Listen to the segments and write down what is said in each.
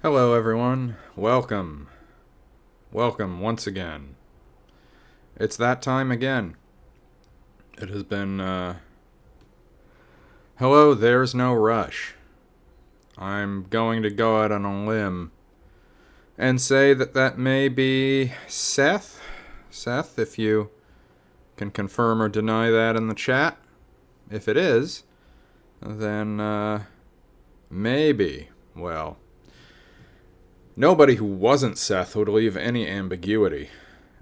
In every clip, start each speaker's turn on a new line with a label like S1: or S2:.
S1: Hello, everyone. Welcome. Welcome once again. It's that time again. It has been, Hello, there's no rush. I'm going to go out on a limb and say that may be Seth. Seth, if you can confirm or deny that in the chat. If it is, then, maybe. Well, nobody who wasn't Seth would leave any ambiguity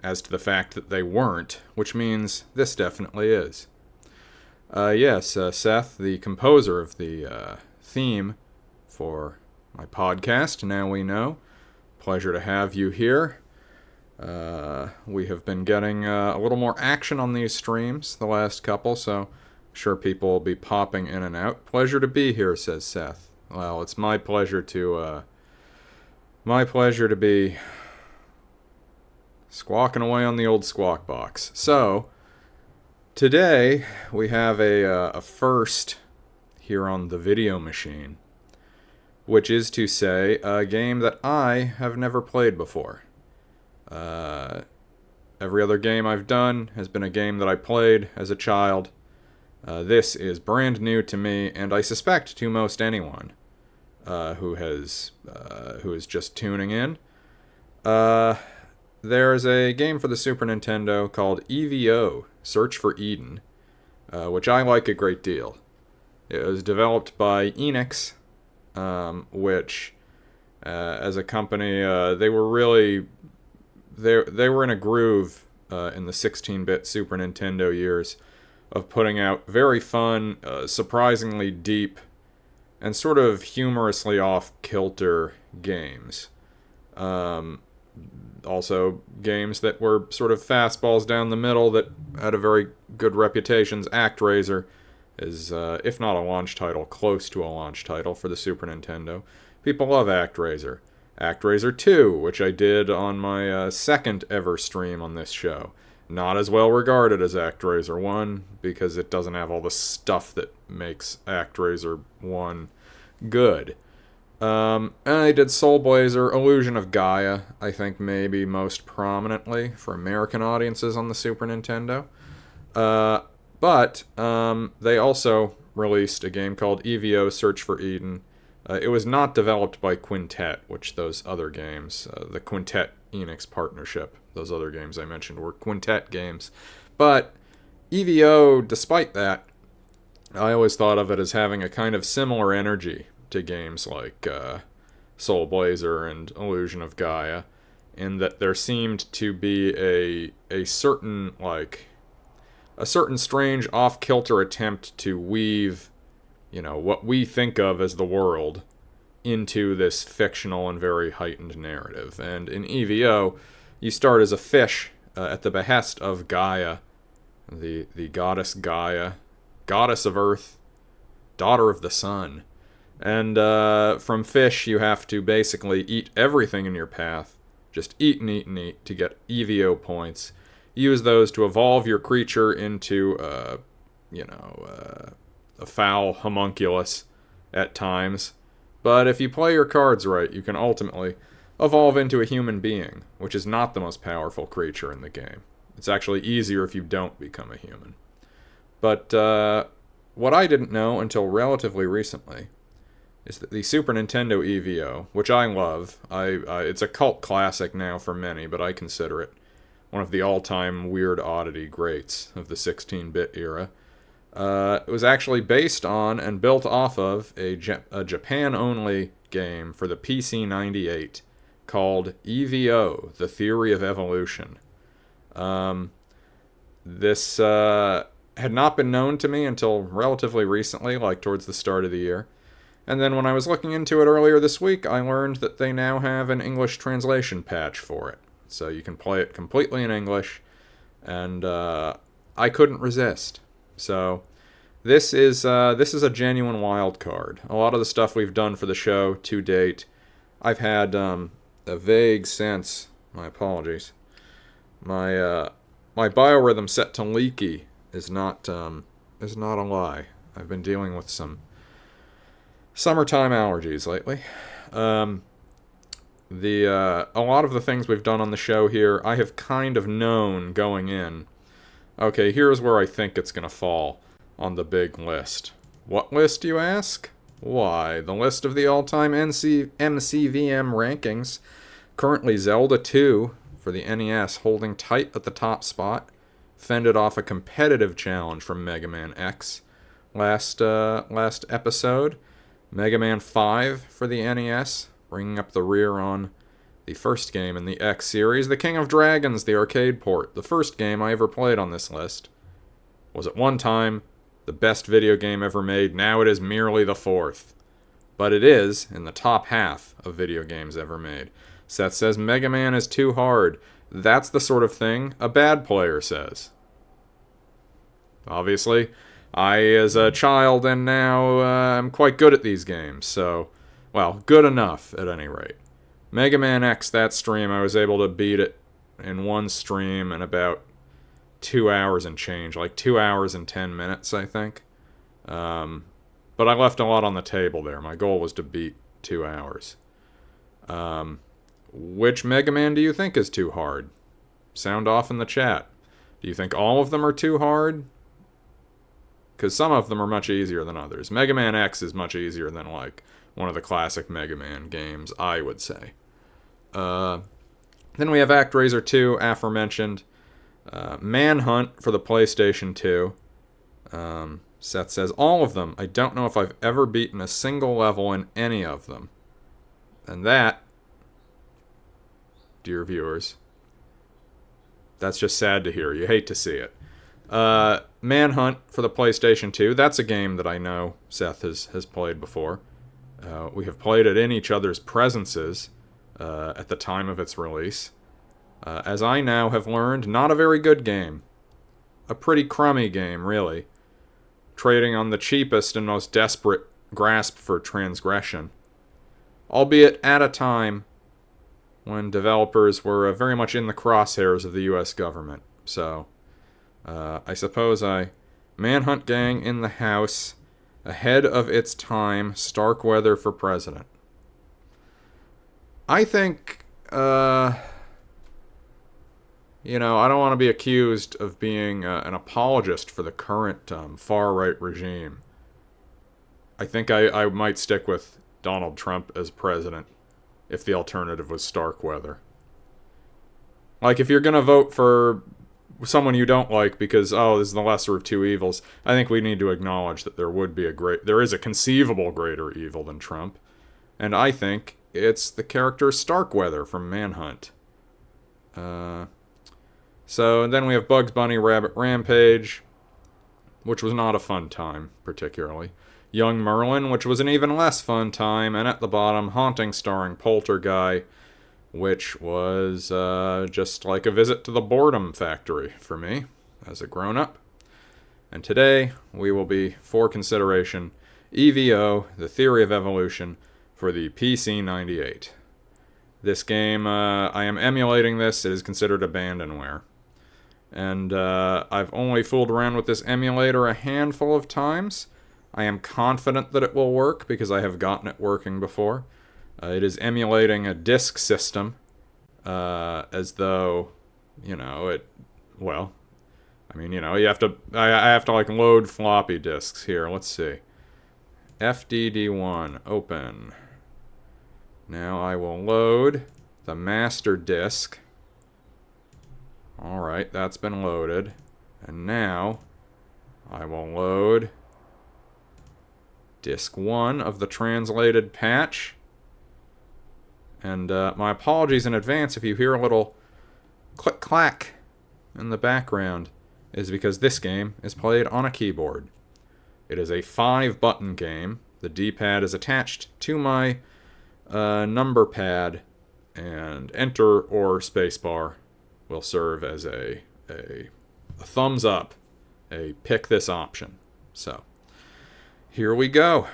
S1: as to the fact that they weren't, which means this definitely is. Yes, Seth, the composer of the theme for my podcast, Now We Know. Pleasure to have you here. We have been getting a little more action on these streams the last couple, so I'm sure people will be popping in and out. Pleasure to be here, says Seth. Well, it's my pleasure to be squawking away on the old squawk box. So, today we have a first here on the video machine, which is to say a game that I have never played before. Every other game I've done has been a game that I played as a child. This is brand new to me, and I suspect to most anyone who is just tuning in. There's a game for the Super Nintendo called E.V.O, Search for Eden, which I like a great deal. It was developed by Enix, which, as a company, they were really they were in a groove in the 16-bit Super Nintendo years of putting out very fun, surprisingly deep, and sort of humorously off-kilter games. Also, games that were sort of fastballs down the middle that had a very good reputation. ActRaiser is, if not a launch title, close to a launch title for the Super Nintendo. People love ActRaiser. ActRaiser 2, which I did on my second ever stream on this show. Not as well regarded as ActRaiser 1, because it doesn't have all the stuff that makes ActRaiser 1 good. And I did Soul Blazer, Illusion of Gaia, I think maybe most prominently for American audiences on the Super Nintendo. But they also released a game called E.V.O, Search for Eden. It was not developed by Quintet, which those other games, the Quintet Enix partnership, those other games I mentioned were Quintet games. But E.V.O, despite that, I always thought of it as having a kind of similar energy to games like Soul Blazer and Illusion of Gaia, in that there seemed to be a certain strange off-kilter attempt to weave, what we think of as the world into this fictional and very heightened narrative. And in E.V.O, you start as a fish at the behest of Gaia, the goddess Gaia, goddess of Earth, daughter of the sun. And from fish, you have to basically eat everything in your path. Just eat and eat and eat to get E.V.O points. Use those to evolve your creature into, a foul homunculus at times. But if you play your cards right, you can ultimately evolve into a human being, which is not the most powerful creature in the game. It's actually easier if you don't become a human. But what I didn't know until relatively recently is that the Super Nintendo E.V.O, which I love, it's a cult classic now for many, but I consider it one of the all-time weird oddity greats of the 16-bit era. It was actually based on and built off of a Japan-only game for the PC-98 called E.V.O, The Theory of Evolution. This had not been known to me until relatively recently, like towards the start of the year. And then when I was looking into it earlier this week, I learned that they now have an English translation patch for it. So you can play it completely in English, and I couldn't resist. So this is a genuine wild card. A lot of the stuff we've done for the show to date, I've had a vague sense. My apologies. My biorhythm set to leaky is not a lie. I've been dealing with some summertime allergies lately. A lot of the things we've done on the show here, I have kind of known going in. Okay, here's where I think it's going to fall on the big list. What list, you ask? Why, the list of the all-time MCVM rankings. Currently Zelda 2 for the NES holding tight at the top spot. Fended off a competitive challenge from Mega Man X last episode. Mega Man 5 for the NES, bringing up the rear on the first game in the X series. The King of Dragons, the arcade port, the first game I ever played on this list, was at one time the best video game ever made. Now it is merely the fourth. But it is in the top half of video games ever made. Seth says Mega Man is too hard. That's the sort of thing a bad player says. Obviously, I, as a child and now, am quite good at these games, so, well, good enough, at any rate. Mega Man X, that stream, I was able to beat it in one stream in about 2 hours and change, like 2 hours and 10 minutes, I think. But I left a lot on the table there. My goal was to beat 2 hours. Which Mega Man do you think is too hard? Sound off in the chat. Do you think all of them are too hard? Because some of them are much easier than others. Mega Man X is much easier than, like, one of the classic Mega Man games, I would say. Then we have ActRaiser 2, aforementioned. Manhunt for the PlayStation 2. Seth says, all of them. I don't know if I've ever beaten a single level in any of them. And that, dear viewers, that's just sad to hear. You hate to see it. Manhunt for the PlayStation 2. That's a game that I know Seth has played before. We have played it in each other's presences at the time of its release. As I now have learned, not a very good game. A pretty crummy game, really. Trading on the cheapest and most desperate grasp for transgression. Albeit at a time when developers were very much in the crosshairs of the US government. So, I suppose Manhunt Gang in the house, ahead of its time, Starkweather for president. I think, I don't want to be accused of being an apologist for the current far-right regime. I think I might stick with Donald Trump as president if the alternative was Starkweather. Like, if you're going to vote for someone you don't like because, this is the lesser of two evils, I think we need to acknowledge that there is a conceivable greater evil than Trump. And I think it's the character Starkweather from Manhunt. So then we have Bugs Bunny Rabbit Rampage, which was not a fun time, particularly. Young Merlin, which was an even less fun time. And at the bottom, Haunting starring Poltergeist, which was just like a visit to the boredom factory for me as a grown-up. And today, we will be, for consideration, E.V.O, The Theory of Evolution, for the PC-98. This game, I am emulating this. It is considered abandonware. And I've only fooled around with this emulator a handful of times. I am confident that it will work because I have gotten it working before. It is emulating a disk system, as though, I have to like load floppy disks here. Let's see. FDD1, open. Now I will load the master disk. Alright, that's been loaded. And now I will load disk 1 of the translated patch. And my apologies in advance if you hear a little click-clack in the background, is because this game is played on a keyboard. It is a 5-button game. The D-pad is attached to my number pad, and enter or spacebar will serve as a thumbs up, a pick this option. So, here we go.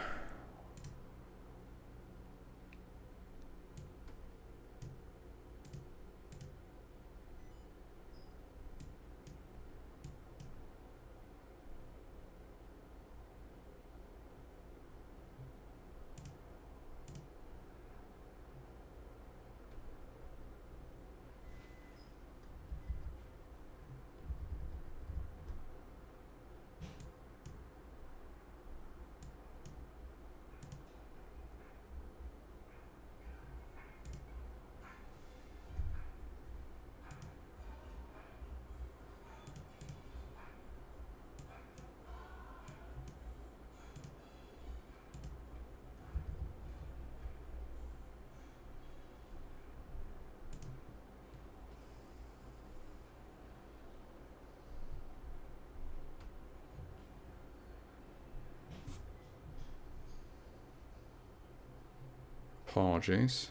S1: Apologies.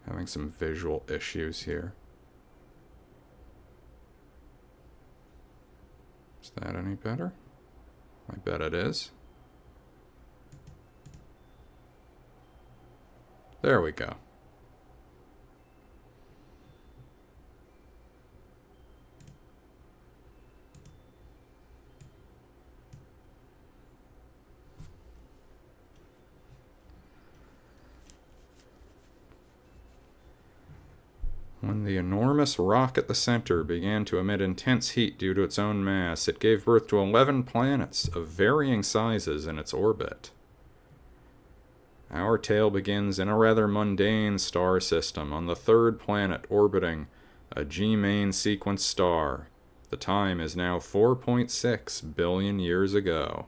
S1: Having some visual issues here. Is that any better? I bet it is. There we go. When the enormous rock at the center began to emit intense heat due to its own mass, it gave birth to 11 planets of varying sizes in its orbit. Our tale begins in a rather mundane star system on the third planet orbiting a G-main sequence star. The time is now 4.6 billion years ago.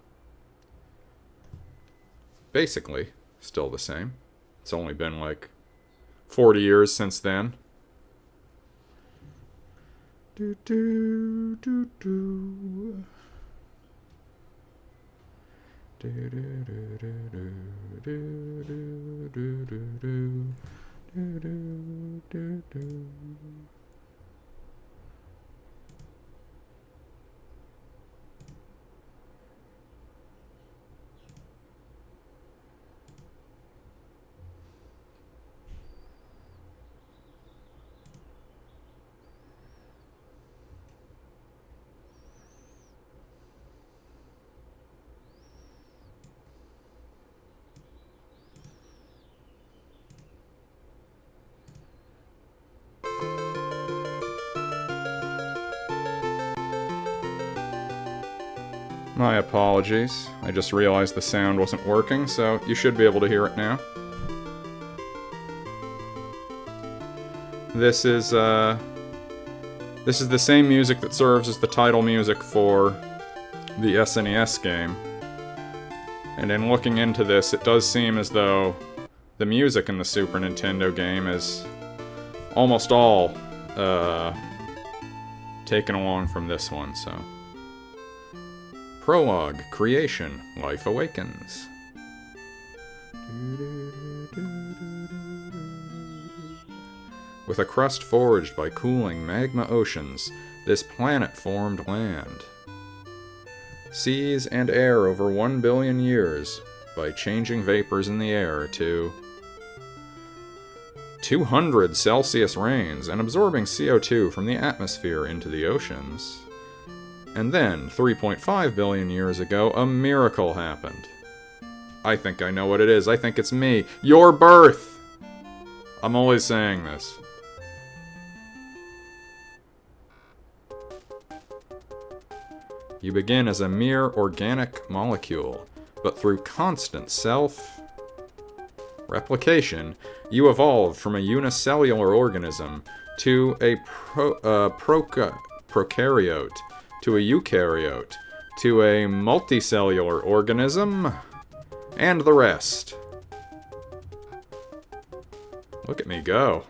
S1: Basically, still the same. It's only been like 40 years since then. Do do do do. Do do do do do do do do do do do do. My apologies. I just realized the sound wasn't working, so you should be able to hear it now. This is the same music that serves as the title music for the SNES game. And in looking into this, it does seem as though the music in the Super Nintendo game is almost all taken along from this one, so... Prologue, Creation, Life Awakens. With a crust forged by cooling magma oceans, this planet formed land. Seas and air over 1 billion years by changing vapors in the air to 200 Celsius rains and absorbing CO2 from the atmosphere into the oceans. And then, 3.5 billion years ago, a miracle happened. I think I know what it is. I think it's me. Your birth! I'm always saying this. You begin as a mere organic molecule, but through constant self-replication, you evolved from a unicellular organism to a prokaryote, to a eukaryote, to a multicellular organism, and the rest. Look at me go.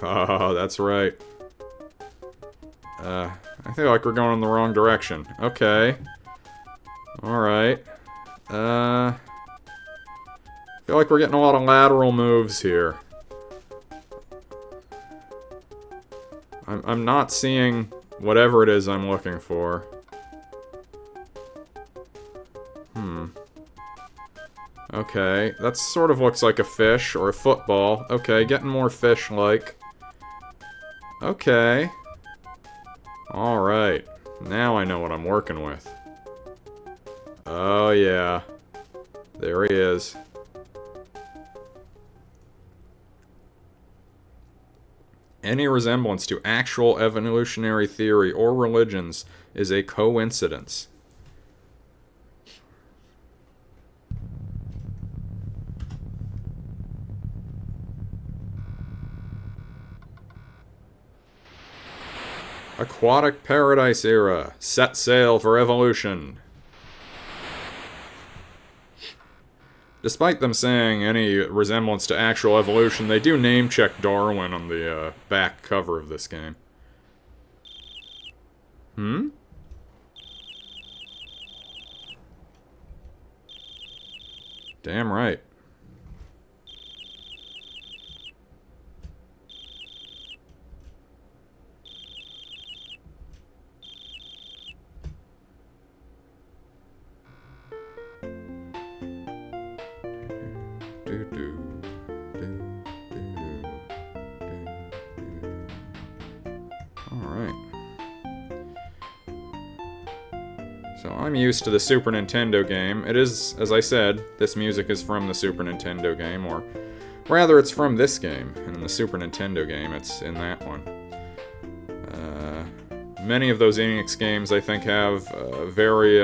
S1: Oh, that's right. I feel like we're going in the wrong direction. Okay. Alright. I feel like we're getting a lot of lateral moves here. I'm not seeing whatever it is I'm looking for. Okay, that sort of looks like a fish or a football. Okay, getting more fish-like. Okay. Alright. Now I know what I'm working with. Oh yeah. There he is. Any resemblance to actual evolutionary theory or religions is a coincidence. Aquatic Paradise Era. Set sail for evolution. Despite them saying any resemblance to actual evolution, they do name-check Darwin on the back cover of this game. Damn right. Alright. So I'm used to the Super Nintendo game. It is, as I said, this music is from the Super Nintendo game, or rather it's from this game. And in the Super Nintendo game, it's in that one. Many of those Enix games, I think, have very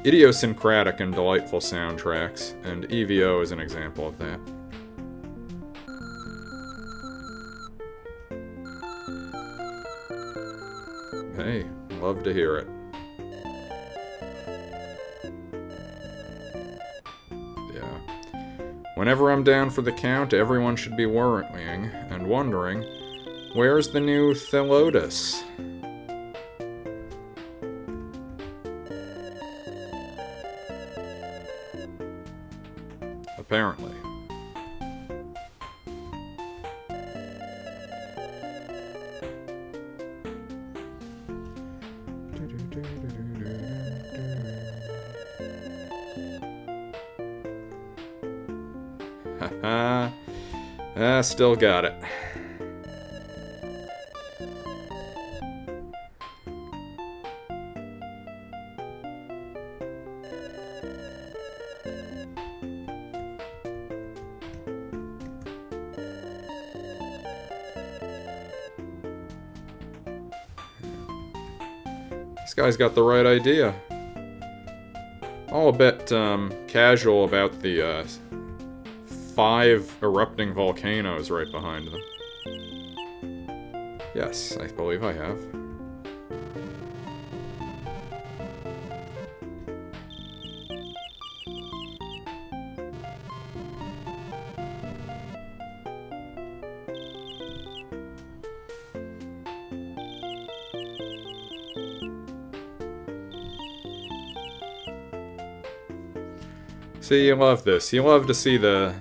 S1: idiosyncratic and delightful soundtracks, and E.V.O is an example of that. Hey, love to hear it. Yeah. Whenever I'm down for the count, everyone should be worrying and wondering, where's the new Thelotus? Apparently. Haha. Still got it. This guy's got the right idea. All a bit casual about the 5 erupting volcanoes right behind them. Yes, I believe I have. See, you love this. You love to see the...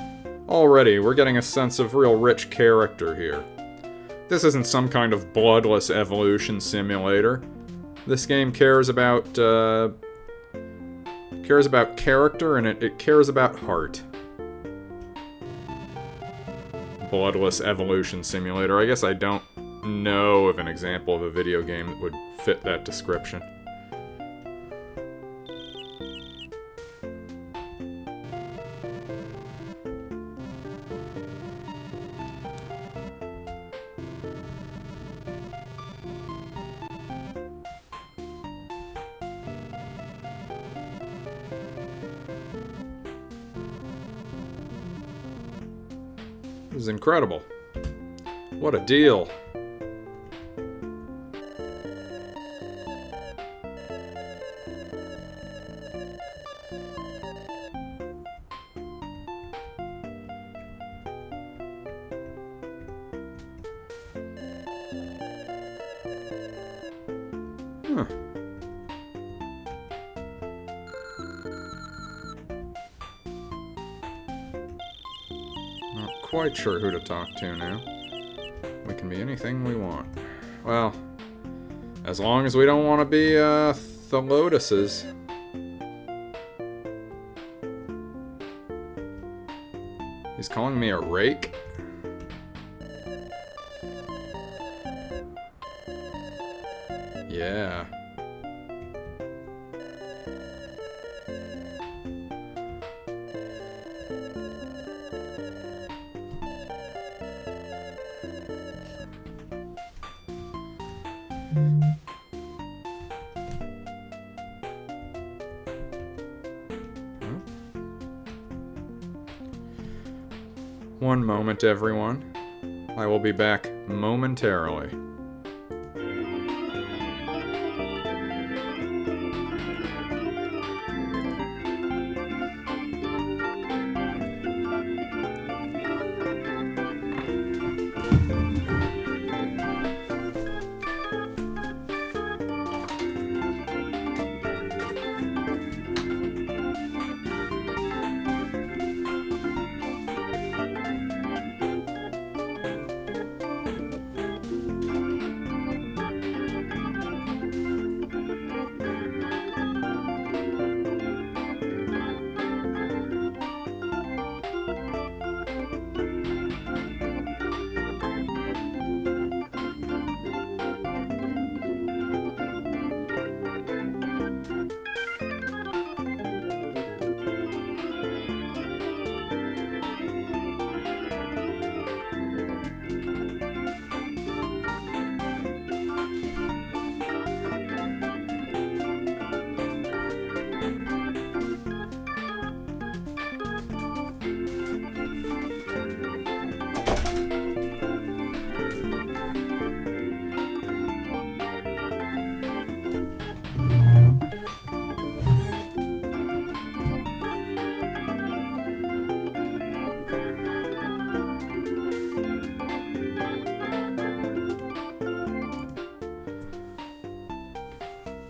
S1: Already, we're getting a sense of real rich character here. This isn't some kind of bloodless evolution simulator. This game cares about character, and it cares about heart. Bloodless evolution simulator. I guess I don't know of an example of a video game that would fit that description. This is incredible. What a deal. Huh. Not quite sure who to talk to now. We can be anything we want. Well, as long as we don't want to be, Thelotuses. He's calling me a rake? Yeah. One moment, everyone. I will be back momentarily.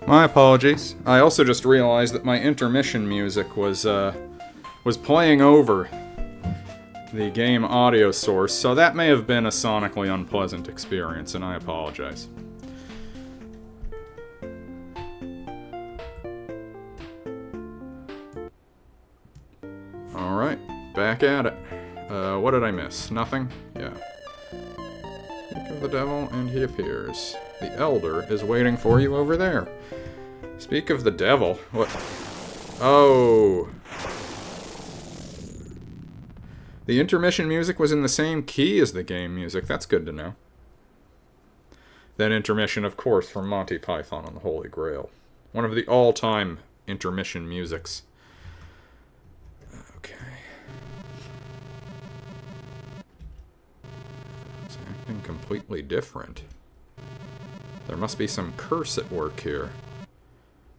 S1: My apologies. I also just realized that my intermission music was playing over the game audio source, so that may have been a sonically unpleasant experience, and I apologize. Alright, back at it. What did I miss? Nothing? Yeah. Speak of the devil, and he appears. The Elder is waiting for you over there. Speak of the devil? What? Oh. The intermission music was in the same key as the game music. That's good to know. That intermission, of course, from Monty Python and the Holy Grail. One of the all-time intermission musics. Okay. It's acting completely different. There must be some curse at work here.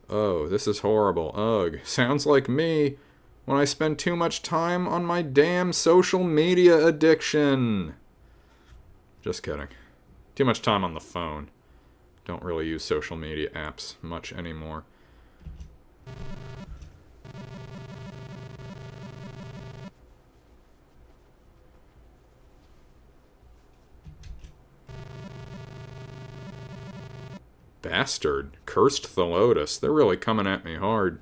S1: Oh, this is horrible. Ugh. Sounds like me when I spend too much time on my damn social media addiction. Just kidding. Too much time on the phone. Don't really use social media apps much anymore. Bastard. Cursed the Lotus. They're really coming at me hard.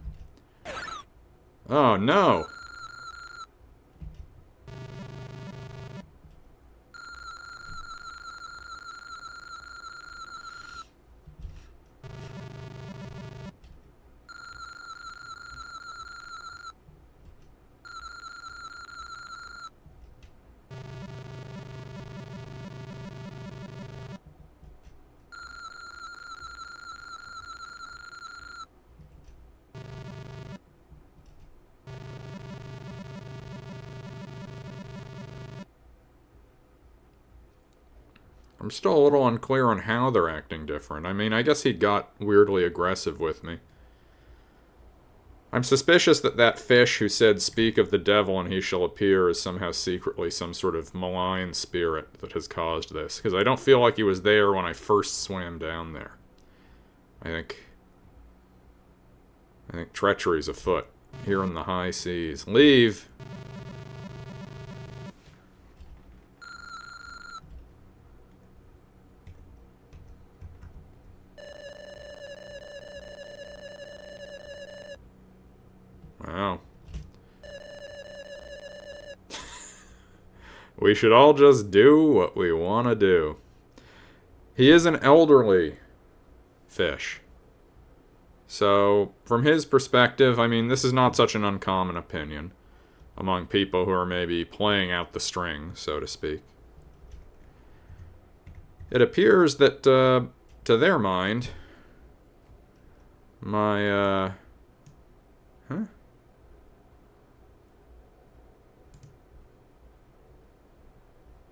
S1: Oh, no! I'm still a little unclear on how they're acting different. I mean, I guess he got weirdly aggressive with me. I'm suspicious that that fish who said, "Speak of the devil and he shall appear," is somehow secretly some sort of malign spirit that has caused this. Because I don't feel like he was there when I first swam down there. I think treachery's afoot. Here in the high seas. Leave! Wow. We should all just do what we want to do. He is an elderly fish. So, from his perspective, I mean, this is not such an uncommon opinion among people who are maybe playing out the string, so to speak. It appears that, to their mind, my, huh?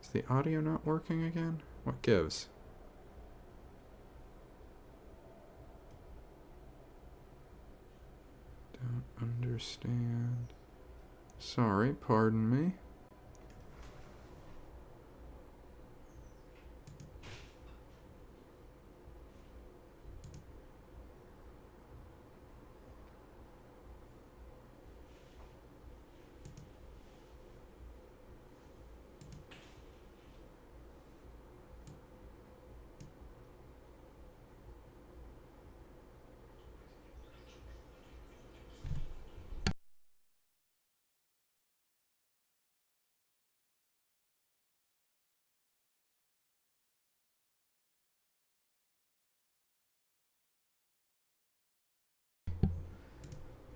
S1: Is the audio not working again? What gives? Don't understand. Sorry, pardon me.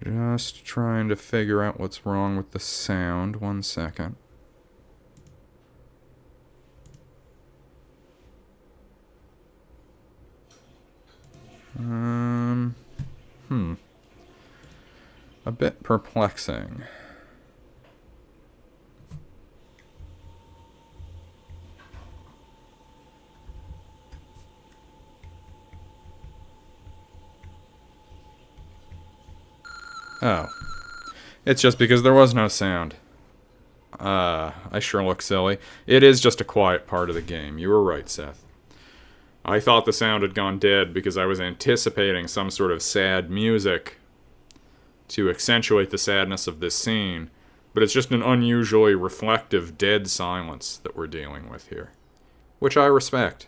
S1: Just trying to figure out what's wrong with the sound. 1 second. A bit perplexing. Oh. It's just because there was no sound. I sure look silly. It is just a quiet part of the game. You were right, Seth. I thought the sound had gone dead because I was anticipating some sort of sad music to accentuate the sadness of this scene, but it's just an unusually reflective, dead silence that we're dealing with here, which I respect.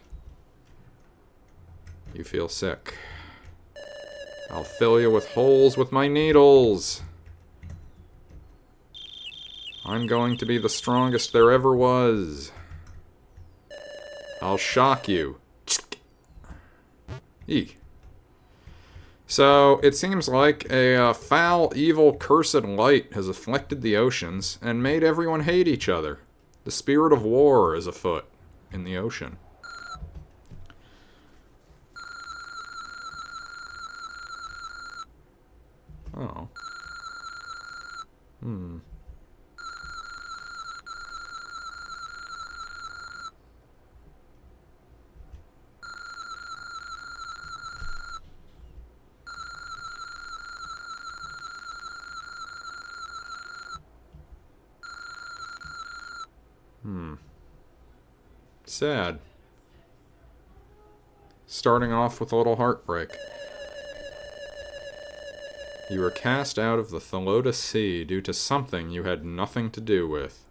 S1: You feel sick. I'll fill you with holes with my needles. I'm going to be the strongest there ever was. I'll shock you. Eek. So, it seems like a foul, evil, cursed light has afflicted the oceans and made everyone hate each other. The spirit of war is afoot in the ocean. Oh. Sad. Starting off with a little heartbreak. You were cast out of the Thelota Sea due to something you had nothing to do with.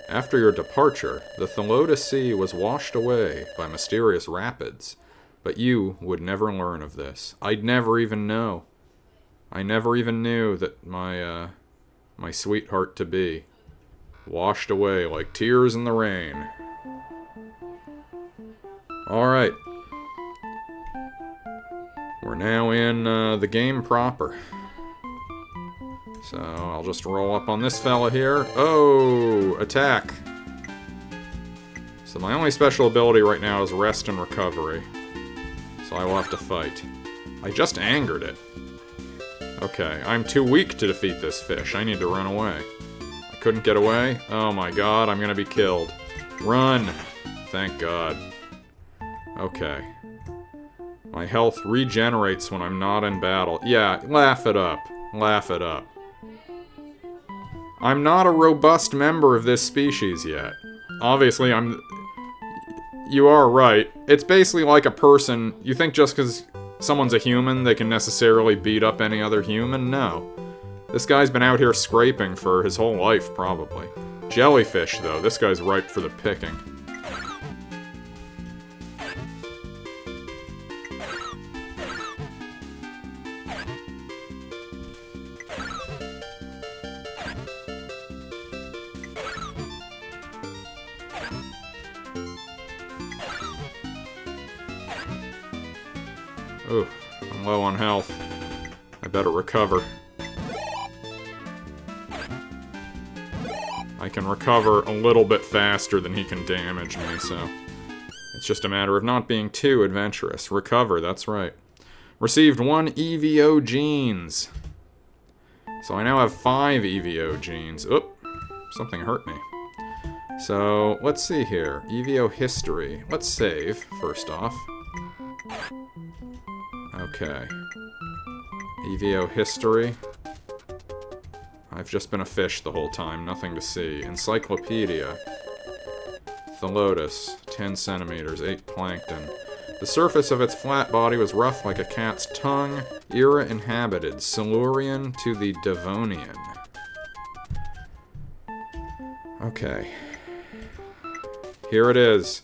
S1: After your departure, the Thelota Sea was washed away by mysterious rapids, but you would never learn of this. I'd never even know. I never even knew that my sweetheart-to-be washed away like tears in the rain. Alright. We're now in the game proper. So, I'll just roll up on this fella here. Oh! Attack! So my only special ability right now is rest and recovery. So I will have to fight. I just angered it. Okay, I'm too weak to defeat this fish. I need to run away. I couldn't get away? Oh my god, I'm gonna be killed. Run! Thank god. Okay. My health regenerates when I'm not in battle. Yeah, laugh it up. Laugh it up. I'm not a robust member of this species yet. Obviously, You are right. It's basically like a person. You think just because someone's a human, they can necessarily beat up any other human? No. This guy's been out here scraping for his whole life, probably. Jellyfish, though. This guy's ripe for the picking. Ooh, I'm low on health. I better recover. I can recover a little bit faster than he can damage me, so... It's just a matter of not being too adventurous. Recover, that's right. Received 1 E.V.O genes. So I now have 5 E.V.O genes. Oop, something hurt me. So, let's see here. E.V.O history. Let's save, first off. Okay. E.V.O history. I've just been a fish the whole time, nothing to see. Encyclopedia. Thelotus, 10 centimeters, 8 plankton. The surface of its flat body was rough like a cat's tongue. Era inhabited, Silurian to the Devonian. Okay. Here it is.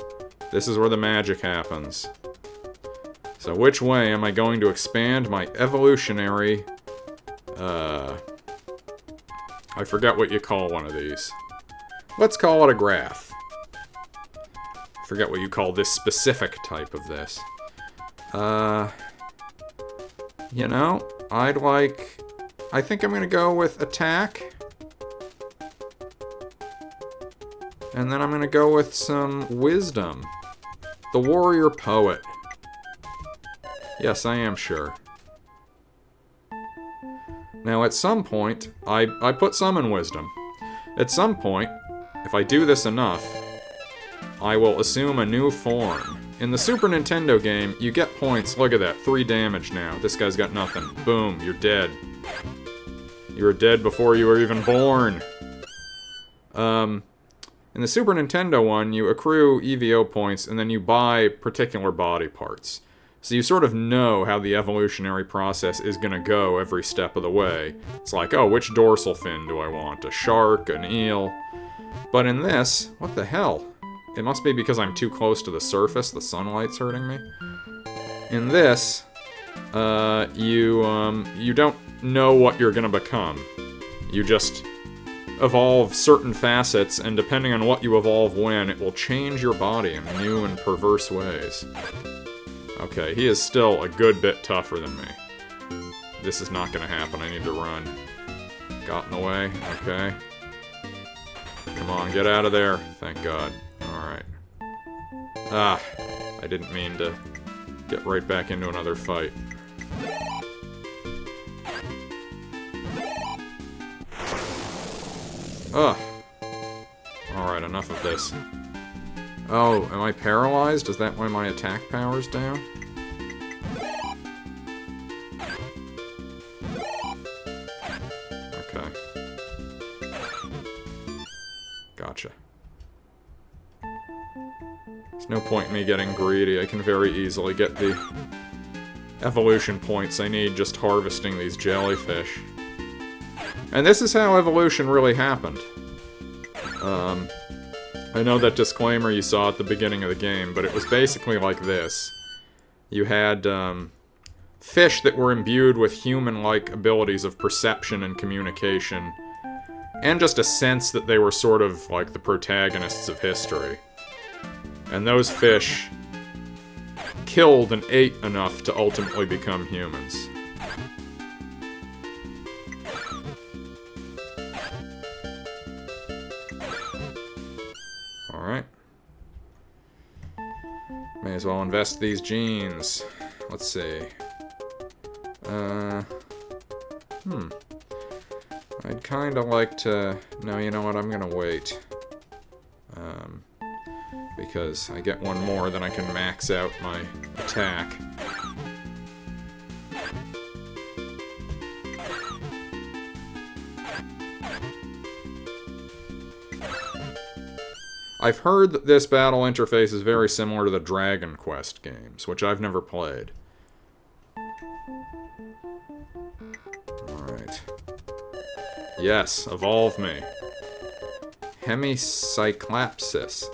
S1: This is where the magic happens. So which way am I going to expand my evolutionary, I forget what you call one of these. Let's call it a graph. I forget what you call this specific type of this. You know, I think I'm gonna go with attack. And then I'm gonna go with some wisdom. The warrior poet. Yes, I am sure. Now, at some point, I put some in wisdom. At some point, if I do this enough, I will assume a new form. In the Super Nintendo game, you get points. Look at that, 3 damage now. This guy's got nothing. Boom, you're dead. You were dead before you were even born. In the Super Nintendo one, you accrue E.V.O points and then you buy particular body parts. So you sort of know how the evolutionary process is going to go every step of the way. It's like, oh, which dorsal fin do I want? A shark? An eel? But in this, what the hell? It must be because I'm too close to the surface, the sunlight's hurting me. In this, you don't know what you're gonna become. You just evolve certain facets, and depending on what you evolve when, it will change your body in new and perverse ways. Okay, he is still a good bit tougher than me. This is not gonna happen, I need to run. Got in the way, okay. Come on, get out of there. Thank God. Alright. Ah, I didn't mean to get right back into another fight. Ugh. Alright, enough of this. Oh, am I paralyzed? Is that why my attack power's down? Okay. Gotcha. There's no point in me getting greedy. I can very easily get the evolution points I need just harvesting these jellyfish. And this is how evolution really happened. I know that disclaimer you saw at the beginning of the game, but it was basically like this. You had, fish that were imbued with human-like abilities of perception and communication, and just a sense that they were sort of like the protagonists of history. And those fish killed and ate enough to ultimately become humans. Alright. May as well invest these genes. Let's see. I'd kinda like to... No, you know what? I'm gonna wait. Because I get one more, then I can max out my attack. I've heard that this battle interface is very similar to the Dragon Quest games, which I've never played. Alright. Yes, evolve me. Hemicyclapsis.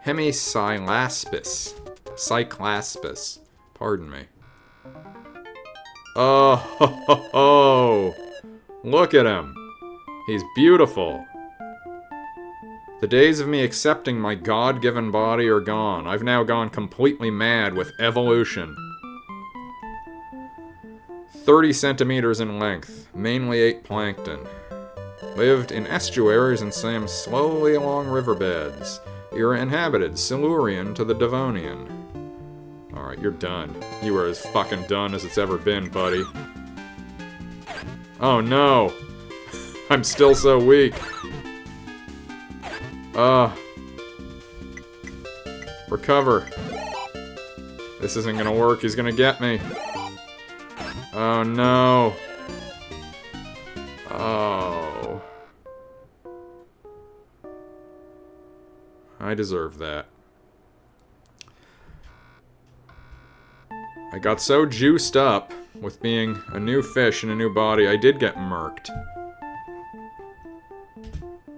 S1: Hemicylaspis. Cyclaspis. Pardon me. Oh, ho, ho, ho. Look at him. He's beautiful. The days of me accepting my God-given body are gone. I've now gone completely mad with evolution. 30 centimeters in length. Mainly ate plankton. Lived in estuaries and swam slowly along riverbeds. Era inhabited, Silurian to the Devonian. Alright, you're done. You are as fucking done as it's ever been, buddy. Oh no! I'm still so weak. Recover. This isn't gonna work, he's gonna get me. Oh no. Oh. I deserve that. I got so juiced up with being a new fish in a new body, I did get murked.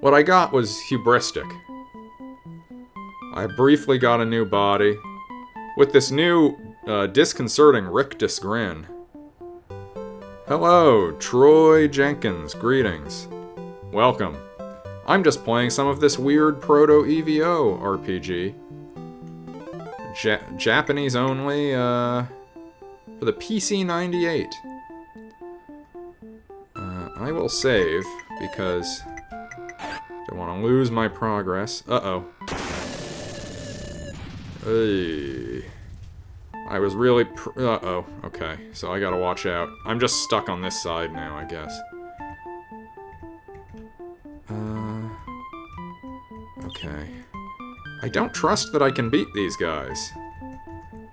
S1: What I got was hubristic. I briefly got a new body. With this new, disconcerting rictus grin. Hello, Troy Jenkins. Greetings. Welcome. I'm just playing some of this weird proto-E.V.O. RPG. Japanese only, for the PC-98. I will save, because I don't want to lose my progress. Uh-oh. Hey. I was really uh-oh. Okay, so I gotta watch out. I'm just stuck on this side now, I guess. Okay. I don't trust that I can beat these guys.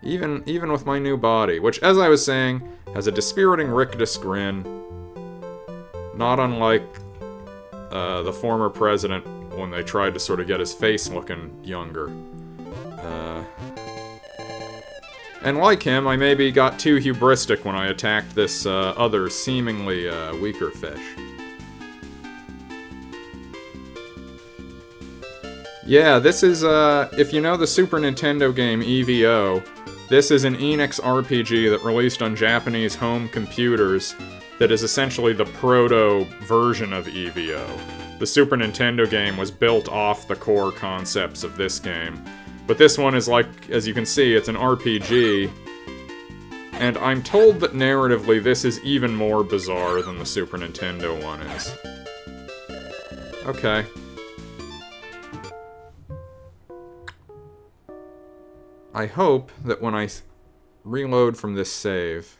S1: Even with my new body, which, as I was saying, has a dispiriting rictus grin. Not unlike, the former president when they tried to sort of get his face looking younger. And like him, I maybe got too hubristic when I attacked this other, seemingly weaker fish. Yeah, this is, if you know the Super Nintendo game E.V.O, this is an Enix RPG that released on Japanese home computers that is essentially the proto-version of E.V.O. The Super Nintendo game was built off the core concepts of this game. But this one is like, as you can see, it's an RPG. And I'm told that narratively this is even more bizarre than the Super Nintendo one is. Okay. I hope that when I reload from this save...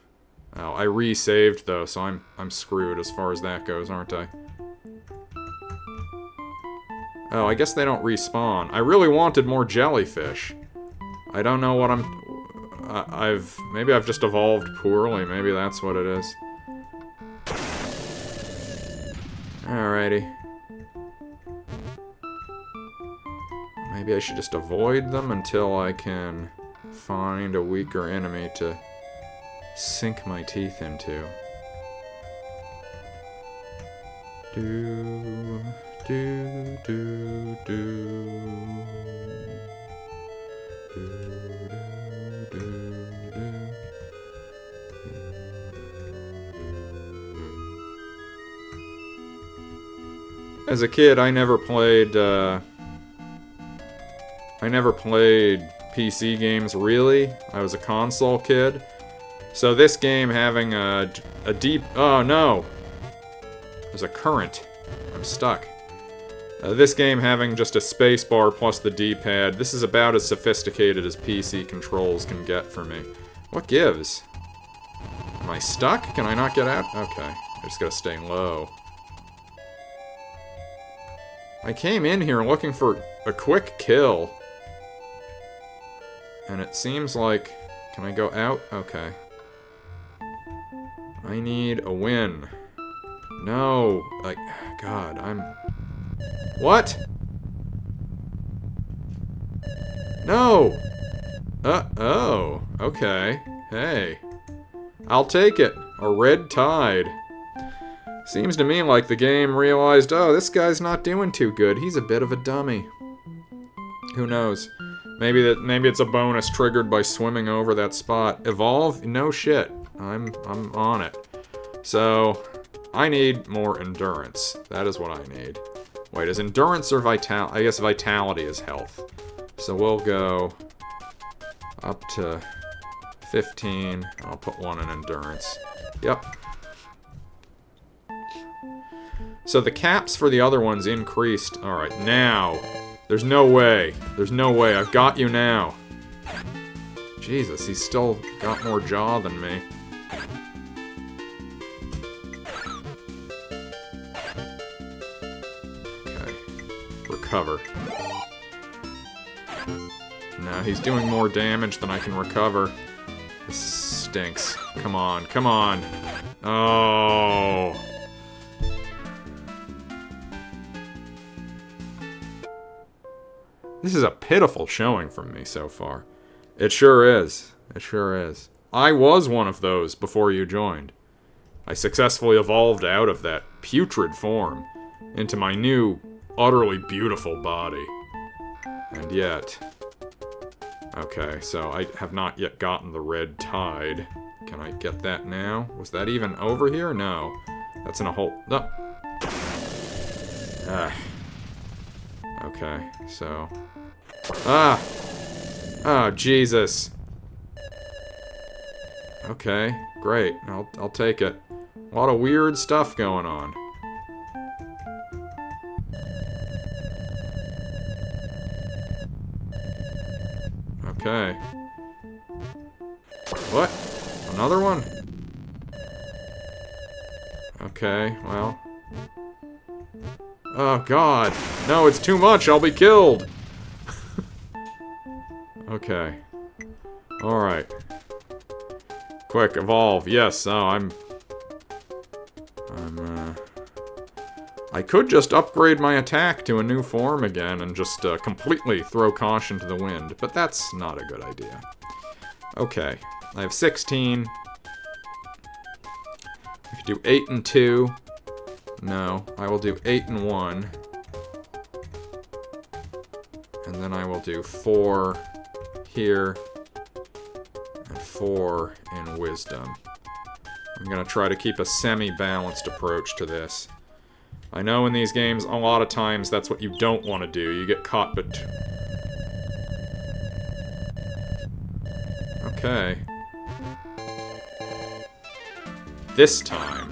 S1: Oh, I re-saved though, so I'm screwed as far as that goes, aren't I? Oh, I guess they don't respawn. I really wanted more jellyfish. I don't know what maybe I've just evolved poorly. Maybe that's what it is. Alrighty. Maybe I should just avoid them until I can find a weaker enemy to sink my teeth into. Do, do, do, do. As a kid, I never played PC games, really. I was a console kid. So this game having a deep... Oh, no! There's a current. I'm stuck. This game having just a spacebar plus the D-pad, this is about as sophisticated as PC controls can get for me. What gives? Am I stuck? Can I not get out? Okay. I just gotta stay low. I came in here looking for a quick kill. And it seems like... Can I go out? Okay. I need a win. No. Like, God, I'm... What? No! Oh. Okay. Hey. I'll take it. A red tide. Seems to me like the game realized, oh, this guy's not doing too good. He's a bit of a dummy. Who knows? Maybe it's a bonus triggered by swimming over that spot. Evolve? No shit. I'm on it. So, I need more endurance. That is what I need. Wait, is endurance or vitality? I guess vitality is health. So we'll go up to 15. I'll put 1 in endurance. Yep. So the caps for the other ones increased. Alright, now. There's no way. There's no way. I've got you now. Jesus, he's still got more jaw than me. Okay. Recover. No, he's doing more damage than I can recover. This stinks. Come on, come on. Oh... This is a pitiful showing from me so far. It sure is. It sure is. I was one of those before you joined. I successfully evolved out of that putrid form into my new, utterly beautiful body. And yet... Okay, so I have not yet gotten the red tide. Can I get that now? Was that even over here? No. That's in a hole. No. Okay, so... Ah! Oh, Jesus. Okay, great. I'll take it. A lot of weird stuff going on. Okay. What? Another one? Okay, well... Oh, God. No, it's too much. I'll be killed. Okay. Alright. Quick, evolve. Yes, oh, I could just upgrade my attack to a new form again and just completely throw caution to the wind, but that's not a good idea. Okay, I have 16. I could do 8 and 2. No, I will do 8 and 1. And then I will do 4 here and 4 in wisdom. I'm going to try to keep a semi-balanced approach to this. I know in these games, a lot of times, that's what you don't want to do. You get caught, but... Okay. This time.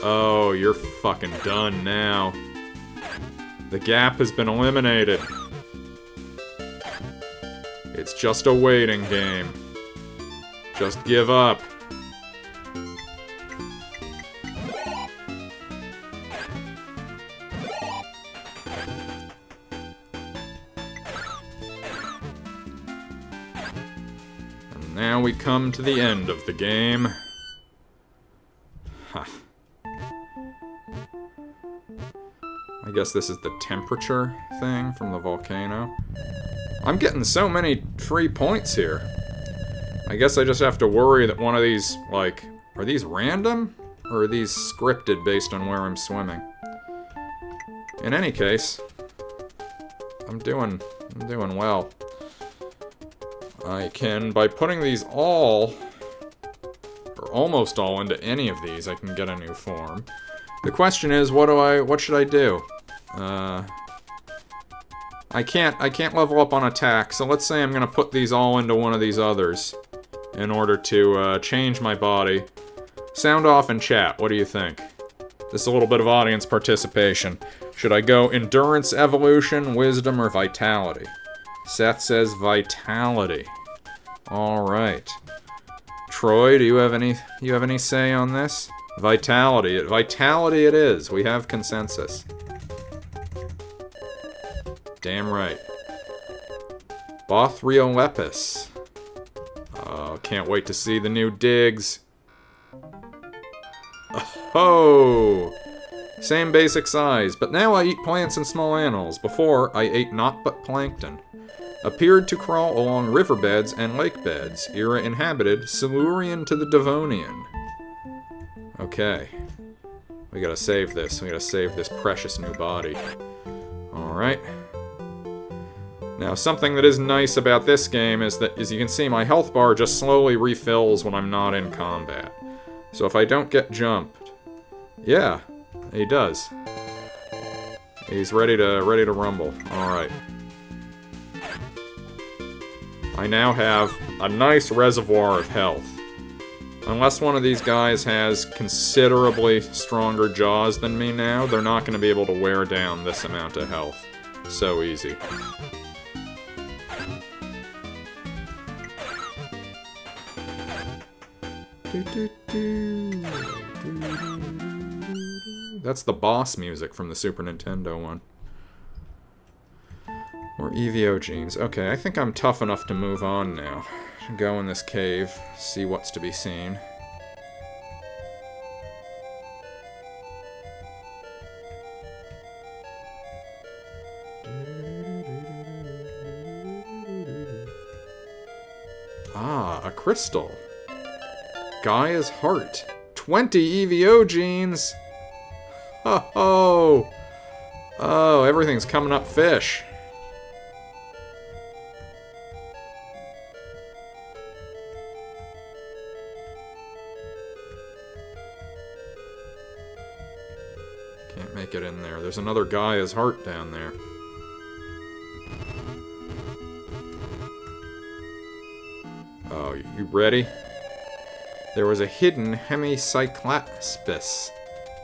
S1: Oh, you're fucking done now. The gap has been eliminated. It's just a waiting game. Just give up. And now we come to the end of the game. Huh. I guess this is the temperature thing from the volcano. I'm getting so many free points here. I guess I just have to worry that one of these, like... Are these random? Or are these scripted based on where I'm swimming? In any case... I'm doing well. I can, by putting these all... Or almost all into any of these, I can get a new form. The question is, what should I do? I can't level up on attack, so let's say I'm gonna put these all into one of these others in order to change my body. Sound off in chat, what do you think? This is a little bit of audience participation. Should I go endurance, evolution, wisdom, or vitality? Seth says vitality. Alright. Troy, do you have any say on this? Vitality. Vitality it is. We have consensus. Damn right. Bothreolepis. Can't wait to see the new digs. Oh! Same basic size, but now I eat plants and small animals. Before, I ate naught but plankton. Appeared to crawl along riverbeds and lake beds. Era inhabited, Silurian to the Devonian. Okay. We gotta save this. We gotta save this precious new body. Alright. Now, something that is nice about this game is that, as you can see, my health bar just slowly refills when I'm not in combat. So if I don't get jumped... Yeah, he does. He's ready to rumble. Alright. I now have a nice reservoir of health. Unless one of these guys has considerably stronger jaws than me now, they're not going to be able to wear down this amount of health. So easy. That's the boss music from the Super Nintendo one. Or E.V.O genes. Okay, I think I'm tough enough to move on now. Go in this cave, see what's to be seen. Ah, a crystal. Gaia's heart. 20 E.V.O genes! Oh, oh, everything's coming up fish. Can't make it in there. There's another Gaia's heart down there. Oh, you ready? There was a hidden hemicyclaspis.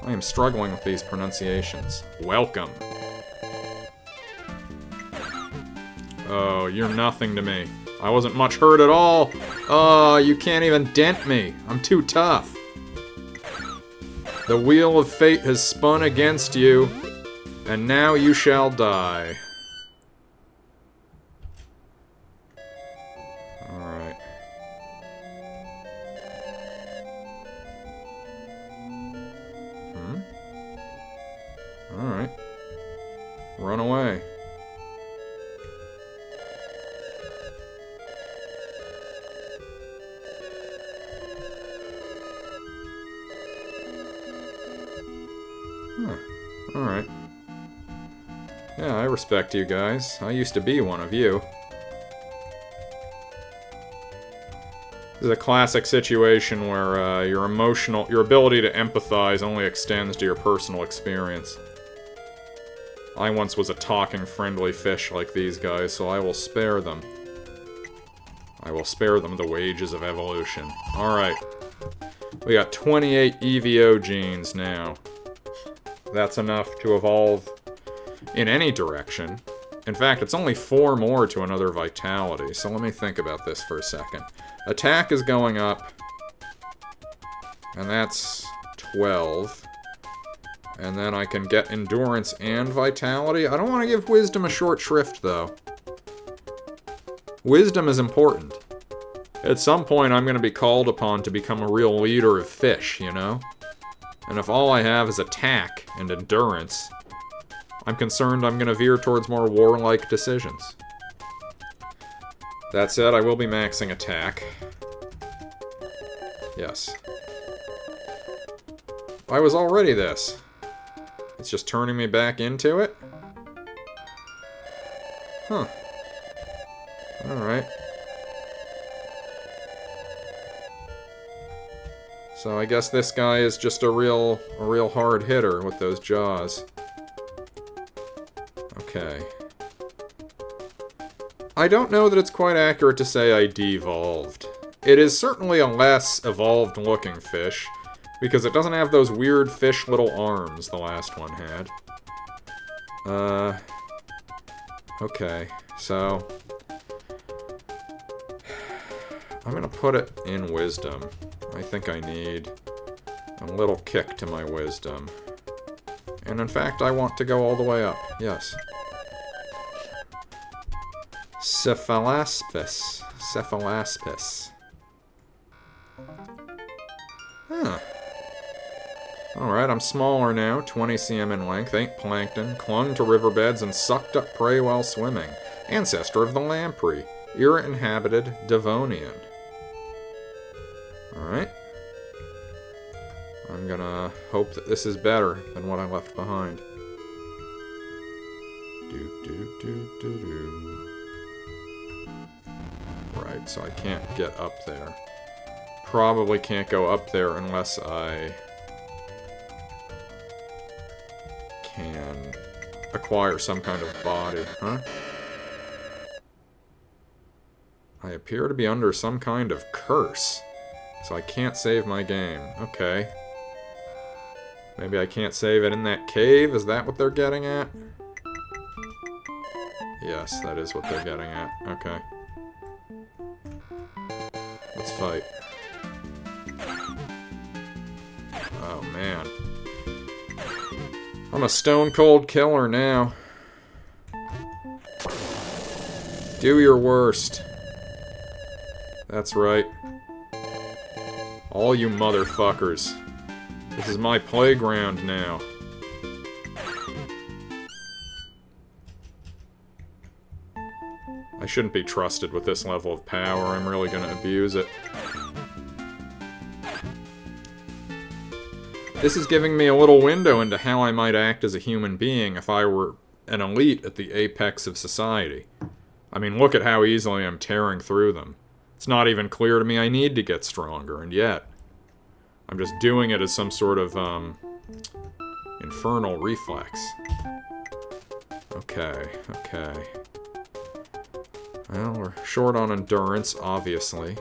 S1: I am struggling with these pronunciations. Welcome. Oh, you're nothing to me. I wasn't much hurt at all. Oh, you can't even dent me. I'm too tough. The wheel of fate has spun against you, and now you shall die. Alright. Run away. Huh. Alright. Yeah, I respect you guys. I used to be one of you. This is a classic situation where your ability to empathize only extends to your personal experience. I once was a talking friendly fish like these guys, so I will spare them. I will spare them the wages of evolution. Alright. We got 28 E.V.O genes now. That's enough to evolve in any direction. In fact, it's only 4 more to another vitality, so let me think about this for a second. Attack is going up, and that's 12. And then I can get endurance and vitality. I don't want to give wisdom a short shrift, though. Wisdom is important. At some point, I'm going to be called upon to become a real leader of fish, you know? And if all I have is attack and endurance, I'm concerned I'm going to veer towards more warlike decisions. That said, I will be maxing attack. Yes. I was already this. It's just turning me back into it? Huh. Alright. So I guess this guy is just a real hard hitter with those jaws. Okay. I don't know that it's quite accurate to say I devolved. It is certainly a less evolved looking fish, because it doesn't have those weird fish little arms the last one had. Okay, so I'm gonna put it in wisdom. I think I need a little kick to my wisdom. And in fact, I want to go all the way up. Yes. Cephalaspis. Cephalaspis. Huh. Alright, I'm smaller now, 20 cm in length, ate plankton, clung to riverbeds, and sucked up prey while swimming. Ancestor of the lamprey. Era-inhabited Devonian. Alright. I'm gonna hope that this is better than what I left behind. Right, so I can't get up there. Probably can't go up there unless I can acquire some kind of body, huh? I appear to be under some kind of curse, so I can't save my game. Okay. Maybe I can't save it in that cave? Is that what they're getting at? Yes, that is what they're getting at. Okay. Let's fight. Oh, man. I'm a stone-cold killer now. Do your worst. That's right. All you motherfuckers. This is my playground now. I shouldn't be trusted with this level of power. I'm really gonna abuse it. This is giving me a little window into how I might act as a human being if I were an elite at the apex of society. I mean, look at how easily I'm tearing through them. It's not even clear to me I need to get stronger, and yet I'm just doing it as some sort of, infernal reflex. Okay, okay. Well, we're short on endurance, obviously.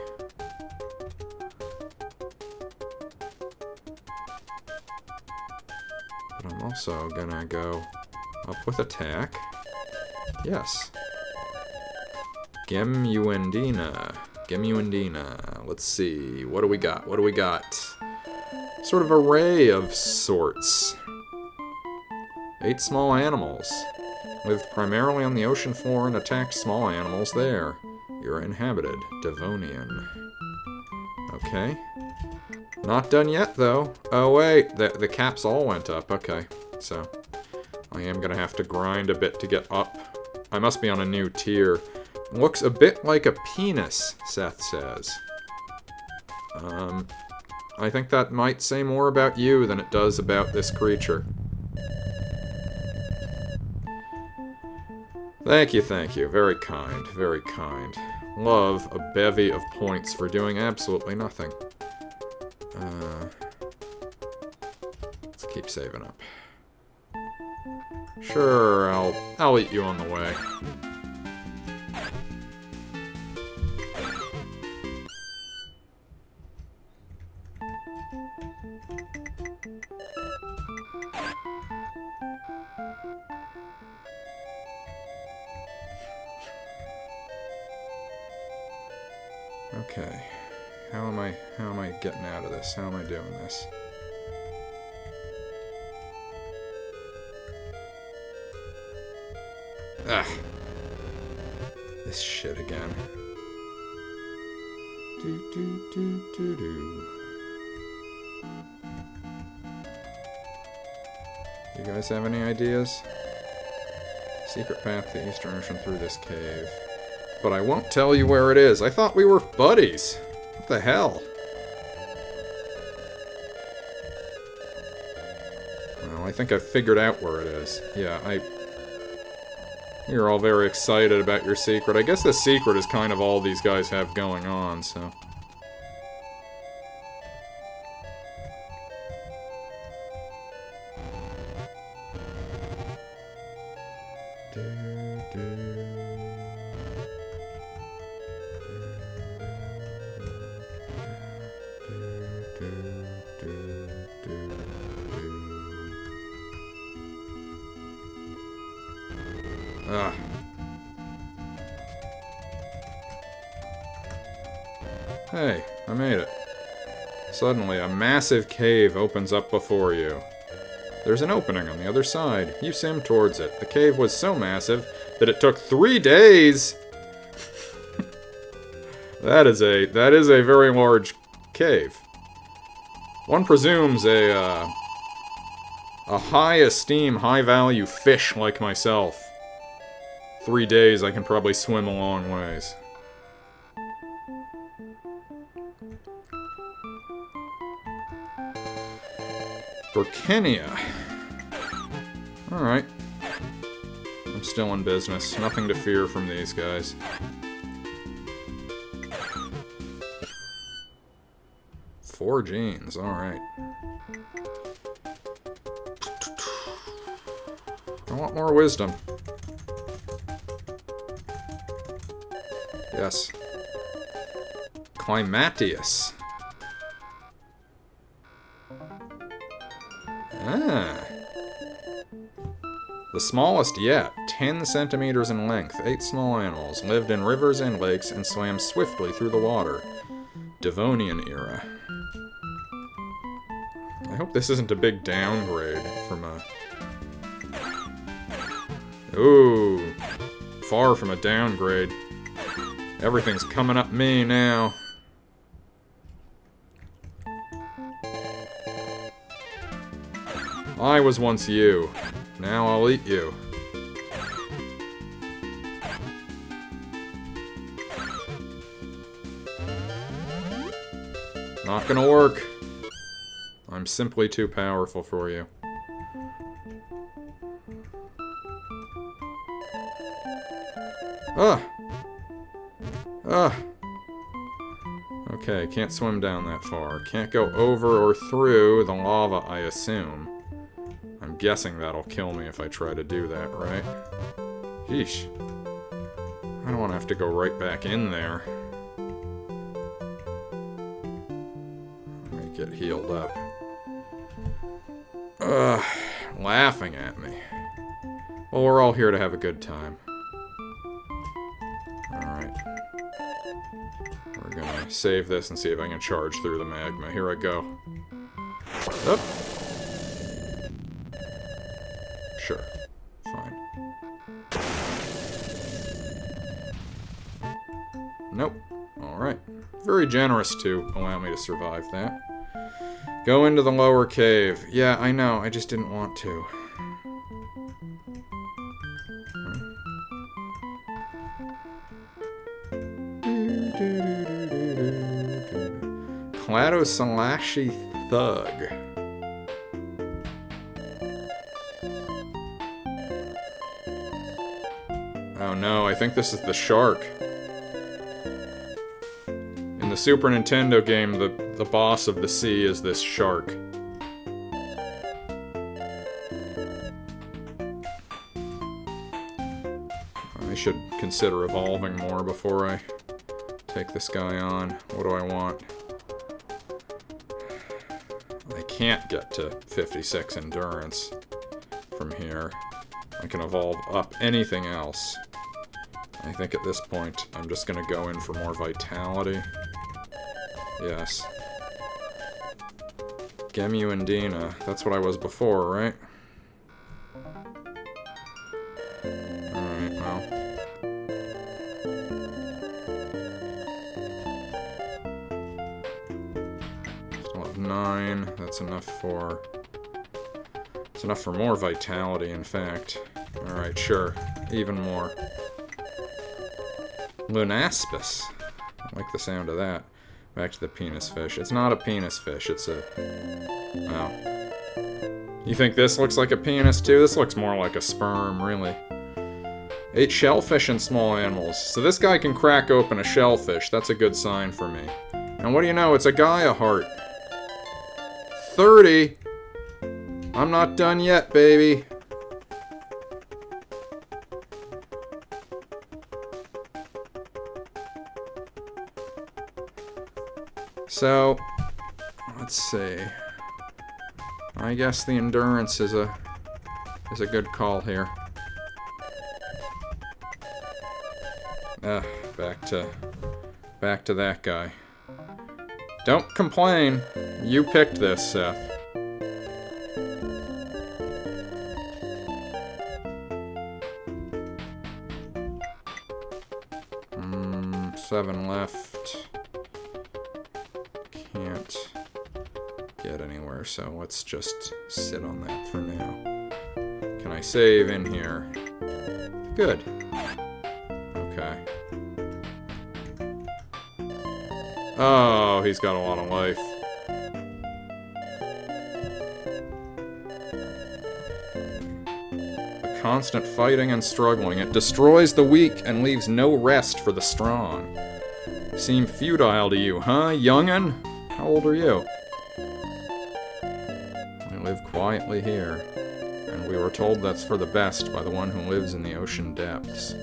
S1: But I'm also gonna go up with attack. Yes. Gemuendina. Gemuendina. Let's see. What do we got? What do we got? Sort of array of sorts. 8 small animals. Lived primarily on the ocean floor and attacked small animals there. You're inhabited. Devonian. Okay. Not done yet, though. Oh, wait. The caps all went up. Okay. So, I am going to have to grind a bit to get up. I must be on a new tier. Looks a bit like a penis, Seth says. I think that might say more about you than it does about this creature. Thank you, thank you. Very kind, very kind. Love a bevy of points for doing absolutely nothing. Let's keep saving up. Sure, I'll eat you on the way. Okay. How am I getting out of this? How am I doing this? Ah. This shit again. You guys have any ideas? Secret path to the Eastern Ocean through this cave. But I won't tell you where it is. I thought we were buddies. What the hell? Well, I think I've figured out where it is. Yeah, You're all very excited about your secret. I guess the secret is kind of all these guys have going on, so... Ah. Hey, I made it. Suddenly, a massive cave opens up before you. There's an opening on the other side. You swim towards it. The cave was so massive that it took 3 days! That is a very large cave. One presumes a high-esteem, high-value fish like myself. 3 days, I can probably swim a long ways. Burkenia. Alright. I'm still in business. Nothing to fear from these guys. Four genes, alright. I want more wisdom. Yes. Climatius. Ah. The smallest yet, 10 centimeters in length, 8 small animals, lived in rivers and lakes and swam swiftly through the water. Devonian era. I hope this isn't a big downgrade from a... Ooh. Far from a downgrade. Everything's coming up me now. I was once you. Now I'll eat you. Not gonna work. I'm simply too powerful for you. Ah! Ah! Okay, can't swim down that far. Can't go over or through the lava, I assume. I'm guessing that'll kill me if I try to do that, right? Yeesh. I don't want to have to go right back in there. Let me get healed up. Ugh, laughing at me. Well, we're all here to have a good time. Alright. We're gonna save this and see if I can charge through the magma. Here I go. Up. Sure. Fine. Nope. Alright. Very generous to allow me to survive that. Go into the lower cave. Yeah, I know. I just didn't want to. Cladosalashi Thug. Oh no, I think this is the shark. In the Super Nintendo game, the boss of the sea is this shark. I should consider evolving more before I take this guy on. What do I want? I can't get to 56 endurance from here. I can evolve up anything else. I think at this point, I'm just gonna go in for more vitality. Yes. Gemuandina. That's what I was before, right? Alright, well. Still have 9. That's enough for... It's enough for more vitality, in fact. Alright, sure. Even more. Lunaspis. I like the sound of that. Back to the penis fish. It's not a penis fish, it's a... Oh. You think this looks like a penis too? This looks more like a sperm, really. 8 shellfish and small animals. So this guy can crack open a shellfish. That's a good sign for me. And what do you know? It's a Gaia heart. 30! I'm not done yet, baby. So, let's see. I guess the endurance is a good call here. Back to that guy. Don't complain. You picked this, Seth. Seven left. Can't get anywhere, so let's just sit on that for now. Can I save in here? Good. Okay. Oh, he's got a lot of life. A constant fighting and struggling. It destroys the weak and leaves no rest for the strong. Seem futile to you, huh, young'un? How old are you? I live quietly here, and we were told that's for the best by the one who lives in the ocean depths.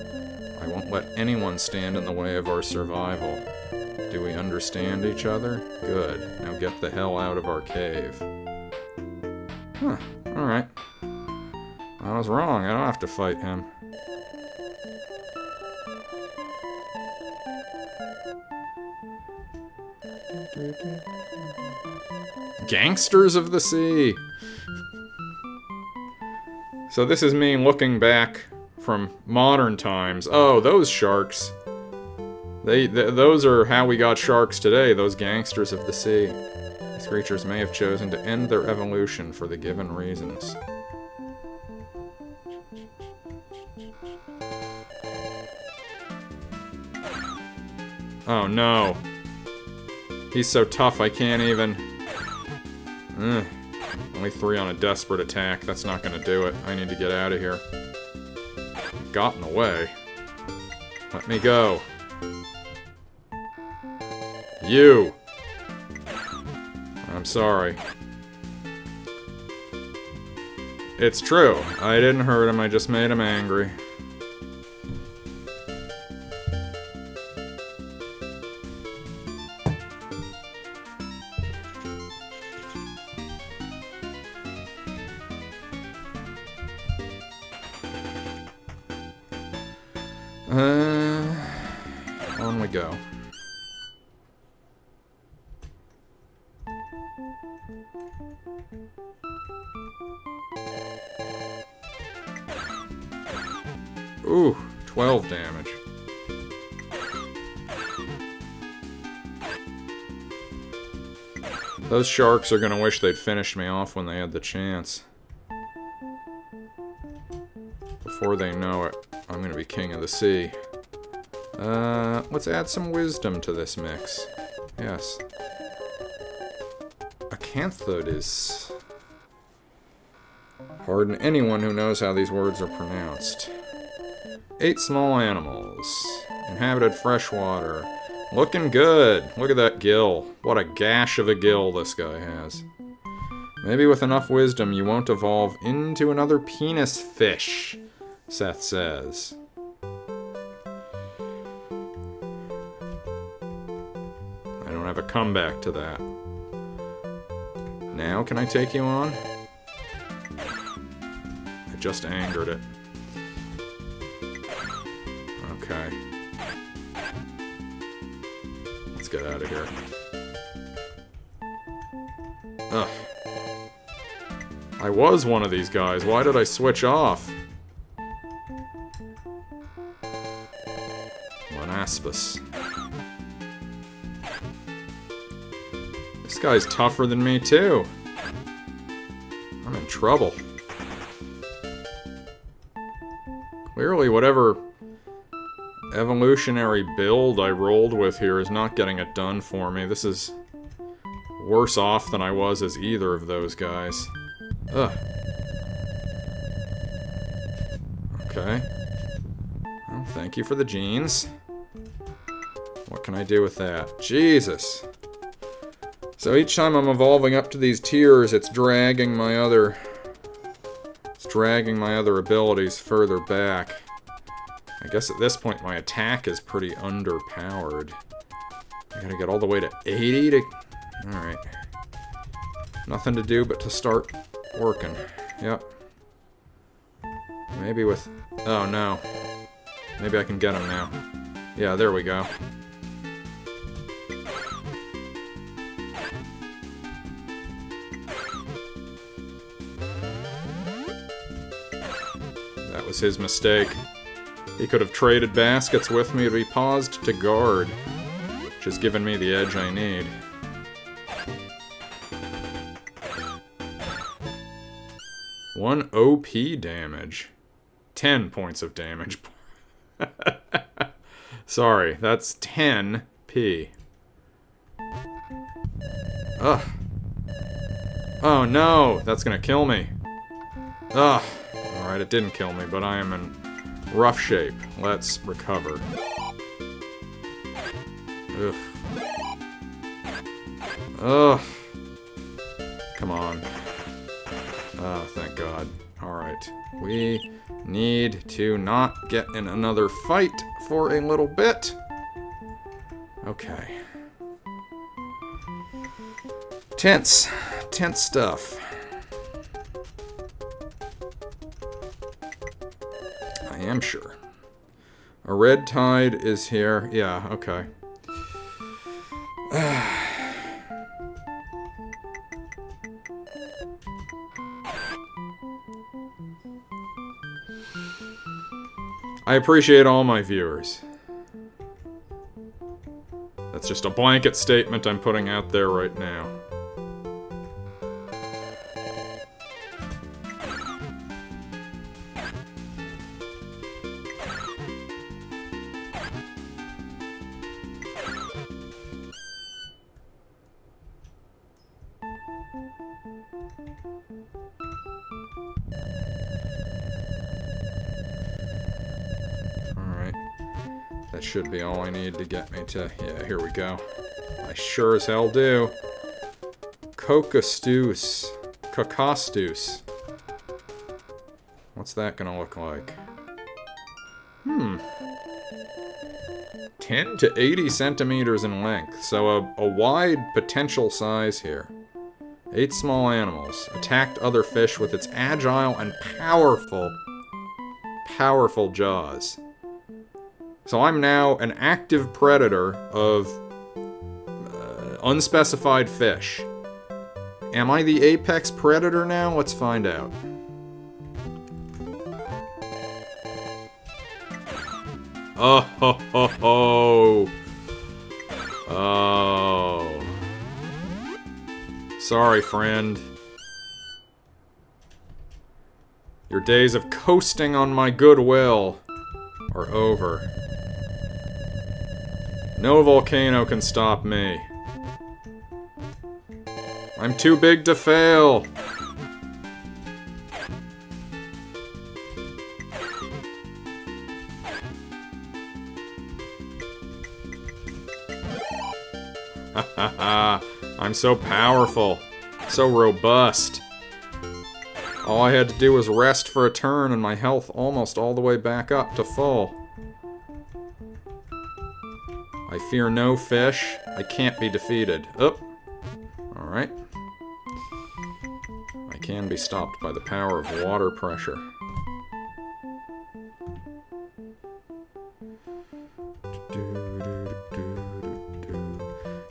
S1: I won't let anyone stand in the way of our survival. Do we understand each other? Good. Now get the hell out of our cave. Huh. Alright. I was wrong. I don't have to fight him. Gangsters of the Sea! So this is me looking back from modern times. Oh, those sharks. Those are how we got sharks today, those gangsters of the sea. These creatures may have chosen to end their evolution for the given reasons. Oh no. He's so tough I can't even... Only 3 on a desperate attack. That's not gonna do it. I need to get out of here. Got in the way. Let me go. You! I'm sorry. It's true. I didn't hurt him, I just made him angry. On we go. Ooh, 12 damage. Those sharks are gonna wish they'd finished me off when they had the chance. Before they know it, I'm gonna be king of the sea. Let's add some wisdom to this mix. Yes. Acanthodis. Pardon anyone who knows how these words are pronounced. 8 small animals. Inhabited freshwater. Looking good. Look at that gill. What a gash of a gill this guy has. Maybe with enough wisdom you won't evolve into another penis fish, Seth says. I don't have a comeback to that. Now can I take you on? I just angered it. Okay. Let's get out of here. Ugh. I was one of these guys. Why did I switch off? Lanaspus. This guy's tougher than me, too. I'm in trouble. Clearly, whatever evolutionary build I rolled with here is not getting it done for me. This is worse off than I was as either of those guys. Ugh. Okay. Well, thank you for the genes. What can I do with that? Jesus. So each time I'm evolving up to these tiers, it's dragging my other abilities further back. I guess at this point my attack is pretty underpowered. I gotta get all the way to 80 to... Alright. Nothing to do but to start working. Yep. Maybe with... Oh, no. Maybe I can get him now. Yeah, there we go. That was his mistake. He could have traded baskets with me, but he paused to guard, which has given me the edge I need. One OP damage. 10 points of damage. Sorry, that's 10 P. Ugh. Oh no, that's gonna kill me. Ugh. Alright, it didn't kill me, but I am in rough shape. Let's recover. Ugh. Ugh. Come on. Oh, thank God. Alright. We need to not get in another fight for a little bit. Okay. Tense. Tense stuff. I am sure. A red tide is here. Yeah, okay. I appreciate all my viewers. That's just a blanket statement I'm putting out there right now. That should be all I need to get me to... Yeah, here we go. I sure as hell do. Cocostus. Cocostus. What's that gonna look like? 10 to 80 centimeters in length. So a wide potential size here. 8 small animals. Attacked other fish with its agile and powerful jaws. So I'm now an active predator of unspecified fish. Am I the apex predator now? Let's find out. Oh ho ho ho! Oh. Sorry, friend. Your days of coasting on my goodwill are over. No volcano can stop me. I'm too big to fail. I'm so powerful. So robust. All I had to do was rest for a turn and my health almost all the way back up to full. I fear no fish. I can't be defeated. Oh. Alright. I can be stopped by the power of water pressure.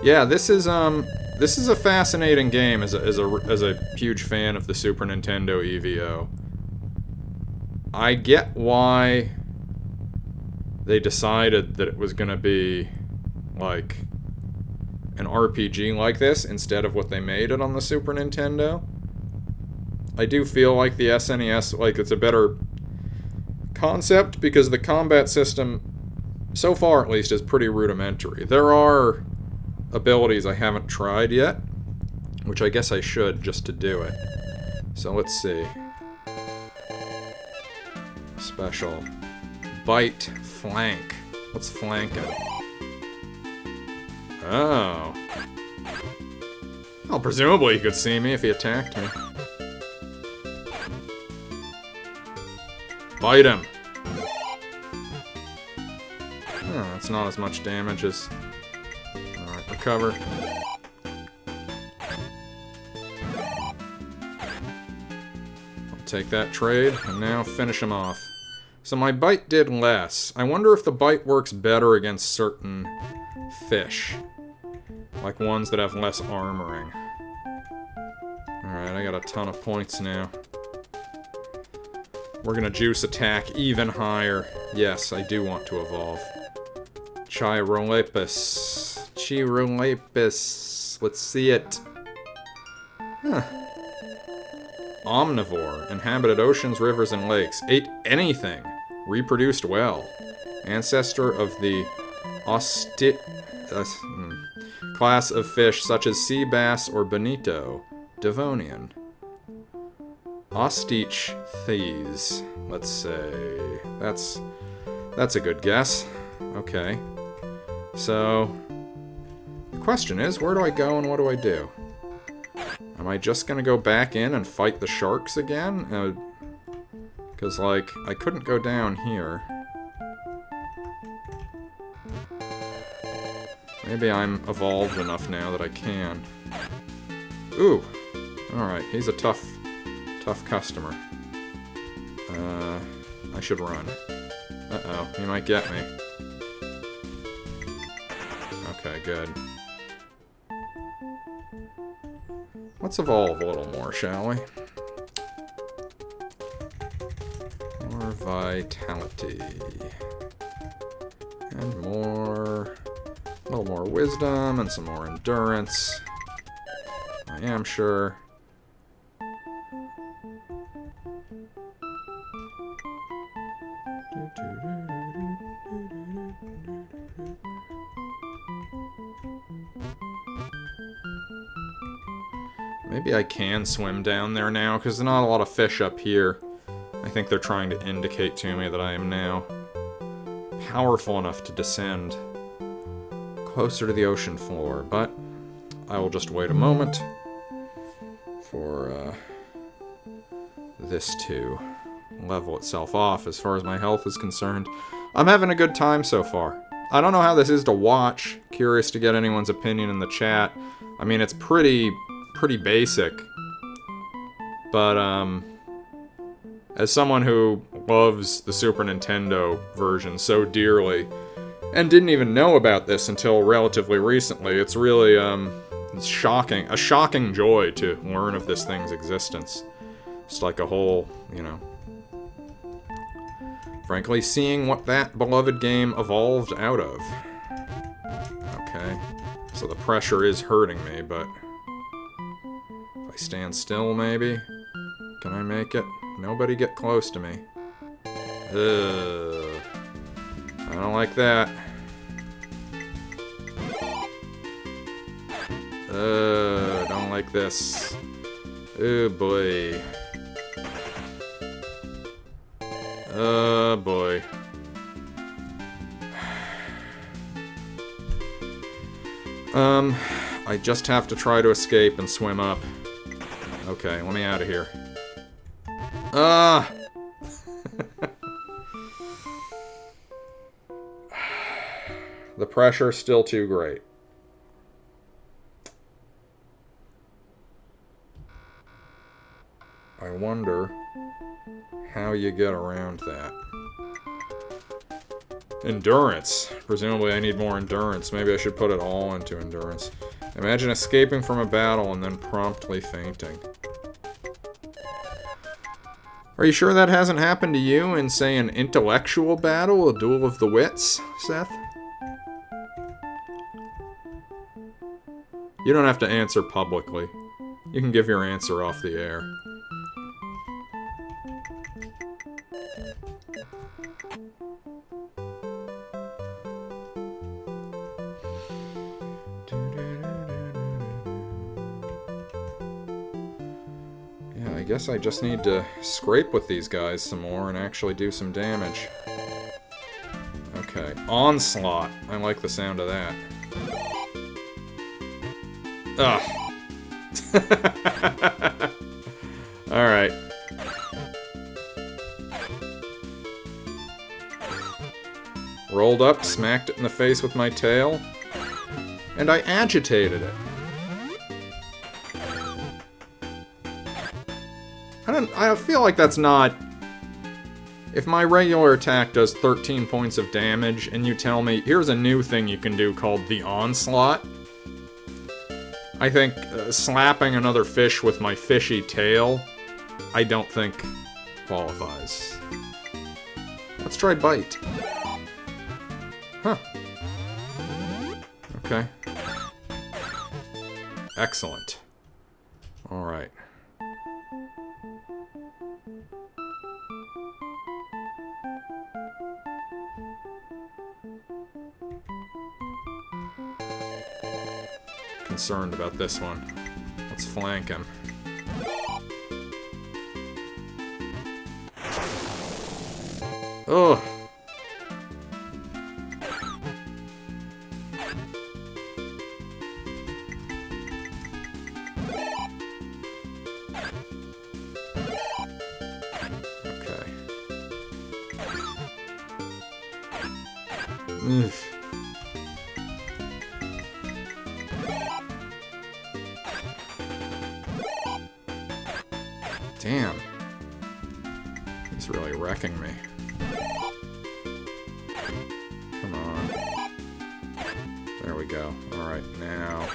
S1: Yeah, this is a fascinating game as a huge fan of the Super Nintendo E.V.O. I get why they decided that it was gonna be like an RPG like this instead of what they made it on the Super Nintendo. I do feel like the SNES, like, it's a better concept because the combat system, so far at least, is pretty rudimentary. There are abilities I haven't tried yet, which I guess I should just to do it. So let's see. Special. Bite, flank. What's flanking? Oh. Well, presumably he could see me if he attacked me. Bite him! Oh, that's not as much damage as... Alright, recover. I'll take that trade, and now finish him off. So my bite did less. I wonder if the bite works better against certain fish. Like ones that have less armoring. Alright, I got a ton of points now. We're gonna juice attack even higher. Yes, I do want to evolve. Chirolepis. Chirolepis. Let's see it. Huh. Omnivore. Inhabited oceans, rivers, and lakes. Ate anything. Reproduced well. Ancestor of the class of fish such as sea bass or bonito. Devonian. Ostich Thes. Let's say. That's a good guess. Okay. So, the question is, where do I go and what do I do? Am I just gonna go back in and fight the sharks again? Because, like, I couldn't go down here. Maybe I'm evolved enough now that I can. Ooh! Alright, he's a tough customer. I should run. Uh-oh, he might get me. Okay, good. Let's evolve a little more, shall we? More vitality. And more... a little more wisdom and some more endurance. I am sure. Maybe I can swim down there now, because there's not a lot of fish up here. I think they're trying to indicate to me that I am now powerful enough to descend closer to the ocean floor, but I will just wait a moment for this to level itself off as far as my health is concerned. I'm having a good time so far. I don't know how this is to watch. Curious to get anyone's opinion in the chat. I mean, it's pretty basic. But, as someone who loves the Super Nintendo version so dearly, and didn't even know about this until relatively recently, it's really, it's shocking. A shocking joy to learn of this thing's existence. It's like a whole, you know... Frankly, seeing what that beloved game evolved out of. Okay. So the pressure is hurting me, but... if I stand still, maybe? Can I make it? Nobody get close to me. Ugh. I don't like that. Don't like this. Oh boy. Oh boy. I just have to try to escape and swim up. Okay, let me out of here. Ah! The pressure's still too great. I wonder how you get around that. Endurance. Presumably I need more endurance. Maybe I should put it all into endurance. Imagine escaping from a battle and then promptly fainting. Are you sure that hasn't happened to you in, say, an intellectual battle, a duel of the wits, Seth? You don't have to answer publicly. You can give your answer off the air. Yeah, I guess I just need to scrape with these guys some more and actually do some damage. Okay, onslaught. I like the sound of that. Ugh. Alright. Rolled up, smacked it in the face with my tail, and I agitated it. I feel like that's not... If my regular attack does 13 points of damage, and you tell me, here's a new thing you can do called the Onslaught, I think slapping another fish with my fishy tail, I don't think qualifies. Let's try Bite. Huh. Okay. Excellent. Alright. Concerned about this one. Let's flank him. Ugh. Okay. Ugh. Damn. He's really wrecking me. Come on. There we go. Alright, now.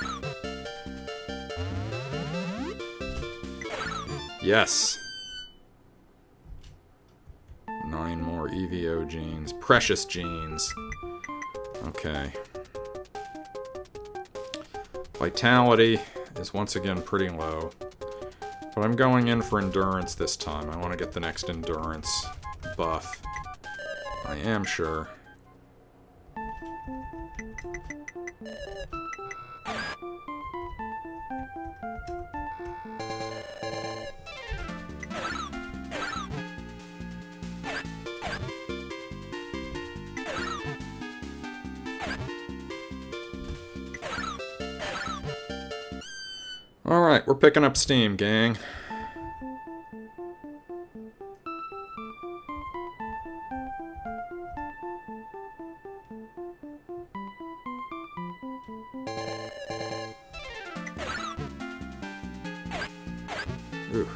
S1: Yes! 9 more E.V.O genes. Precious genes. Okay. Vitality is once again pretty low. But I'm going in for endurance this time. I want to get the next endurance buff. I am sure. Alright, we're picking up steam, gang. Ooh.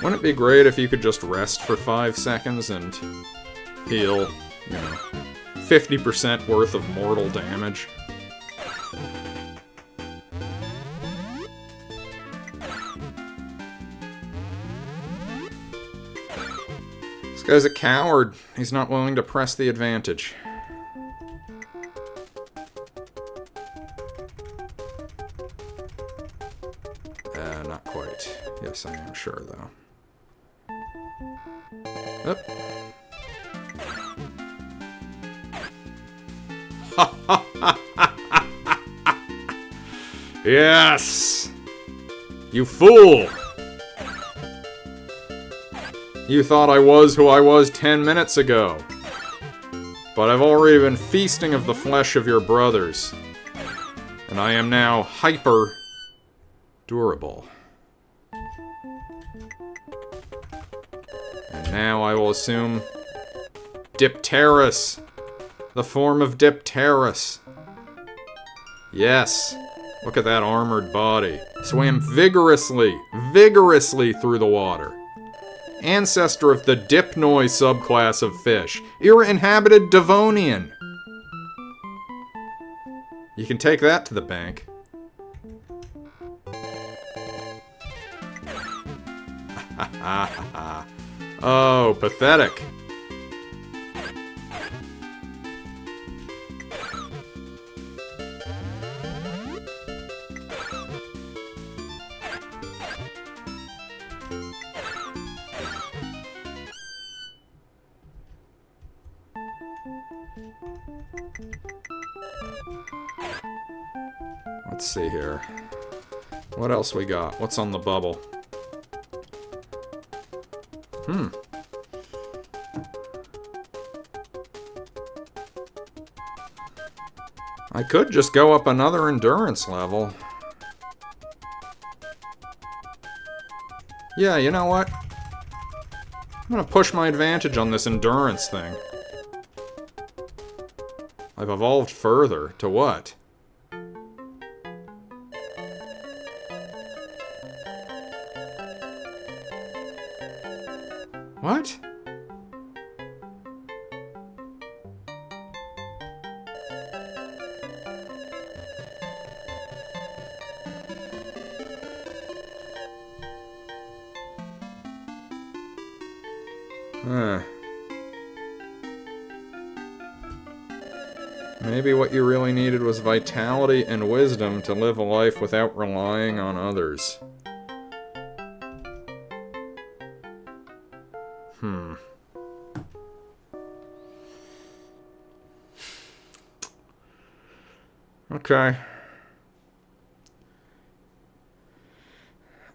S1: Wouldn't it be great if you could just rest for 5 seconds and heal, 50% worth of mortal damage? This guy's a coward. He's not willing to press the advantage. Not quite. Yes, I am sure, though. Up. Yes! You fool! You thought I was who I was 10 minutes ago. But I've already been feasting of the flesh of your brothers. And I am now hyper durable. And now I will assume Dipterus. The form of Dipterus. Yes. Look at that armored body. Swam vigorously through the water. Ancestor of the Dipnoi subclass of fish. Era-inhabited Devonian. You can take that to the bank. Oh, pathetic. Let's see here. What else we got? What's on the bubble? I could just go up another endurance level. Yeah, you know what? I'm gonna push my advantage on this endurance thing. I've evolved further. To what? What? Maybe what you really needed was vitality and wisdom to live a life without relying on others. Okay.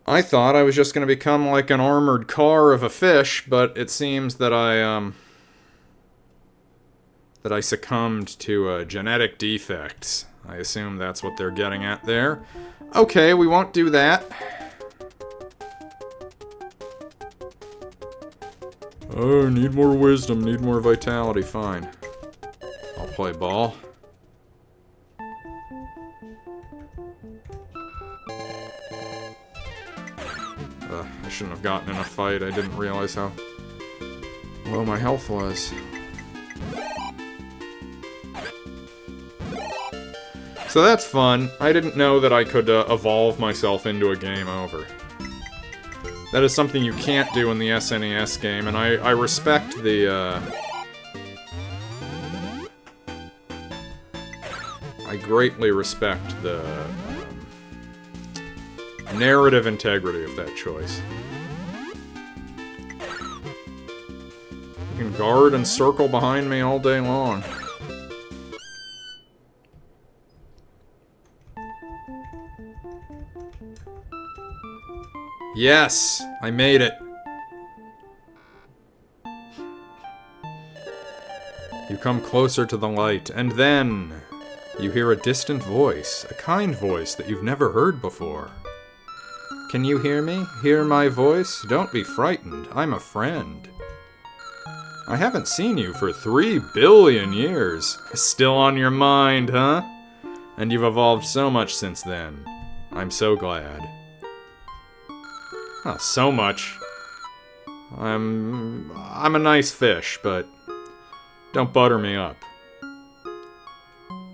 S1: I thought I was just going to become like an armored car of a fish, but it seems that I succumbed to genetic defects. I assume that's what they're getting at there. Okay, we won't do that. Oh, need more wisdom, need more vitality, fine. I'll play ball. I shouldn't have gotten in a fight. I didn't realize how low my health was. So that's fun. I didn't know that I could evolve myself into a game over. That is something you can't do in the SNES game, and I respect the, I greatly respect the narrative integrity of that choice. You can guard and circle behind me all day long. Yes! I made it! You come closer to the light, and then you hear a distant voice, a kind voice that you've never heard before. Can you hear me? Hear my voice? Don't be frightened. I'm a friend. I haven't seen you for 3 billion years. Still on your mind, huh? And you've evolved so much since then. I'm so glad. Not so much. I'm a nice fish, but don't butter me up.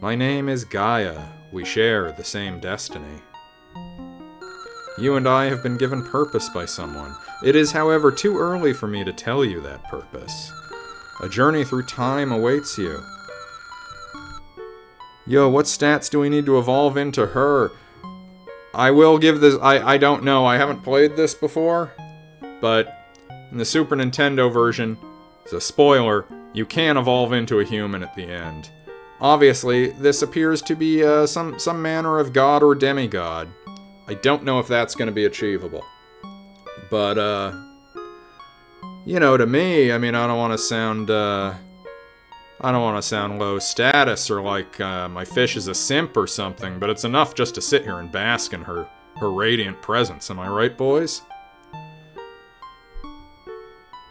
S1: My name is Gaia. We share the same destiny. You and I have been given purpose by someone. It is, however, too early for me to tell you that purpose. A journey through time awaits you. Yo, what stats do we need to evolve into her? I will give this... I don't know. I haven't played this before. But In the Super Nintendo version, it's a spoiler, you can evolve into a human at the end. Obviously, this appears to be some manner of god or demigod. I don't know if that's going to be achievable. But, you know, to me, I mean, I don't want to sound low status or like my fish is a simp or something, but it's enough just to sit here and bask in her radiant presence. Am I right, boys?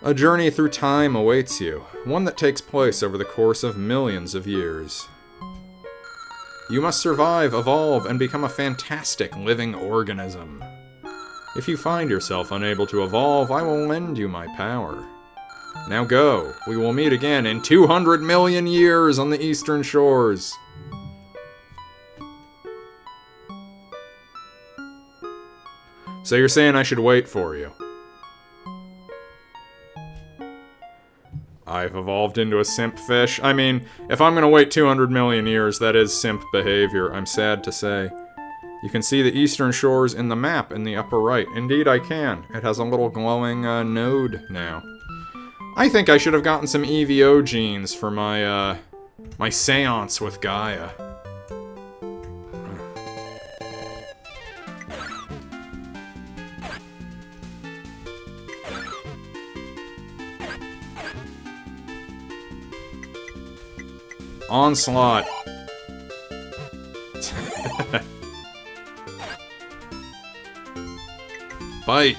S1: A journey through time awaits you, one that takes place over the course of millions of years. You must survive, evolve, and become a fantastic living organism. If you find yourself unable to evolve, I will lend you my power. Now go. We will meet again in 200 million years on the eastern shores. So you're saying I should wait for you? I've evolved into a simp fish. I mean, if I'm gonna wait 200 million years, that is simp behavior, I'm sad to say. You can see the eastern shores in the map in the upper right. Indeed, I can. It has a little glowing node now. I think I should have gotten some E.V.O genes for my, my seance with Gaia. Onslaught. Bite.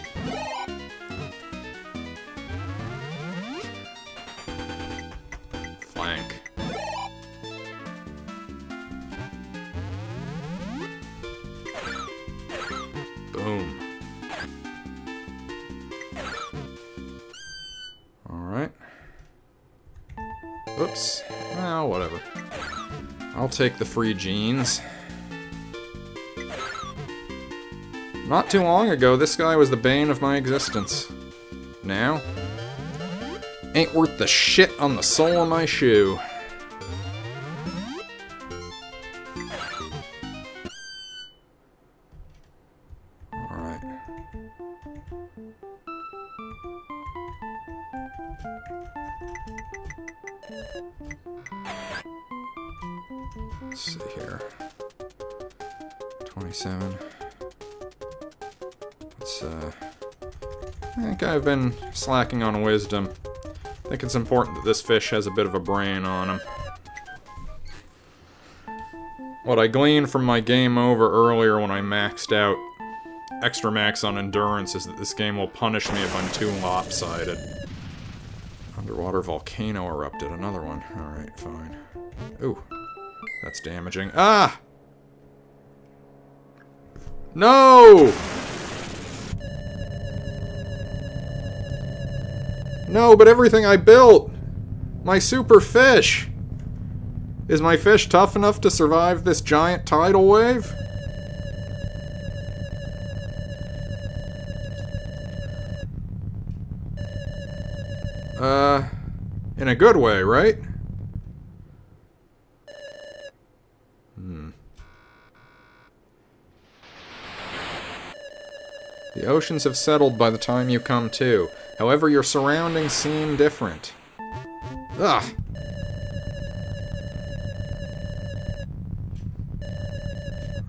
S1: Flank. Boom. Alright. Oops. Oh, whatever. I'll take the free genes. Not too long ago, this guy was the bane of my existence. Now, ain't worth the shit on the sole of my shoe. Alright. Let's see here. 27. I think I've been slacking on wisdom. I think it's important that this fish has a bit of a brain on him. What I gleaned from my game over earlier when I maxed out extra max on endurance is that this game will punish me if I'm too lopsided. Underwater volcano erupted. Another one. Alright, fine. Ooh. That's damaging. Ah! No! No, but everything I built! My super fish! Is my fish tough enough to survive this giant tidal wave? In a good way, right? The oceans have settled by the time you come to. However, your surroundings seem different. Ugh!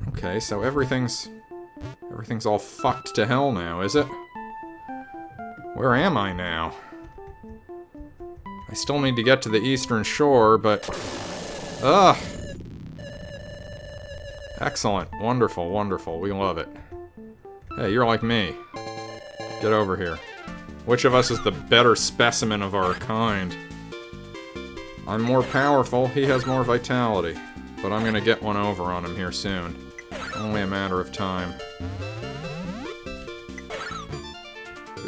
S1: Okay, so everything's all fucked to hell now, is it? Where am I now? I still need to get to the eastern shore, but... Ugh! Excellent. Wonderful, wonderful. We love it. Hey, you're like me. Get over here. Which of us is the better specimen of our kind? I'm more powerful, he has more vitality. But I'm gonna get one over on him here soon. Only a matter of time.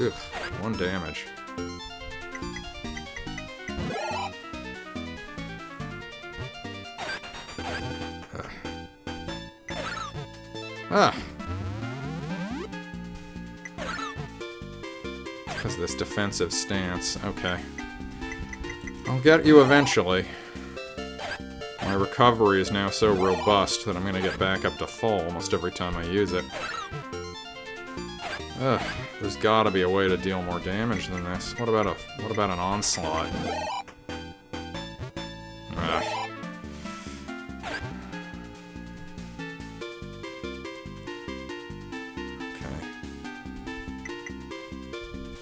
S1: Ugh, 1 damage. Ah! Because of this defensive stance. Okay. I'll get you eventually. My recovery is now so robust that I'm gonna get back up to full almost every time I use it. Ugh, there's gotta be a way to deal more damage than this. What about an onslaught? Ugh. Okay.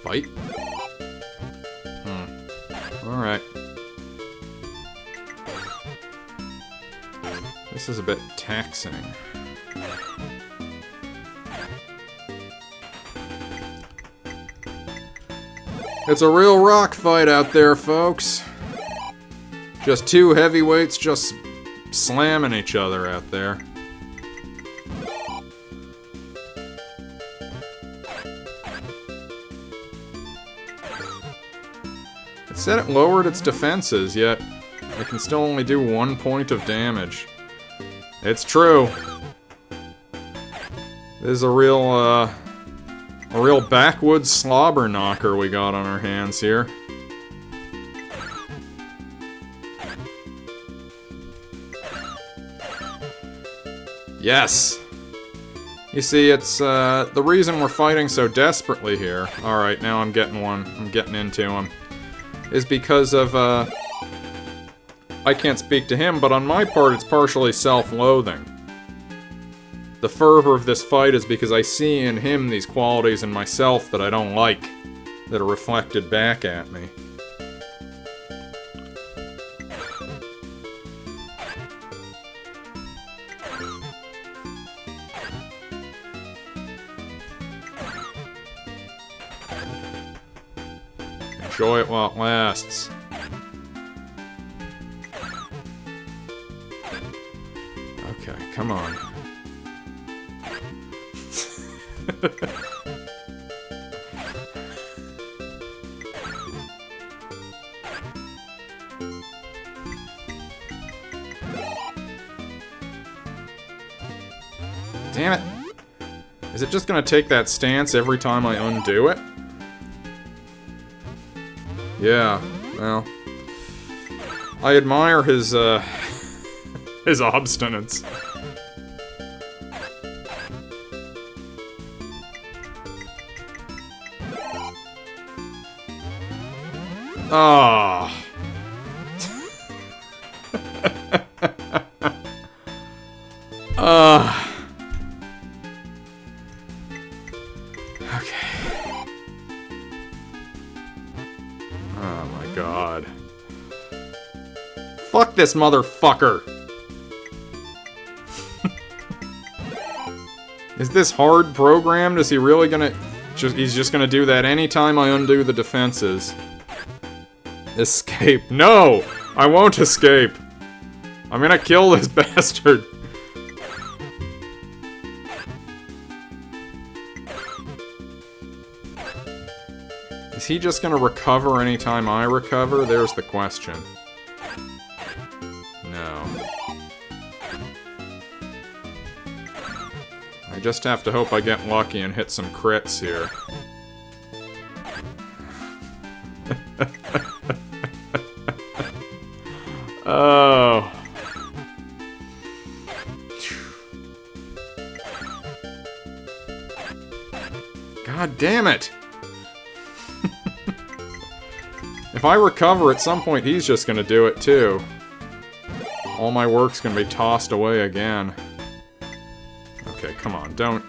S1: Bite? Alright. This is a bit taxing. It's a real rock fight out there, folks. Just two heavyweights just slamming each other out there. It said it lowered its defenses, yet it can still only do 1 point of damage. It's true. This is a real backwoods slobber knocker we got on our hands here. Yes! You see, it's, the reason we're fighting so desperately here, alright, now I'm getting into him, is because of, I can't speak to him, but on my part it's partially self-loathing. The fervor of this fight is because I see in him these qualities in myself that I don't like, that are reflected back at me. Enjoy it while it lasts. Okay, come on. Damn it! Is it just gonna take that stance every time I undo it? Yeah, well... I admire his, his obstinance. Ah. Okay. Oh my god. Fuck this motherfucker! Is this hard programmed? Is he really gonna... he's just gonna do that anytime I undo the defenses. Escape. No! I won't escape! I'm gonna kill this bastard! Is he just gonna recover anytime I recover? There's the question. No. I just have to hope I get lucky and hit some crits here. Oh. God damn it! If I recover at some point, he's just gonna do it too. All my work's gonna be tossed away again. Okay, come on, don't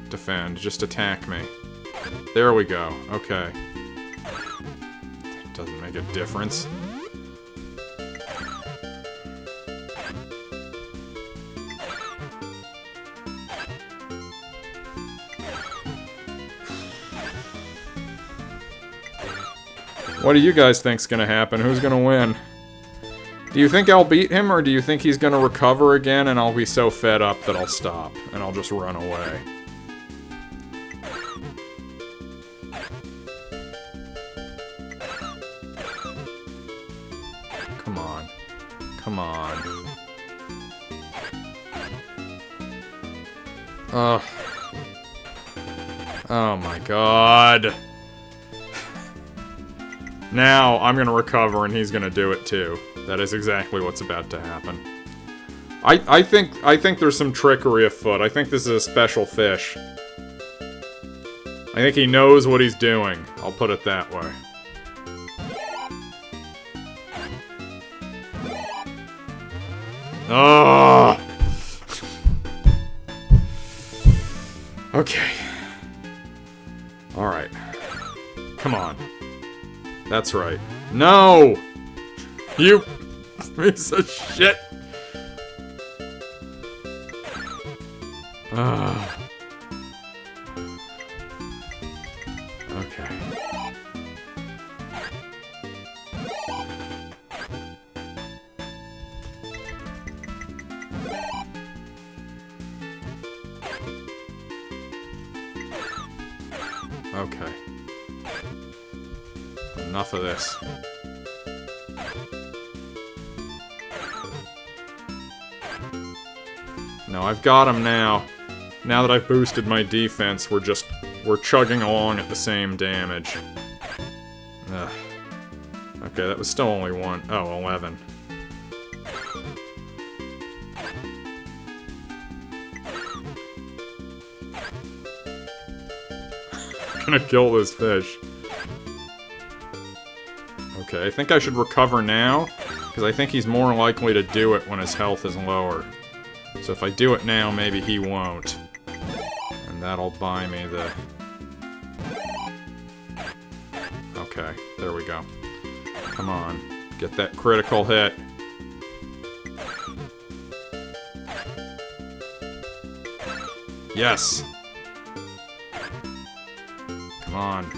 S1: defend, just attack me. There we go, okay. Doesn't make a difference. What do you guys think's gonna happen? Who's gonna win? Do you think I'll beat him, or do you think he's gonna recover again and I'll be so fed up that I'll stop and I'll just run away? Come on. Come on. Ugh. Oh my god. Now, I'm gonna recover and he's gonna do it too. That is exactly what's about to happen. I think there's some trickery afoot. I think this is a special fish. I think he knows what he's doing. I'll put it that way. Oh! Okay. Alright. Come on. That's right. No! You piece of shit! Okay. Okay. Enough of this. No, I've got him now. Now that I've boosted my defense, we're chugging along at the same damage. Ugh. Okay, that was still only one. Oh, 11. Gonna kill this fish. Okay, I think I should recover now, because I think he's more likely to do it when his health is lower. So if I do it now, maybe he won't. And that'll buy me the... Okay, there we go. Come on, get that critical hit. Yes! Come on.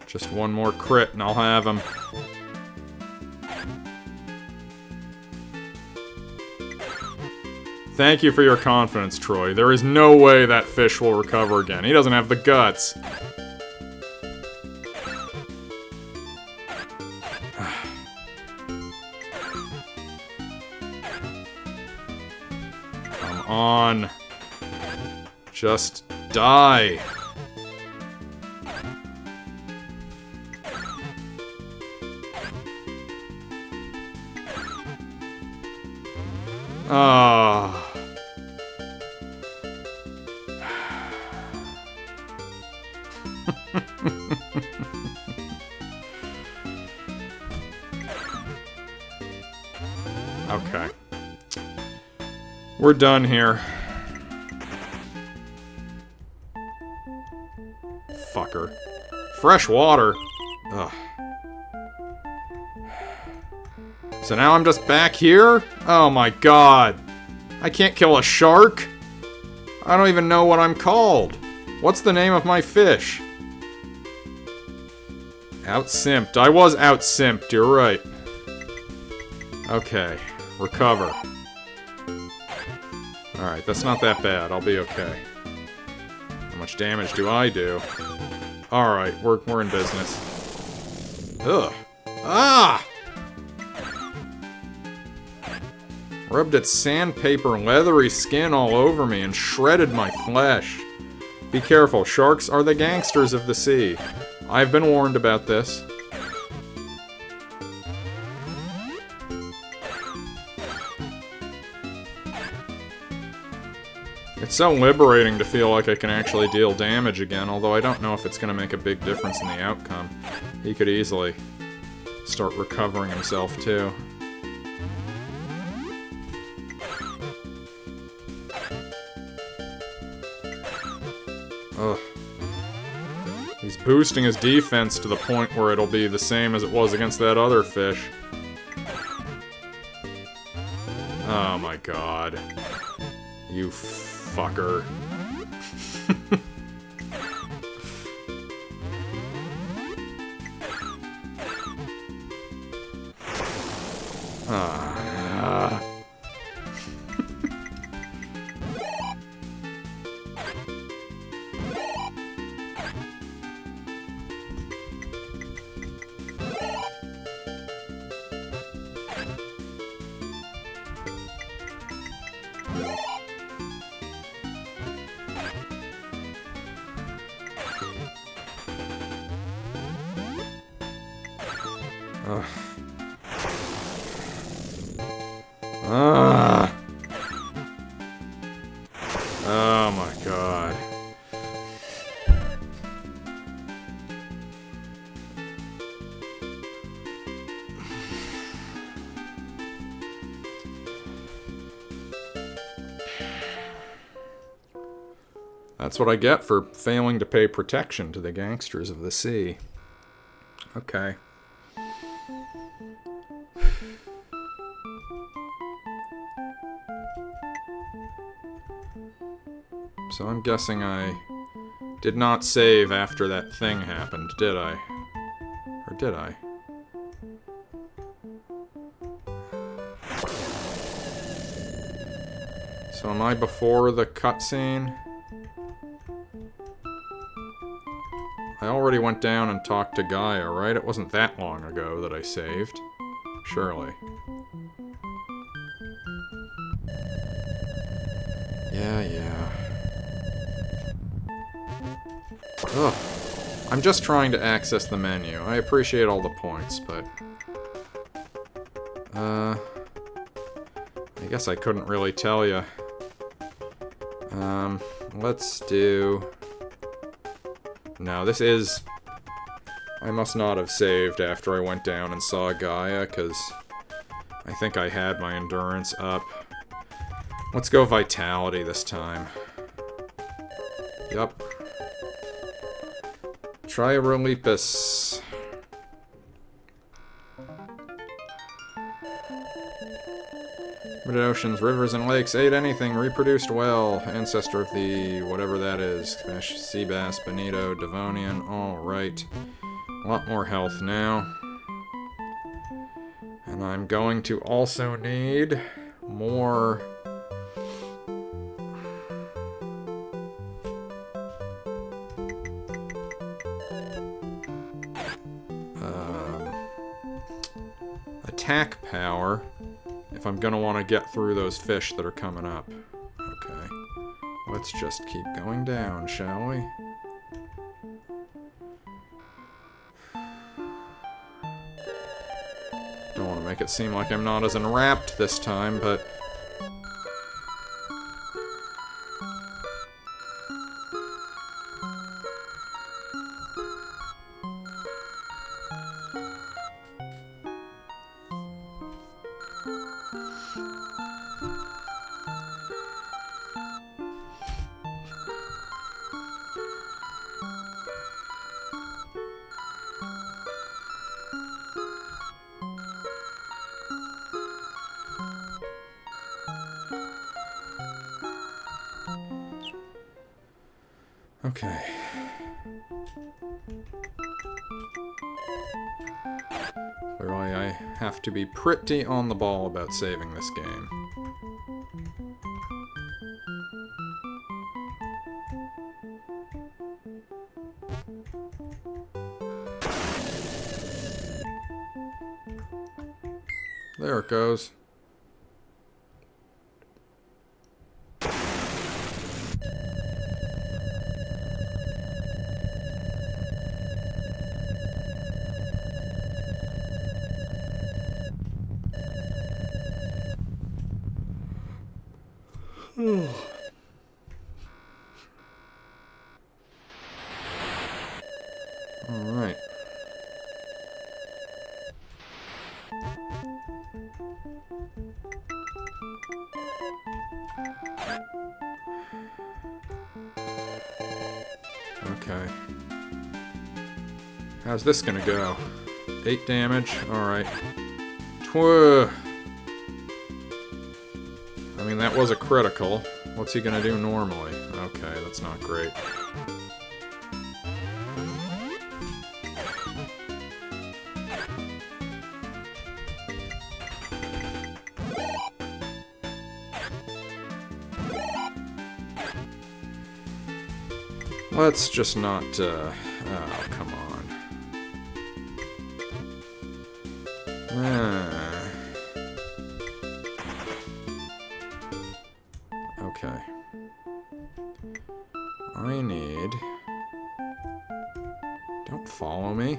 S1: Just one more crit and I'll have him. Thank you for your confidence, Troy. There is no way that fish will recover again. He doesn't have the guts. Come on. Just die. Ah. Okay. We're done here. Fucker. Fresh water. Ugh. So now I'm just back here? Oh my god. I can't kill a shark? I don't even know what I'm called. What's the name of my fish? Out-simped. I was out-simped, you're right. Okay. Recover. Alright, that's not that bad. I'll be okay. How much damage do I do? Alright, we're in business. Ugh. Ah! Rubbed its sandpaper leathery skin all over me and shredded my flesh. Be careful, sharks are the gangsters of the sea. I've been warned about this. It's so liberating to feel like I can actually deal damage again, although I don't know if it's going to make a big difference in the outcome. He could easily start recovering himself, too. Ugh. He's boosting his defense to the point where it'll be the same as it was against that other fish. Oh my god. You fucker. That's what I get for failing to pay protection to the gangsters of the sea. Okay. So I'm guessing I did not save after that thing happened, did I? Or did I? So am I before the cutscene? I already went down and talked to Gaia, right? It wasn't that long ago that I saved. Surely. Yeah. Ugh. I'm just trying to access the menu. I appreciate all the points, but... I guess I couldn't really tell you. Let's do... No, this is... I must not have saved after I went down and saw Gaia, because I think I had my endurance up. Let's go Vitality this time. Yup. Triorolipus. Oceans, rivers, and lakes ate anything, reproduced well. Ancestor of the whatever that is. Fish, sea bass, bonito, Devonian. Alright. A lot more health now. And I'm going to also need more... attack power. If I'm gonna want to get through those fish that are coming up. Okay. Let's just keep going down, shall we? Don't want to make it seem like I'm not as enwrapped this time, but... Okay. Clearly I have to be pretty on the ball about saving this game. There it goes. Alright. Okay. How's this gonna go? 8 damage? Alright. I mean, that was a critical. What's he gonna do normally? Okay, that's not great. Let's just not, oh, come on. Okay. I need... Don't follow me.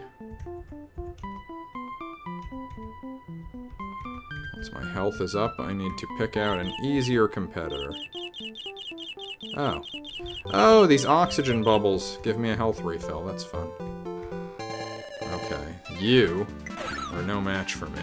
S1: Once my health is up, I need to pick out an easier competitor. Oh. Oh, these oxygen bubbles give me a health refill. That's fun. Okay. You are no match for me.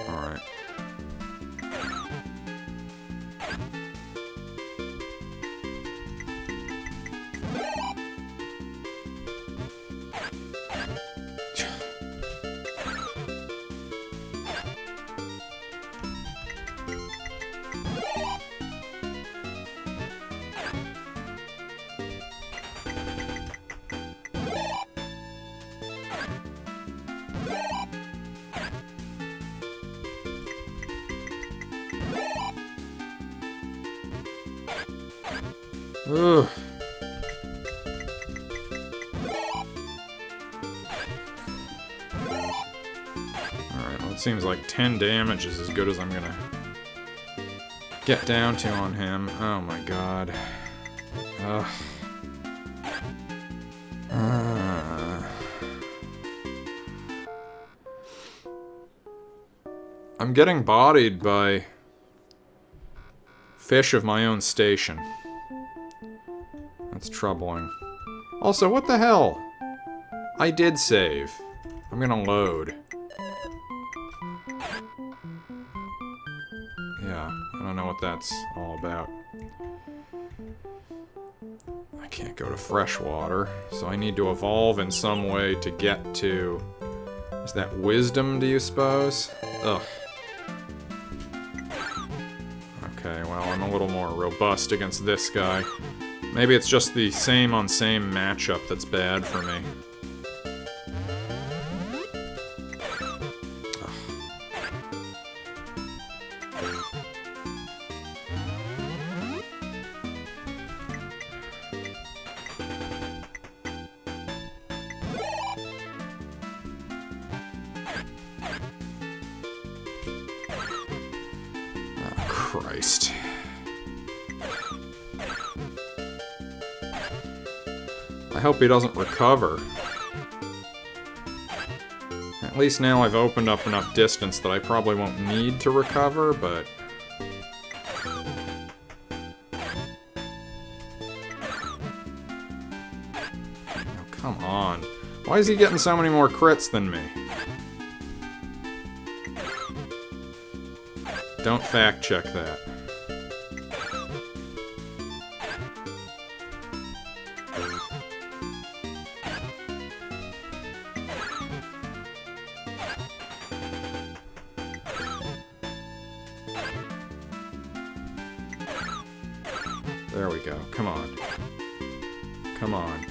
S1: Alright. Ugh. Alright, well it seems like 10 damage is as good as I'm gonna get down to on him. Oh my god. Ugh. I'm getting bodied by fish of my own station. That's troubling. Also, what the hell? I did save. I'm gonna load. Yeah, I don't know what that's all about. I can't go to freshwater, so I need to evolve in some way to get to... Is that wisdom, do you suppose? Ugh. Okay, well, I'm a little more robust against this guy. Maybe it's just the same-on-same matchup that's bad for me. Oh, Christ. I hope he doesn't recover. At least now I've opened up enough distance that I probably won't need to recover, but... Oh, come on. Why is he getting so many more crits than me? Don't fact check that. There we go. Come on. Come on.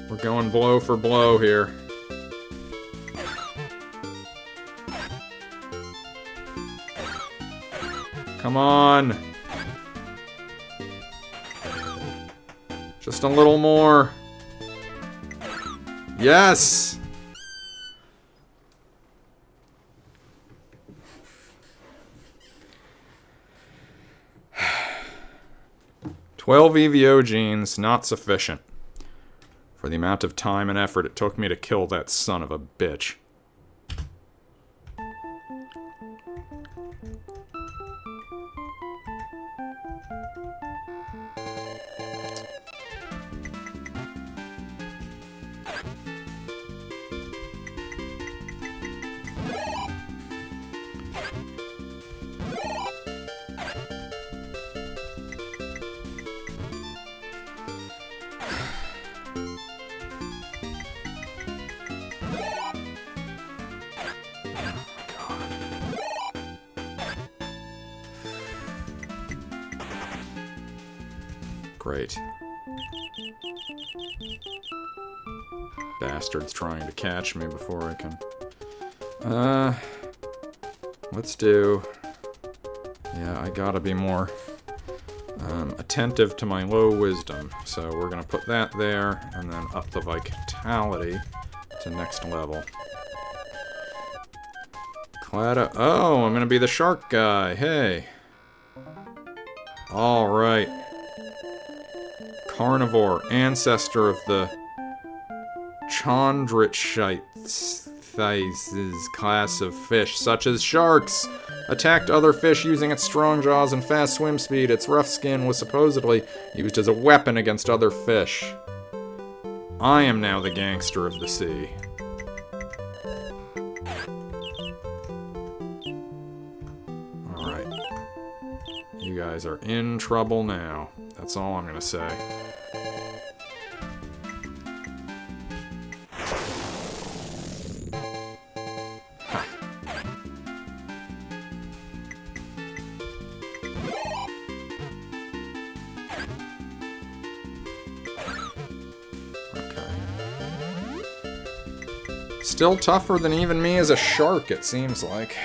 S1: We're going blow for blow here. Come on! Just a little more. Yes! "12 E.V.O. genes, not sufficient. For the amount of time and effort it took me to kill that son of a bitch." Great. Bastard's trying to catch me before I can... let's do... Yeah, I gotta be more attentive to my low wisdom. So we're gonna put that there, and then up the vitality to next level. Clada... Oh, I'm gonna be the shark guy. Hey. Alright. Carnivore, ancestor of the Chondrichites Theis' class of fish, such as sharks, attacked other fish using its strong jaws and fast swim speed. Its rough skin was supposedly used as a weapon against other fish. I am now the gangster of the sea. Alright. You guys are in trouble now. That's all I'm gonna say. Still tougher than even me as a shark, it seems like.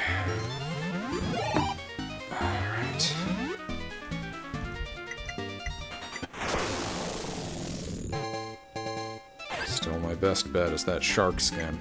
S1: Alright. Still my best bet is that shark skin.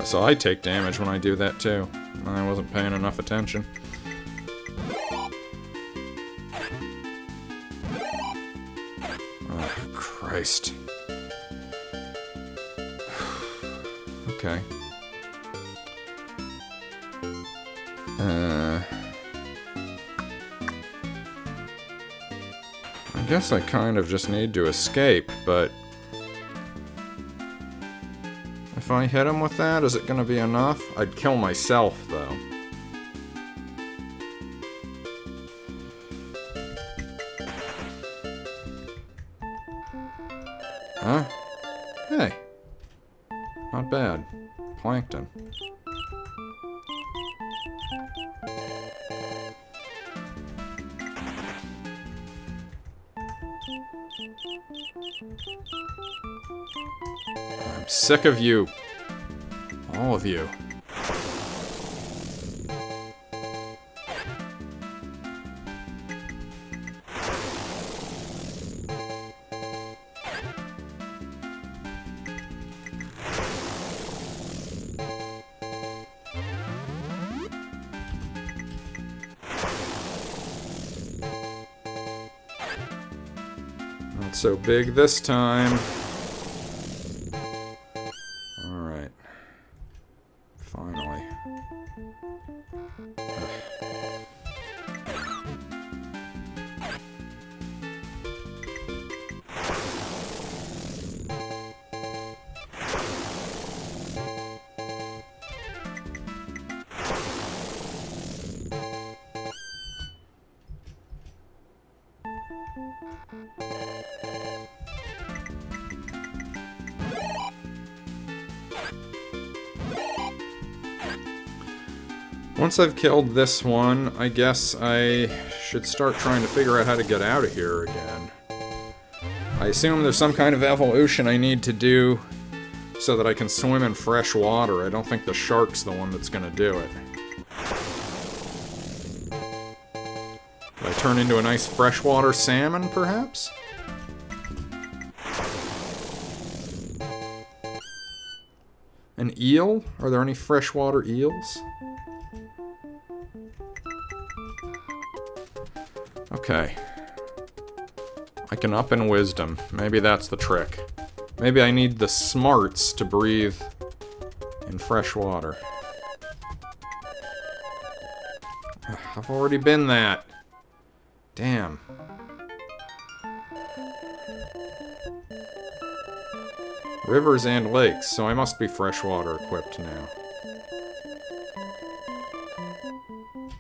S1: So I take damage when I do that too. I wasn't paying enough attention. Oh, Christ. Okay. I guess I kind of just need to escape, but if I hit him with that, is it gonna be enough? I'd kill myself, though. Huh? Hey. Not bad. Plankton. I'm sick of you. All of you. Not so big this time. Alright. Finally. Once I've killed this one, I guess I should start trying to figure out how to get out of here again. I assume there's some kind of evolution I need to do so that I can swim in fresh water. I don't think the shark's the one that's gonna do it. Do I turn into a nice freshwater salmon, perhaps? An eel? Are there any freshwater eels? Okay. I can up in wisdom. Maybe that's the trick. Maybe I need the smarts to breathe in fresh water. I've already been that. Damn. Rivers and lakes, so I must be freshwater equipped now.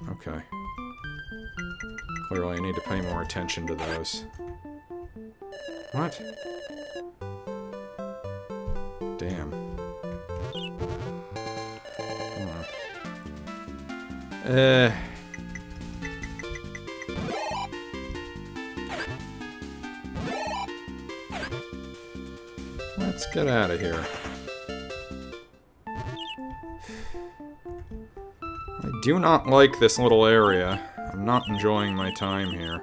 S1: Okay. Clearly I need to pay more attention to those. What? Damn. Let's get out of here. I do not like this little area. I'm not enjoying my time here.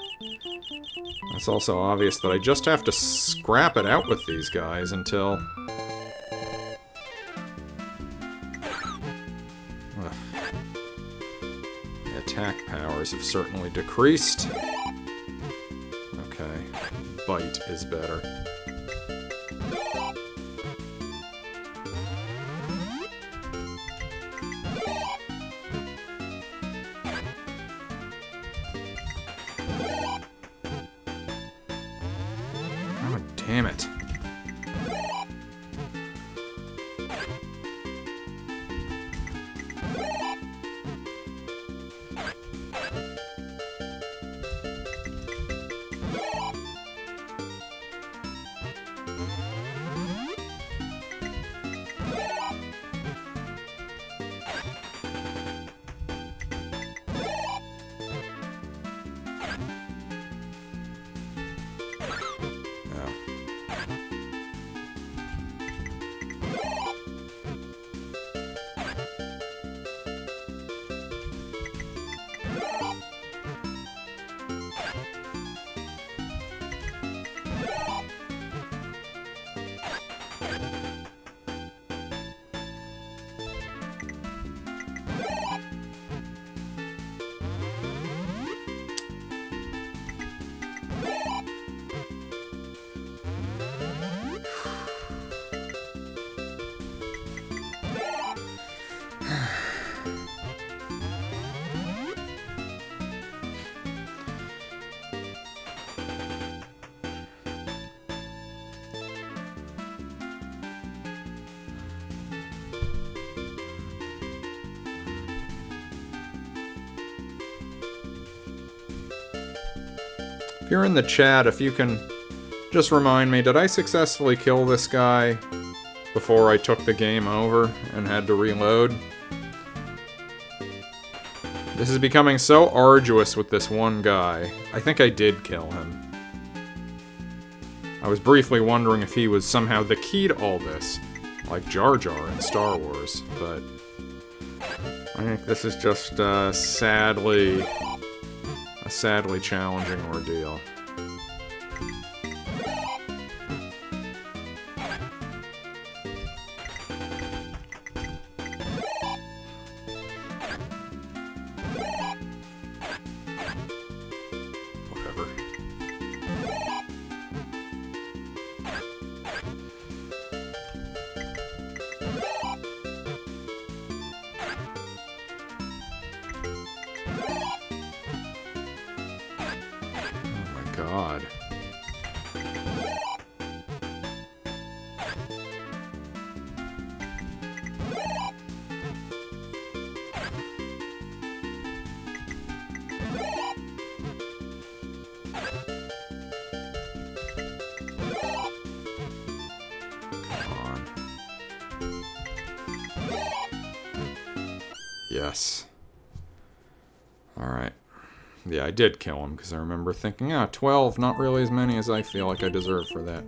S1: It's also obvious that I just have to scrap it out with these guys until... Ugh. The attack powers have certainly decreased. Okay. Bite is better. Damn it. If you're in the chat, if you can just remind me, did I successfully kill this guy before I took the game over and had to reload? This is becoming so arduous with this one guy. I think I did kill him. I was briefly wondering if he was somehow the key to all this, like Jar Jar in Star Wars, but I think this is just a sadly challenging ordeal. Whatever. God. Come on. Yes. Alright. Yeah, I did kill him, because I remember thinking, 12, not really as many as I feel like I deserve for that.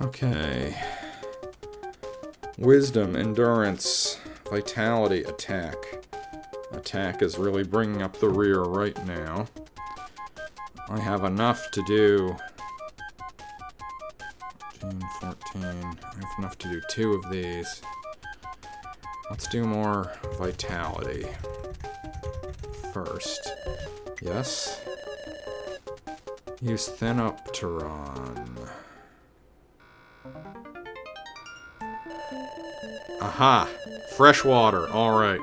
S1: Okay. Wisdom, endurance, vitality, attack. Attack is really bringing up the rear right now. I have enough to do 14. I have enough to do 2 of these. Let's do more vitality first. Yes. Use Thin Up to run. Aha! Fresh water. Alright.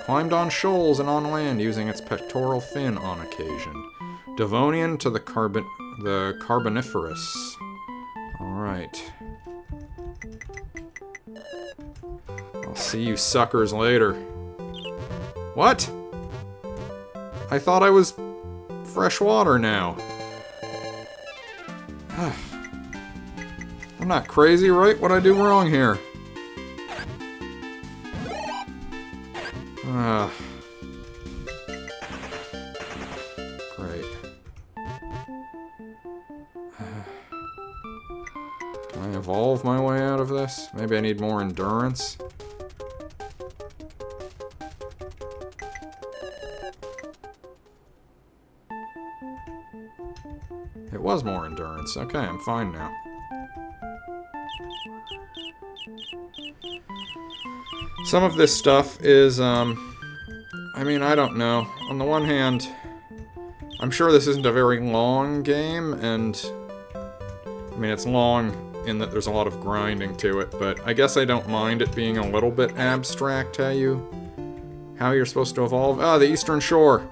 S1: Climbed on shoals and on land using its pectoral fin on occasion. Devonian to the Carboniferous. Alright. I'll see you suckers later. What? I thought I was fresh water now. I'm not crazy, right? What'd I do wrong here? Great. Can I evolve my way out of this? Maybe I need more endurance? It was more endurance. Okay, I'm fine now. Some of this stuff is, I mean, I don't know. On the one hand, I'm sure this isn't a very long game, and I mean, it's long in that there's a lot of grinding to it, but I guess I don't mind it being a little bit abstract how you're supposed to evolve. Ah, the Eastern Shore!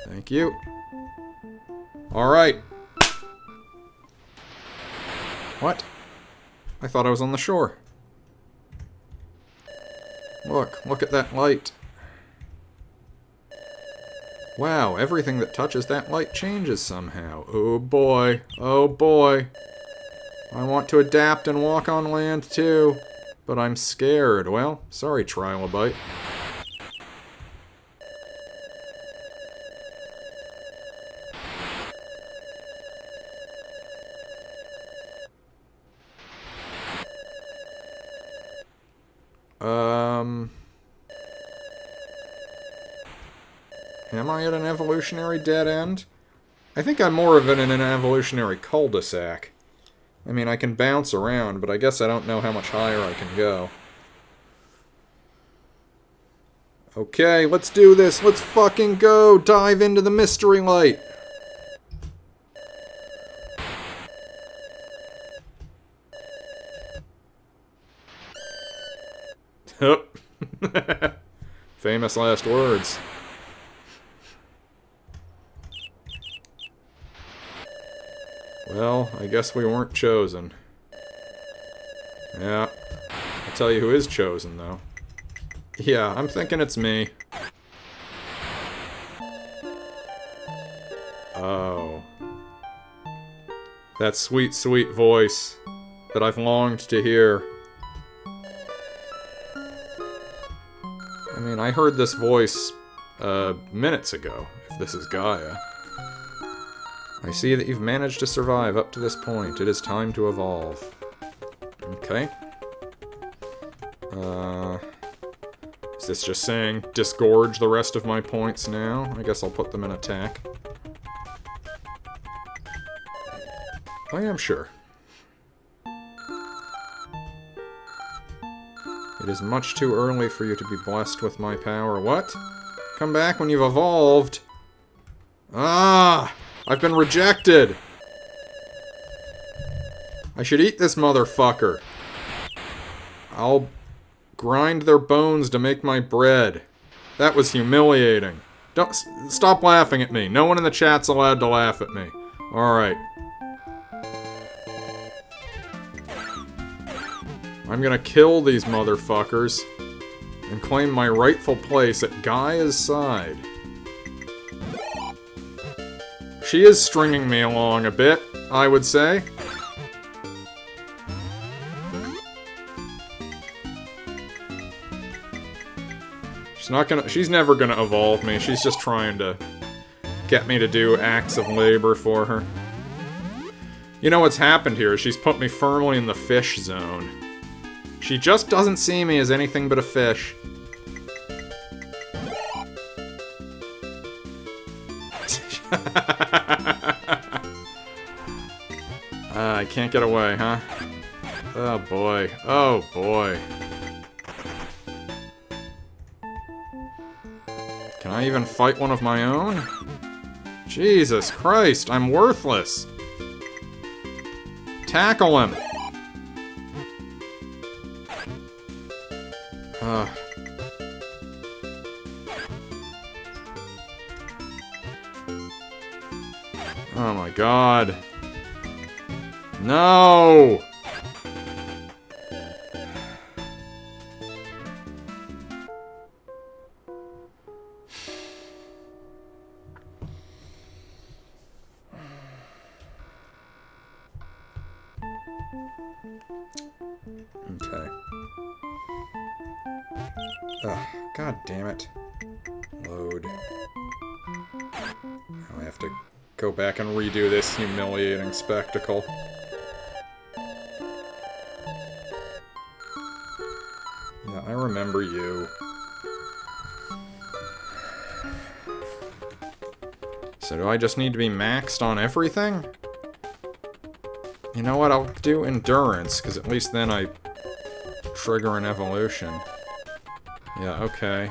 S1: Thank you. Alright. What? I thought I was on the shore. Look at that light. Wow, everything that touches that light changes somehow. Oh boy, oh boy. I want to adapt and walk on land too, but I'm scared. Well, sorry, Trilobite. Am I at an evolutionary dead end? I think I'm more of in an evolutionary cul-de-sac. I mean, I can bounce around, but I guess I don't know how much higher I can go. Okay, let's do this. Let's fucking go. Dive into the mystery light. Famous last words. Well, I guess we weren't chosen. Yeah. I'll tell you who is chosen, though. Yeah, I'm thinking it's me. Oh. That sweet, sweet voice that I've longed to hear. I mean, I heard this voice, minutes ago, if this is Gaia. I see that you've managed to survive up to this point. It is time to evolve. Okay. Is this just saying disgorge the rest of my points now? I guess I'll put them in attack. I am sure. It is much too early for you to be blessed with my power. What? Come back when you've evolved. Ah! I've been rejected! I should eat this motherfucker. I'll grind their bones to make my bread. That was humiliating. Don't stop laughing at me. No one in the chat's allowed to laugh at me. Alright. I'm gonna kill these motherfuckers and claim my rightful place at Gaia's side. She is stringing me along a bit, I would say. She's never gonna evolve me. She's just trying to get me to do acts of labor for her. You know what's happened here is she's put me firmly in the fish zone. She just doesn't see me as anything but a fish. can't get away, huh? Oh boy. Oh boy. Can I even fight one of my own? Jesus Christ, I'm worthless. Tackle him. Oh my god. No! Okay. Ugh, god damn it. Load. I have to go back and redo this humiliating spectacle. Yeah, I remember you. So do I just need to be maxed on everything? You know what, I'll do endurance, because at least then I trigger an evolution. Yeah, okay.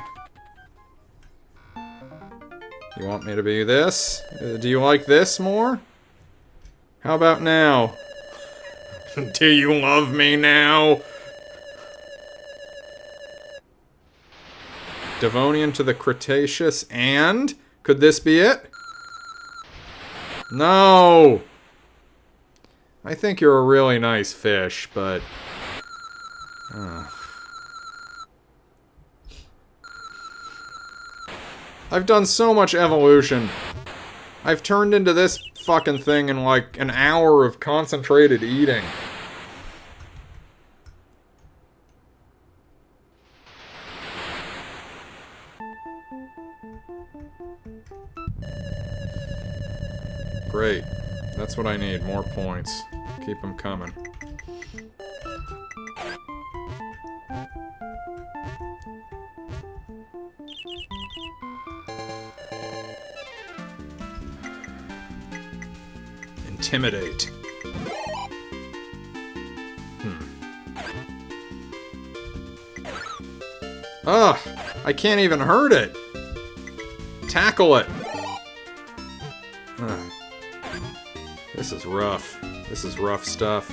S1: You want me to be this? Do you like this more? How about now? Do you love me now? Devonian to the Cretaceous, and? Could this be it? No! I think you're a really nice fish, but... I've done so much evolution. I've turned into this fucking thing in like an hour of concentrated eating. Great. That's what I need, more points. Keep them coming. Intimidate. Ugh! I can't even hurt it! Tackle it! Ugh. This is rough. This is rough stuff.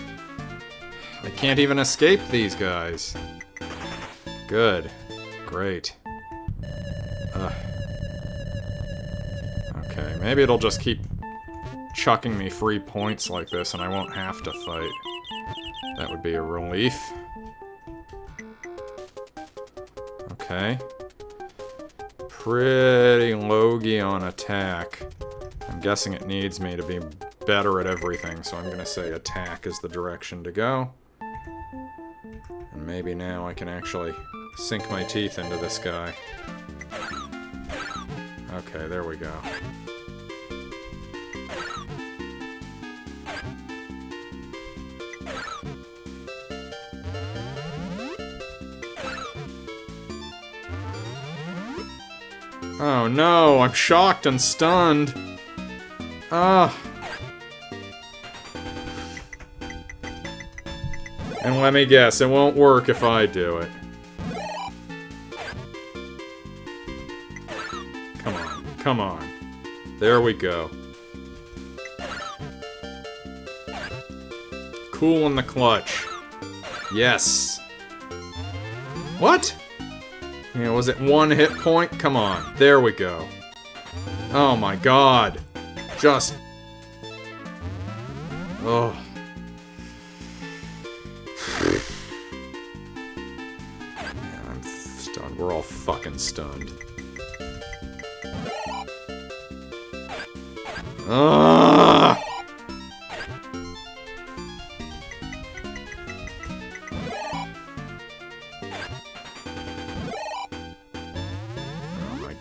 S1: I can't even escape these guys. Good. Great. Okay, maybe it'll just keep chucking me free points like this and I won't have to fight. That would be a relief. Okay. Pretty low-key on attack. I'm guessing it needs me to be better at everything, so I'm gonna say attack is the direction to go. And maybe now I can actually sink my teeth into this guy. Okay, there we go. Oh no, I'm shocked and stunned. Ah. And let me guess, it won't work if I do it. Come on, come on. There we go. Cool in the clutch. Yes. What? Yeah, was it one hit point? Come on. There we go. Oh my god. Just... Oh. Yeah, I'm stunned. We're all fucking stunned. Ah!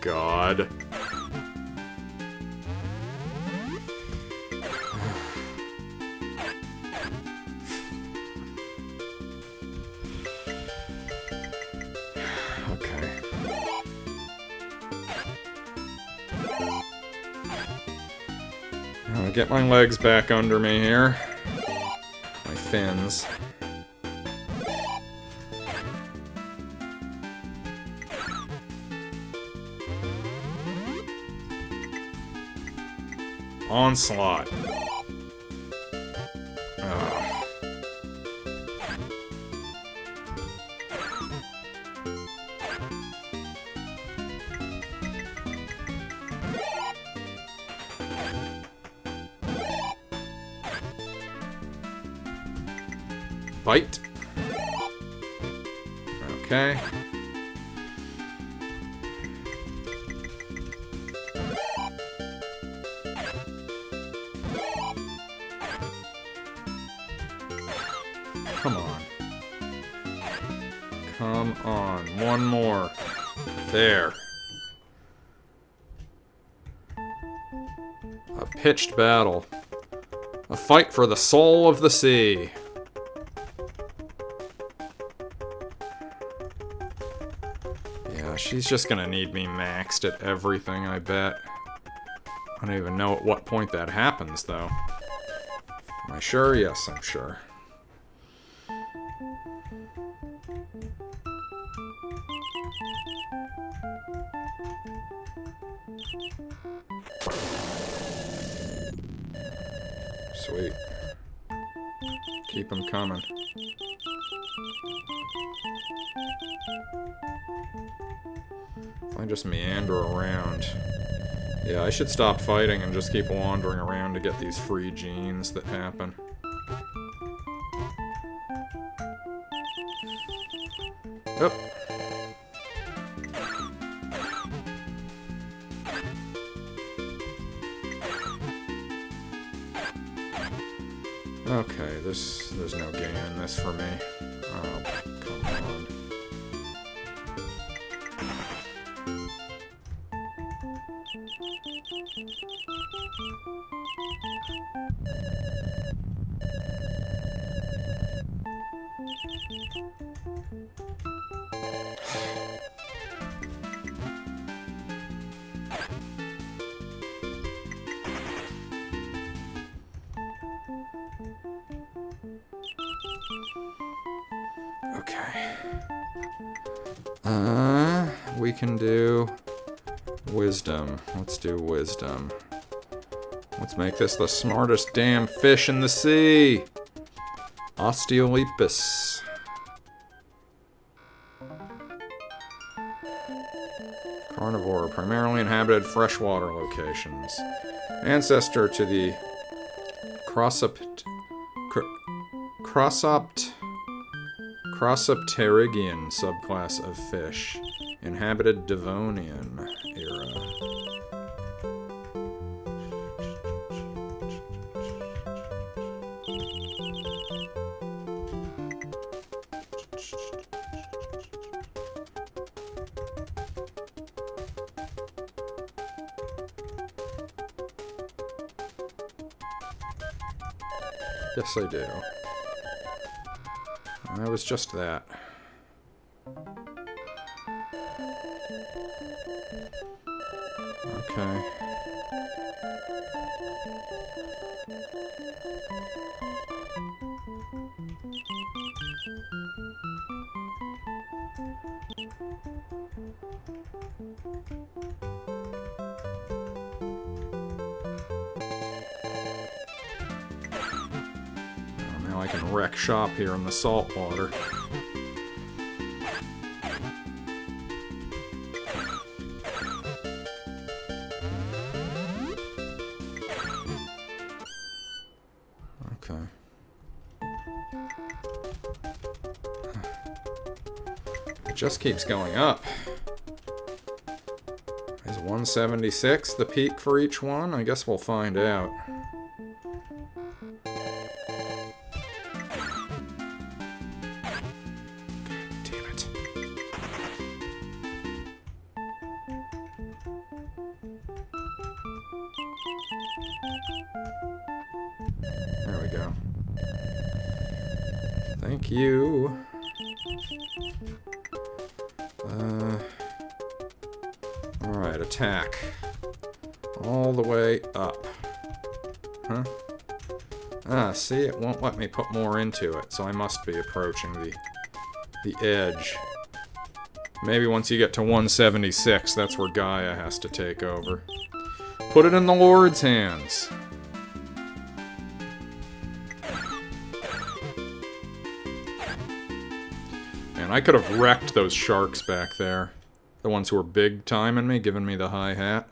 S1: God. Okay. I'll get my legs back under me here. fins. Onslaught. Ugh. Bite. Okay. Come on. Come on. One more. There. A pitched battle. A fight for the soul of the sea. Yeah, she's just gonna need me maxed at everything, I bet. I don't even know at what point that happens, though. Am I sure? Yes, I'm sure. Sweet. Keep them coming. If I just meander around. Yeah, I should stop fighting and just keep wandering around to get these free genes that happen. Yep. Okay, there's no gain in this for me. Oh, come on. Okay. We can do wisdom. Let's do wisdom. Let's make this the smartest damn fish in the sea. Osteolepis. Carnivore, primarily inhabited freshwater locations. Ancestor to the Crossopterygian subclass of fish. Inhabited Devonian era. Yes, I do. I was just that. Okay. Now I can wreck shop here in the salt water. Just keeps going up. Is 176 the peak for each one? I guess we'll find out. Damn it. There we go. Thank you. Alright, attack. All the way up. Huh? Ah, see, it won't let me put more into it, so I must be approaching the edge. Maybe once you get to 176, that's where Gaia has to take over. Put it in the Lord's hands. Man, I could have wrecked those sharks back there. The ones who were big timing me, giving me the high hat.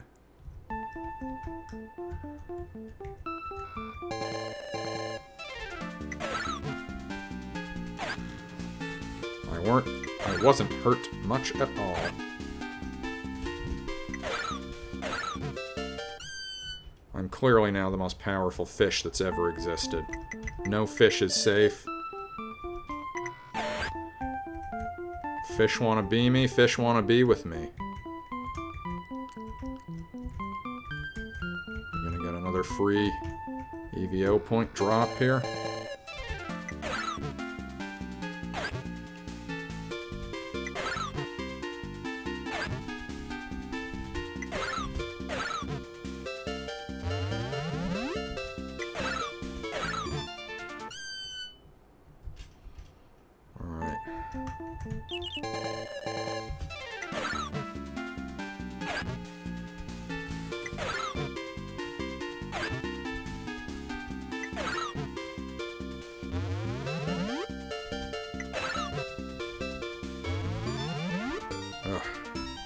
S1: I wasn't hurt much at all. I'm clearly now the most powerful fish that's ever existed. No fish is safe. Fish wanna be me, fish wanna be with me. I'm gonna get another free E.V.O point drop here.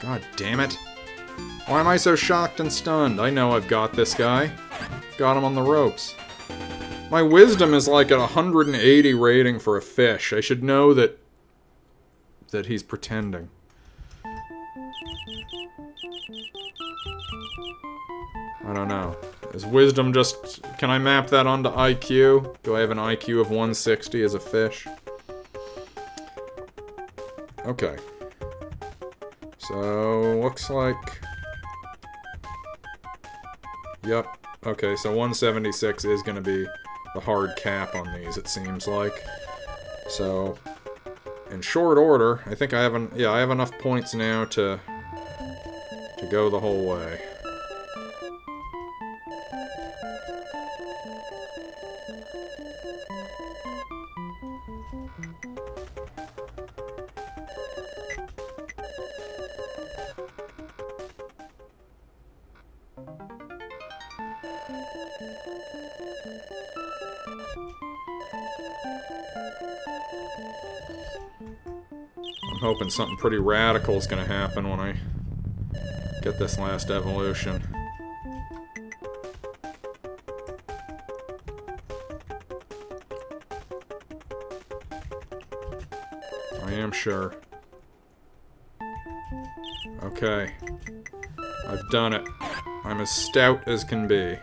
S1: God damn it. Why am I so shocked and stunned? I know I've got this guy. I've got him on the ropes. My wisdom is like at 180 rating for a fish. I should know that he's pretending. I don't know. Is wisdom just... Can I map that onto IQ? Do I have an IQ of 160 as a fish? Okay. So, looks like... Yep. Okay, so 176 is going to be the hard cap on these, it seems like. So, in short order, I think I have I have enough points now to go the whole way. I'm hoping something pretty radical is going to happen when I get this last evolution. I am sure. Okay. I've done it. I'm as stout as can be.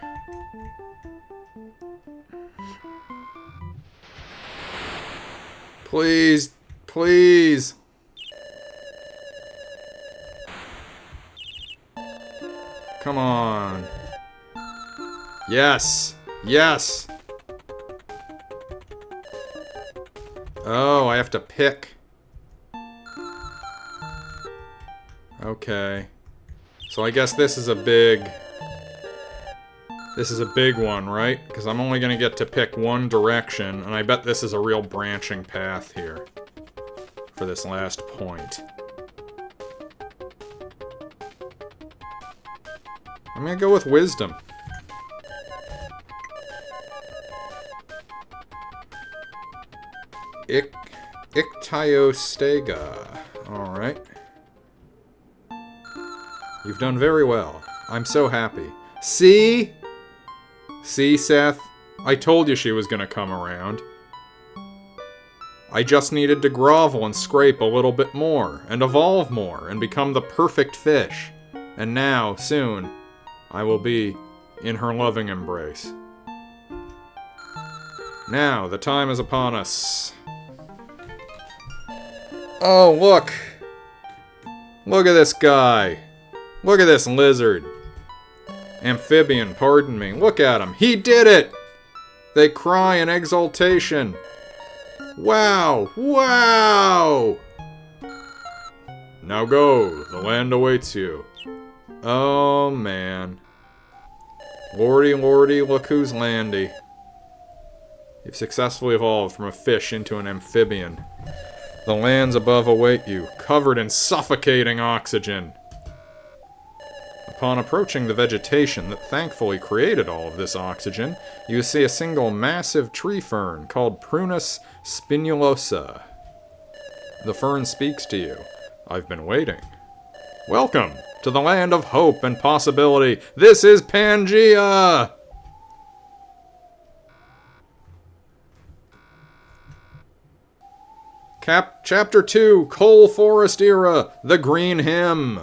S1: Please. Please. Come on. Yes. Yes. Oh, I have to pick. Okay. So I guess this is a big... This is a big one, right? Because I'm only going to get to pick one direction, and I bet this is a real branching path here. For this last point. I'm gonna go with wisdom. Ichthyostega. Alright. You've done very well. I'm so happy. See? See, Seth? I told you she was gonna come around. I just needed to grovel and scrape a little bit more, and evolve more, and become the perfect fish. And now, soon, I will be in her loving embrace. Now, the time is upon us. Oh, look! Look at this guy! Look at this lizard! Amphibian, pardon me. Look at him! He did it! They cry in exultation. Wow! Wow! Now go. The land awaits you. Oh, man. Lordy, lordy, look who's landy. You've successfully evolved from a fish into an amphibian. The lands above await you, covered in suffocating oxygen. Upon approaching the vegetation that thankfully created all of this oxygen, you see a single massive tree fern called Prunus spinulosa. The fern speaks to you. I've been waiting. Welcome to the land of hope and possibility. This is Pangea! Chapter 2, Coal Forest Era, The Green Hymn.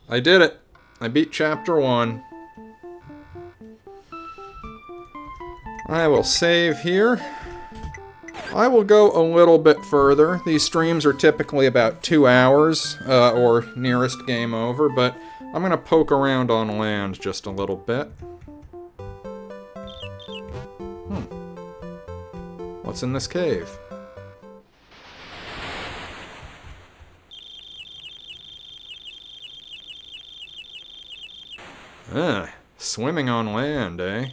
S1: I did it. I beat Chapter 1. I will save here. I will go a little bit further. These streams are typically about 2 hours, or nearest game over, but I'm going to poke around on land just a little bit. What's in this cave? Swimming on land, eh?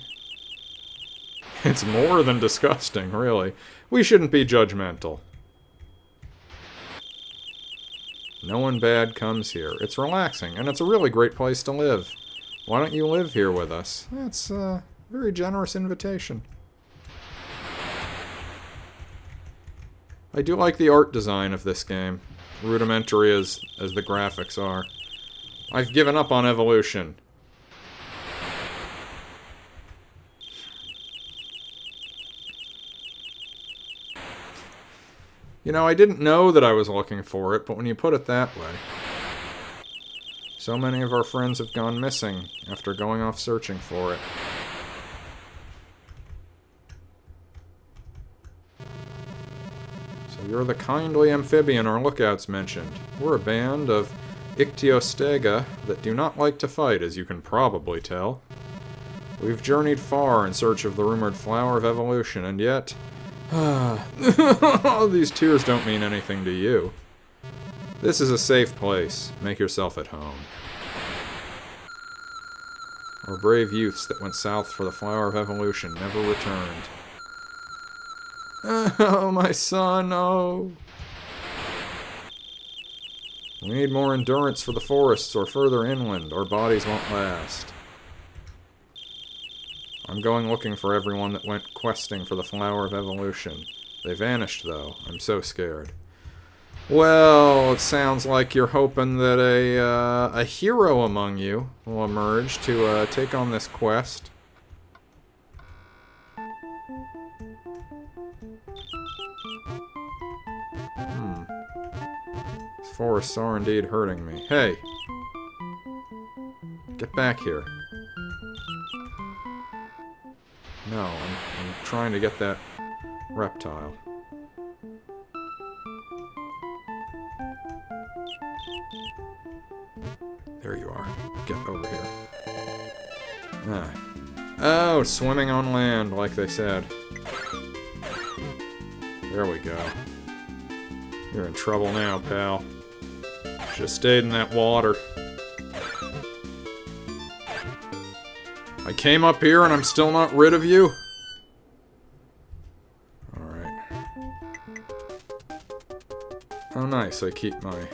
S1: It's more than disgusting, really. We shouldn't be judgmental. No one bad comes here. It's relaxing, and it's a really great place to live. Why don't you live here with us? That's a very generous invitation. I do like the art design of this game, rudimentary as the graphics are. I've given up on evolution. You know, I didn't know that I was looking for it, but when you put it that way... So many of our friends have gone missing after going off searching for it. You're the kindly amphibian our lookouts mentioned. We're a band of Ichthyostega that do not like to fight, as you can probably tell. We've journeyed far in search of the rumored flower of evolution, and yet... these tears don't mean anything to you. This is a safe place. Make yourself at home. Our brave youths that went south for the flower of evolution never returned. Oh, my son, oh. We need more endurance for the forests or further inland. Our bodies won't last. I'm going looking for everyone that went questing for the flower of evolution. They vanished, though. I'm so scared. Well, it sounds like you're hoping that a hero among you will emerge to take on this quest. Forests are indeed hurting me. Hey! Get back here. No, I'm trying to get that reptile. There you are. Get over here. Ah. Oh, swimming on land, like they said. There we go. You're in trouble now, pal. Just stayed in that water. I came up here and I'm still not rid of you? Alright. Oh nice, I keep my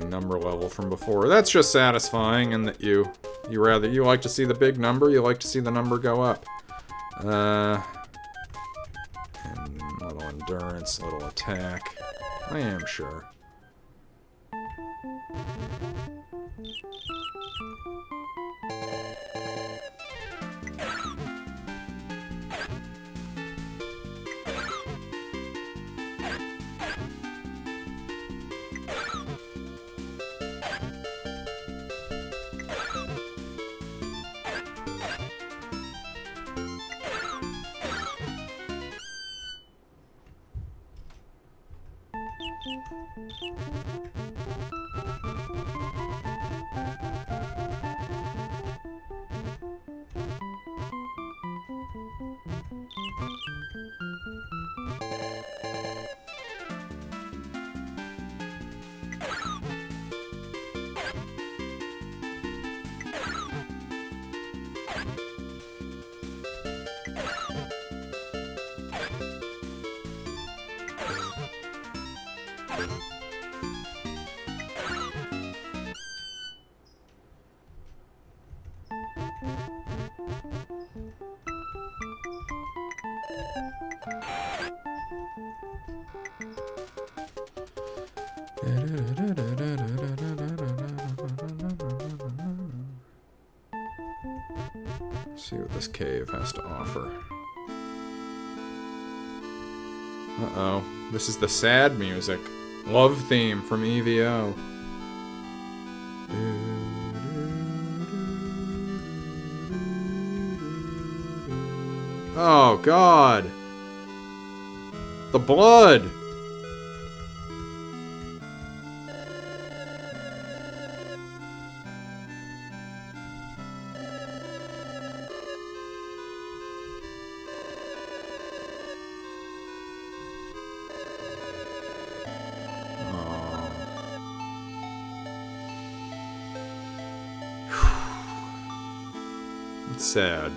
S1: number level from before. That's just satisfying in that you like to see the big number, you like to see the number go up. And little endurance, little attack. I am sure. See what this cave has to offer. Uh-oh. This is the sad music. Love theme from E.V.O. Oh, God. The blood. It's sad.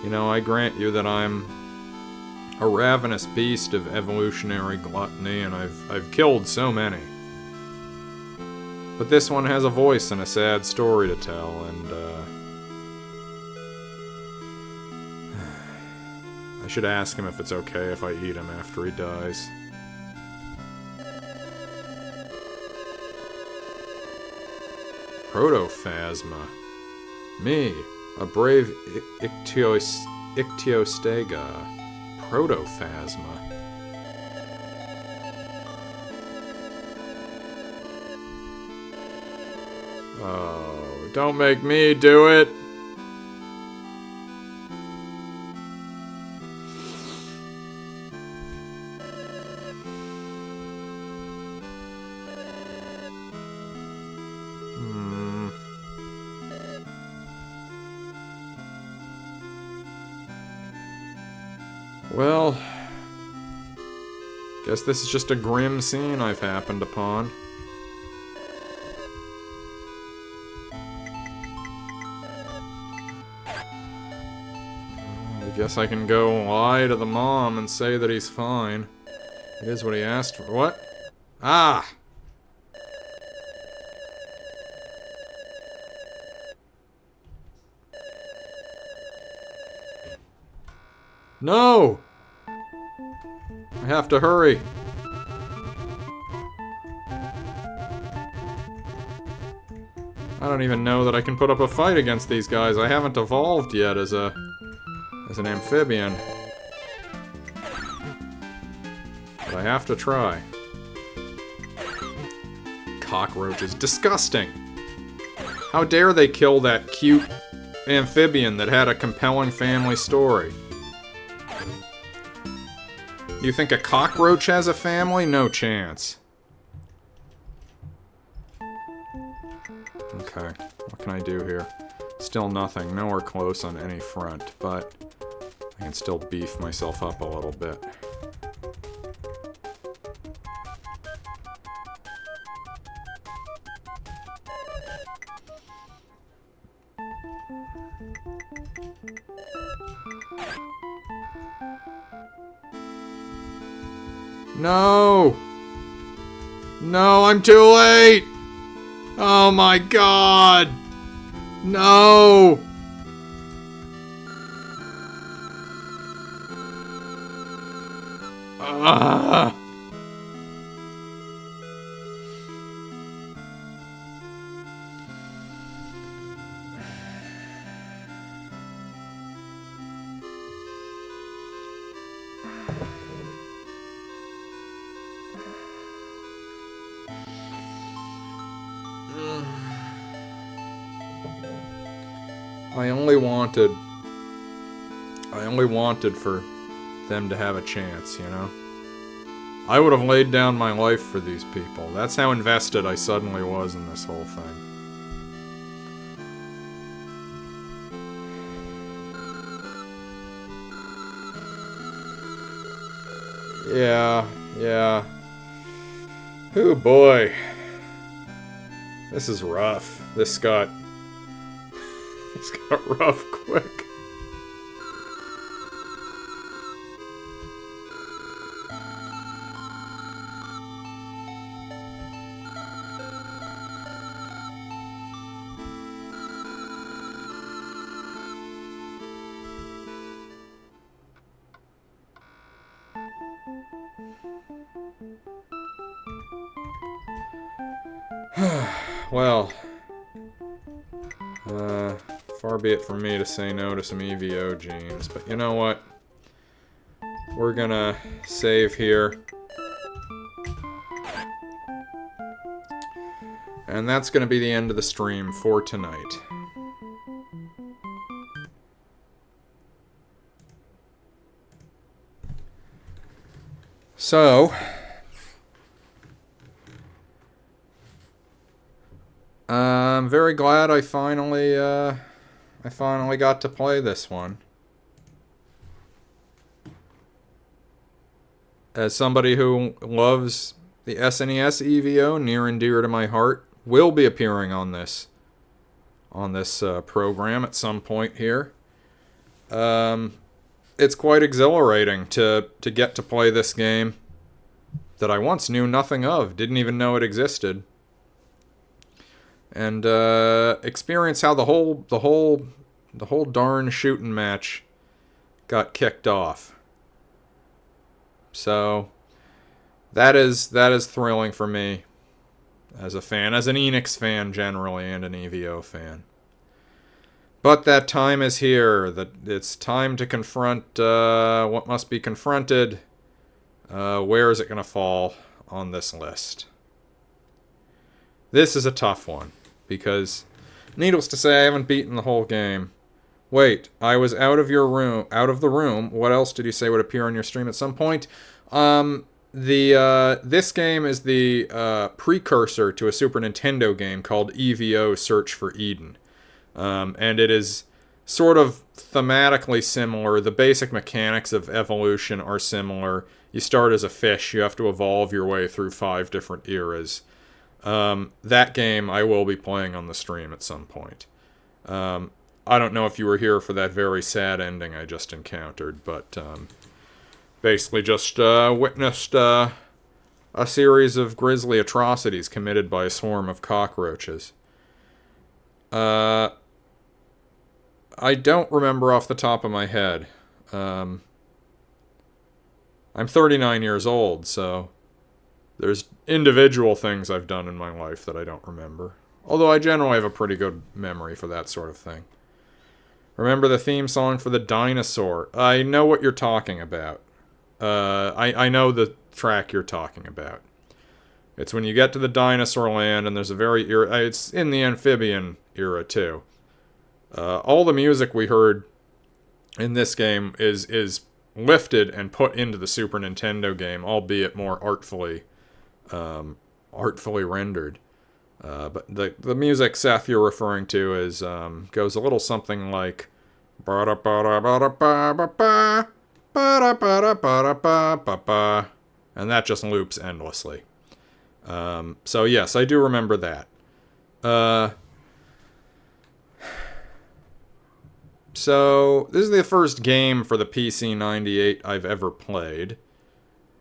S1: You know, I grant you that I'm a ravenous beast of evolutionary gluttony, and I've killed so many. But this one has a voice and a sad story to tell, and, I should ask him if it's okay if I eat him after he dies. Protophasma. Me, a brave Ichthyostega. Protophasma. Oh, don't make me do it! Well, guess this is just a grim scene I've happened upon. I guess I can go lie to the mom and say that he's fine. It is what he asked for. What? Ah! No! I have to hurry. I don't even know that I can put up a fight against these guys. I haven't evolved yet as an amphibian. But I have to try. Cockroaches. Disgusting! How dare they kill that cute amphibian that had a compelling family story? You think a cockroach has a family? No chance. Okay, what can I do here? Still nothing, nowhere close on any front, but I can still beef myself up a little bit. No! No, I'm too late! Oh my god! No! Ah! I only wanted for them to have a chance, you know? I would have laid down my life for these people. That's how invested I suddenly was in this whole thing. Yeah. Oh boy. This is rough. This got rough quick. Well, far be it from me to say no to some E.V.O genes, but you know what? We're gonna save here. And that's gonna be the end of the stream for tonight. So, I'm very glad I finally got to play this one. As somebody who loves the SNES E.V.O, near and dear to my heart, will be appearing on this program at some point here. It's quite exhilarating to get to play this game that I once knew nothing of, didn't even know it existed, and experience how the whole darn shooting match got kicked off. So that is thrilling for me as a fan, as an Enix fan generally, and an E.V.O fan. But that time is here. That it's time to confront what must be confronted. Where is it going to fall on this list? This is a tough one, because, needless to say, I haven't beaten the whole game. Wait, I was out of the room. What else did you say would appear on your stream at some point? This game is the precursor to a Super Nintendo game called E.V.O. Search for Eden. And it is sort of thematically similar. The basic mechanics of evolution are similar. You start as a fish. You have to evolve your way through 5 different eras. That game I will be playing on the stream at some point. I don't know if you were here for that very sad ending I just encountered, but basically just witnessed a series of grisly atrocities committed by a swarm of cockroaches. I don't remember off the top of my head. I'm 39 years old, so there's individual things I've done in my life that I don't remember. Although I generally have a pretty good memory for that sort of thing. Remember the theme song for the dinosaur? I know what you're talking about. I know the track you're talking about. It's when you get to the dinosaur land, and there's a very... it's in the amphibian era, too. All the music we heard in this game is lifted and put into the Super Nintendo game, albeit more artfully rendered. But the music, Seth, you're referring to is goes a little something like... And that just loops endlessly. So yes, I do remember that. So this is the first game for the PC-98 I've ever played.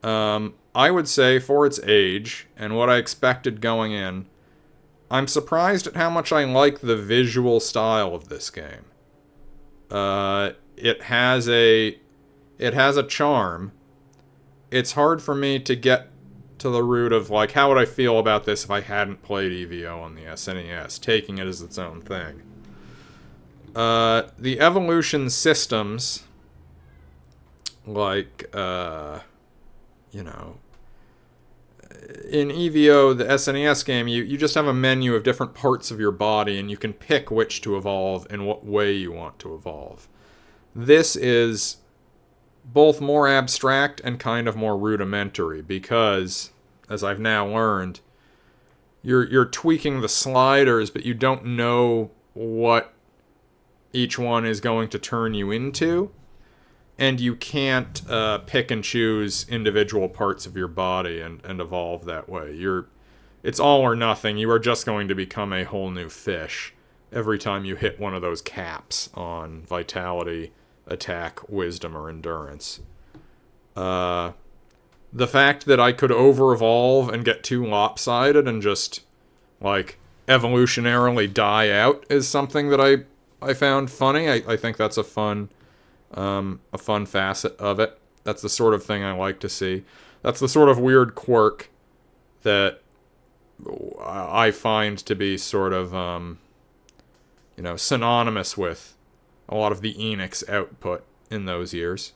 S1: I would say for its age and what I expected going in, I'm surprised at how much I like the visual style of this game. It has a charm. It's hard for me to get to the root of, like, how would I feel about this if I hadn't played E.V.O. on the SNES, taking it as its own thing. The evolution systems, like, you know, in E.V.O., the SNES game, you just have a menu of different parts of your body, and you can pick which to evolve and what way you want to evolve. This is both more abstract and kind of more rudimentary, because, as I've now learned, you're tweaking the sliders, but you don't know what each one is going to turn you into. And you can't pick and choose individual parts of your body and evolve that way. It's all or nothing. You are just going to become a whole new fish every time you hit one of those caps on vitality, attack, wisdom, or endurance. The fact that I could over-evolve and get too lopsided and just, like, evolutionarily die out is something that I found funny. I think that's a fun facet of it. That's the sort of thing I like to see. That's the sort of weird quirk that I find to be sort of, synonymous with a lot of the Enix output in those years.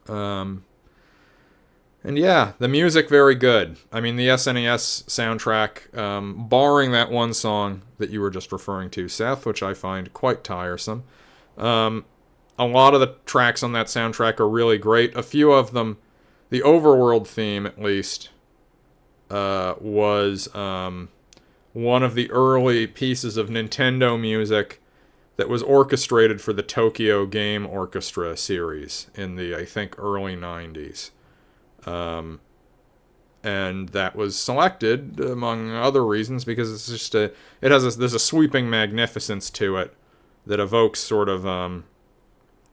S1: And yeah, the music very good. I mean, the SNES soundtrack, barring that one song that you were just referring to, Seth, which I find quite tiresome. A lot of the tracks on that soundtrack are really great. A few of them, the overworld theme at least, was one of the early pieces of Nintendo music that was orchestrated for the Tokyo Game Orchestra series in the, I think, early 90s. And that was selected, among other reasons, because it's just there's a sweeping magnificence to it that evokes sort of,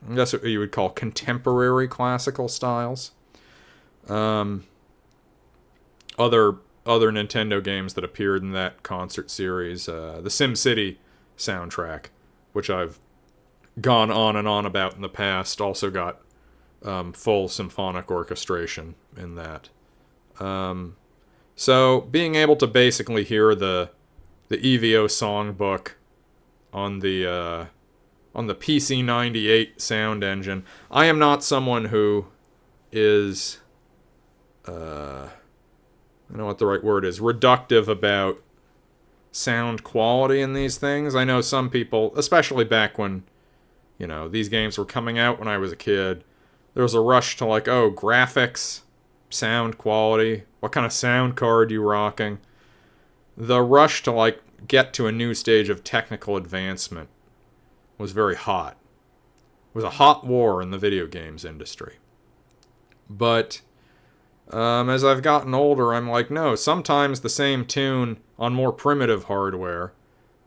S1: that's what you would call contemporary classical styles. Other Nintendo games that appeared in that concert series, the SimCity soundtrack, which I've gone on and on about in the past, also got full symphonic orchestration in that. So being able to basically hear the E.V.O songbook on the PC-98 sound engine. I am not someone who is, I don't know what the right word is, reductive about sound quality in these things. I know some people, especially back when, these games were coming out when I was a kid, there was a rush to like, oh, graphics, sound quality, what kind of sound card you rocking? The rush to like get to a new stage of technical advancement was very hot. It was a hot war in the video games industry. But as I've gotten older, I'm like, no, sometimes the same tune on more primitive hardware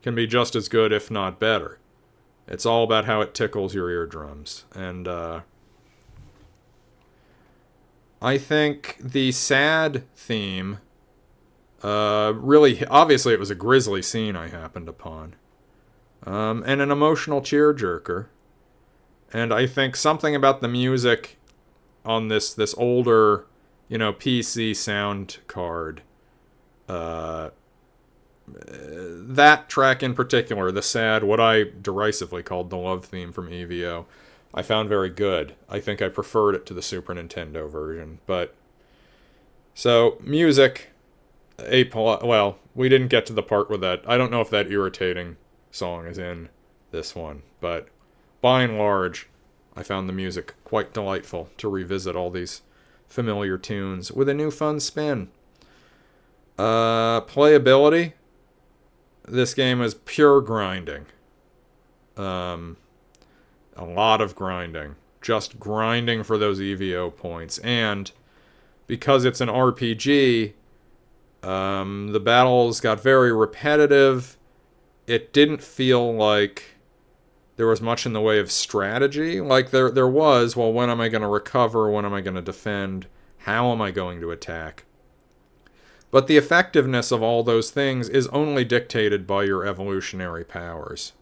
S1: can be just as good, if not better. It's all about how it tickles your eardrums. And I think the sad theme, really, obviously it was a grisly scene I happened upon. And an emotional tearjerker. And I think something about the music on this older, PC sound card, that track in particular, the sad, what I derisively called the love theme from E.V.O, I found very good. I think I preferred it to the Super Nintendo version. But so music, well, we didn't get to the part with that. I don't know if that irritating song is in this one, but by and large, I found the music quite delightful to revisit all these familiar tunes with a new fun spin. Playability, this game is pure grinding. A lot of grinding. Just grinding for those E.V.O points. And because it's an RPG, the battles got very repetitive. It didn't feel like there was much in the way of strategy. Like there was, well, when am I going to recover? When am I going to defend? How am I going to attack? But the effectiveness of all those things is only dictated by your evolutionary powers.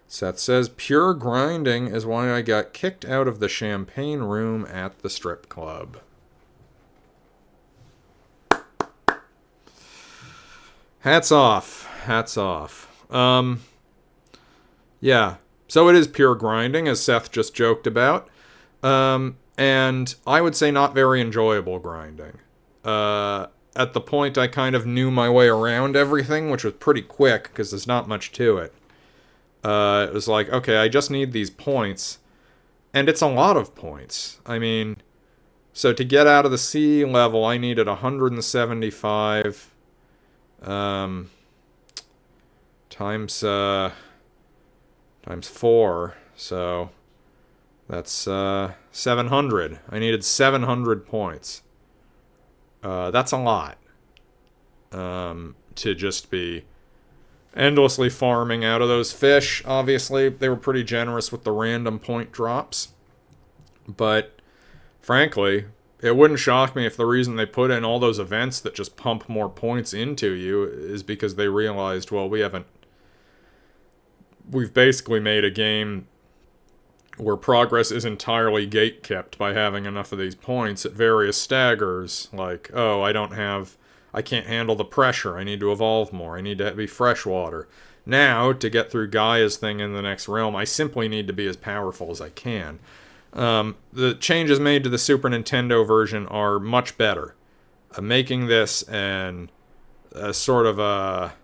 S1: Seth says, pure grinding is why I got kicked out of the champagne room at the strip club. Hats off. Hats off. Yeah. So it is pure grinding, as Seth just joked about. And I would say not very enjoyable grinding. At the point I kind of knew my way around everything, which was pretty quick, because there's not much to it. It was like, okay, I just need these points. And it's a lot of points. I mean, so to get out of the sea level, I needed 175... times 4, so that's 700. I needed 700 points. That's a lot. To just be endlessly farming out of those fish. Obviously, they were pretty generous with the random point drops. But, frankly, it wouldn't shock me if the reason they put in all those events that just pump more points into you is because they realized, well, we've basically made a game where progress is entirely gatekept by having enough of these points at various staggers, like, oh, I can't handle the pressure, I need to evolve more, I need to be freshwater. Now, to get through Gaia's thing in the next realm, I simply need to be as powerful as I can. The changes made to the Super Nintendo version are much better, making this a sort of a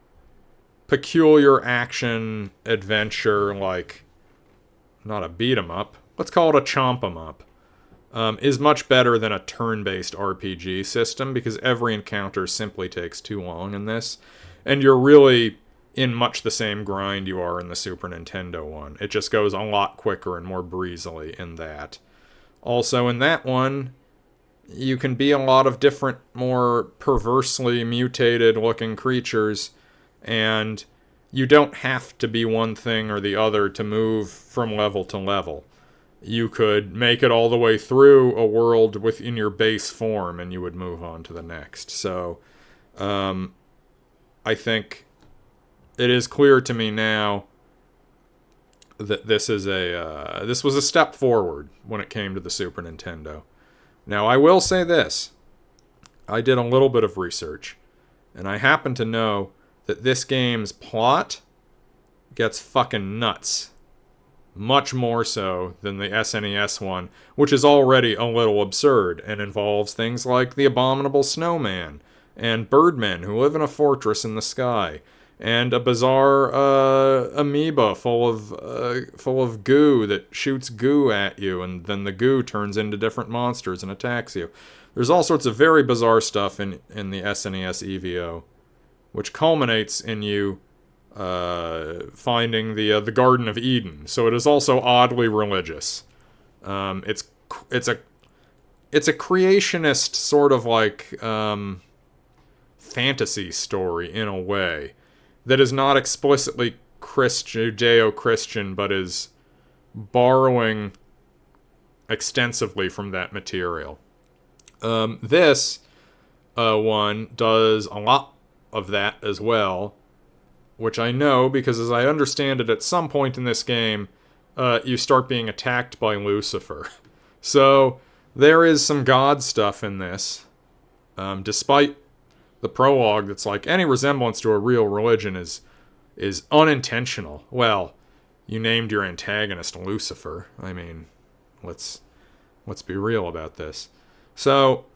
S1: peculiar action adventure, like, not a beat 'em up, let's call it a chomp 'em up, is much better than a turn-based RPG system, because every encounter simply takes too long in this, and you're really in much the same grind you are in the Super Nintendo one. It just goes a lot quicker and more breezily in that. Also, in that one, you can be a lot of different, more perversely mutated-looking creatures, and you don't have to be one thing or the other to move from level to level. You could make it all the way through a world within your base form, and you would move on to the next. So, I think it is clear to me now that this was a step forward when it came to the Super Nintendo. Now, I will say this. I did a little bit of research, and I happen to know that this game's plot gets fucking nuts. Much more so than the SNES one, which is already a little absurd and involves things like the abominable snowman and birdmen who live in a fortress in the sky, and a bizarre amoeba full of goo that shoots goo at you, and then the goo turns into different monsters and attacks you. There's all sorts of very bizarre stuff in the SNES E.V.O, which culminates in you finding the Garden of Eden. So it is also oddly religious. It's a creationist sort of like fantasy story in a way that is not explicitly Judeo-Christian, but is borrowing extensively from that material. This one does a lot of that as well, which I know because, as I understand it, at some point in this game, you start being attacked by Lucifer. So there is some God stuff in this, despite the prologue that's like, any resemblance to a real religion is unintentional. Well, you named your antagonist Lucifer. I mean, let's be real about this. So,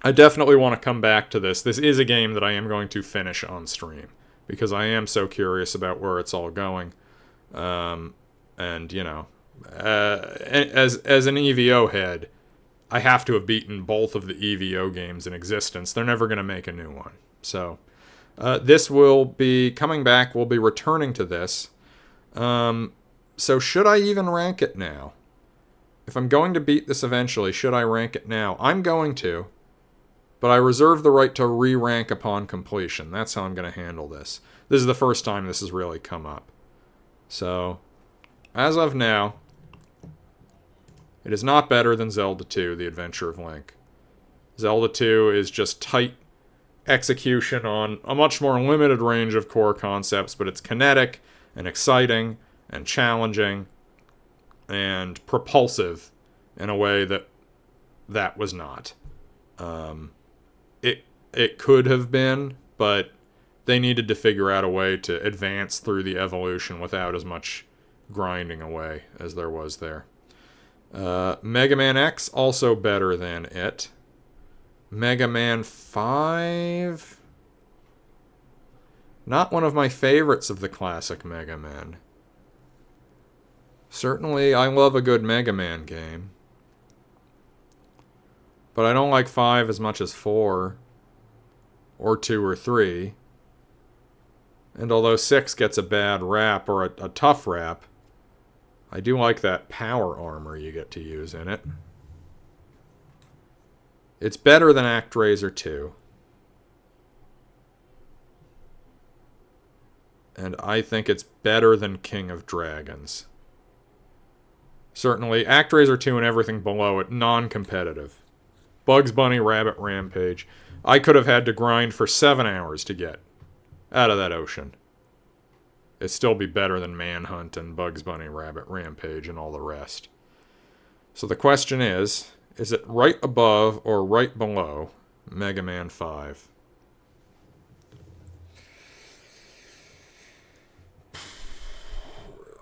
S1: I definitely want to come back to this. This is a game that I am going to finish on stream, because I am so curious about where it's all going. And, you know, as an E.V.O head, I have to have beaten both of the E.V.O games in existence. They're never going to make a new one. So, this will be coming back. We'll be returning to this. So should I even rank it now? If I'm going to beat this eventually, should I rank it now? I'm going to. But I reserve the right to re-rank upon completion. That's how I'm going to handle this. This is the first time this has really come up. So, as of now, it is not better than Zelda 2, The Adventure of Link. Zelda 2 is just tight execution on a much more limited range of core concepts, but it's kinetic and exciting and challenging and propulsive in a way that was not. It could have been, but they needed to figure out a way to advance through the evolution without as much grinding away as there was there. Mega Man X, also better than it. Mega Man 5? Not one of my favorites of the classic Mega Man. Certainly, I love a good Mega Man game. But I don't like 5 as much as 4. Or 2 or 3. And although 6 gets a bad rap, or a tough rap, I do like that power armor you get to use in it. It's better than ActRaiser 2. And I think it's better than King of Dragons. Certainly, ActRaiser 2 and everything below it, non-competitive. Bugs Bunny Rabbit Rampage. I could have had to grind for 7 hours to get out of that ocean. it'd still be better than Manhunt and Bugs Bunny Rabbit Rampage and all the rest. So the question is it right above or right below Mega Man 5?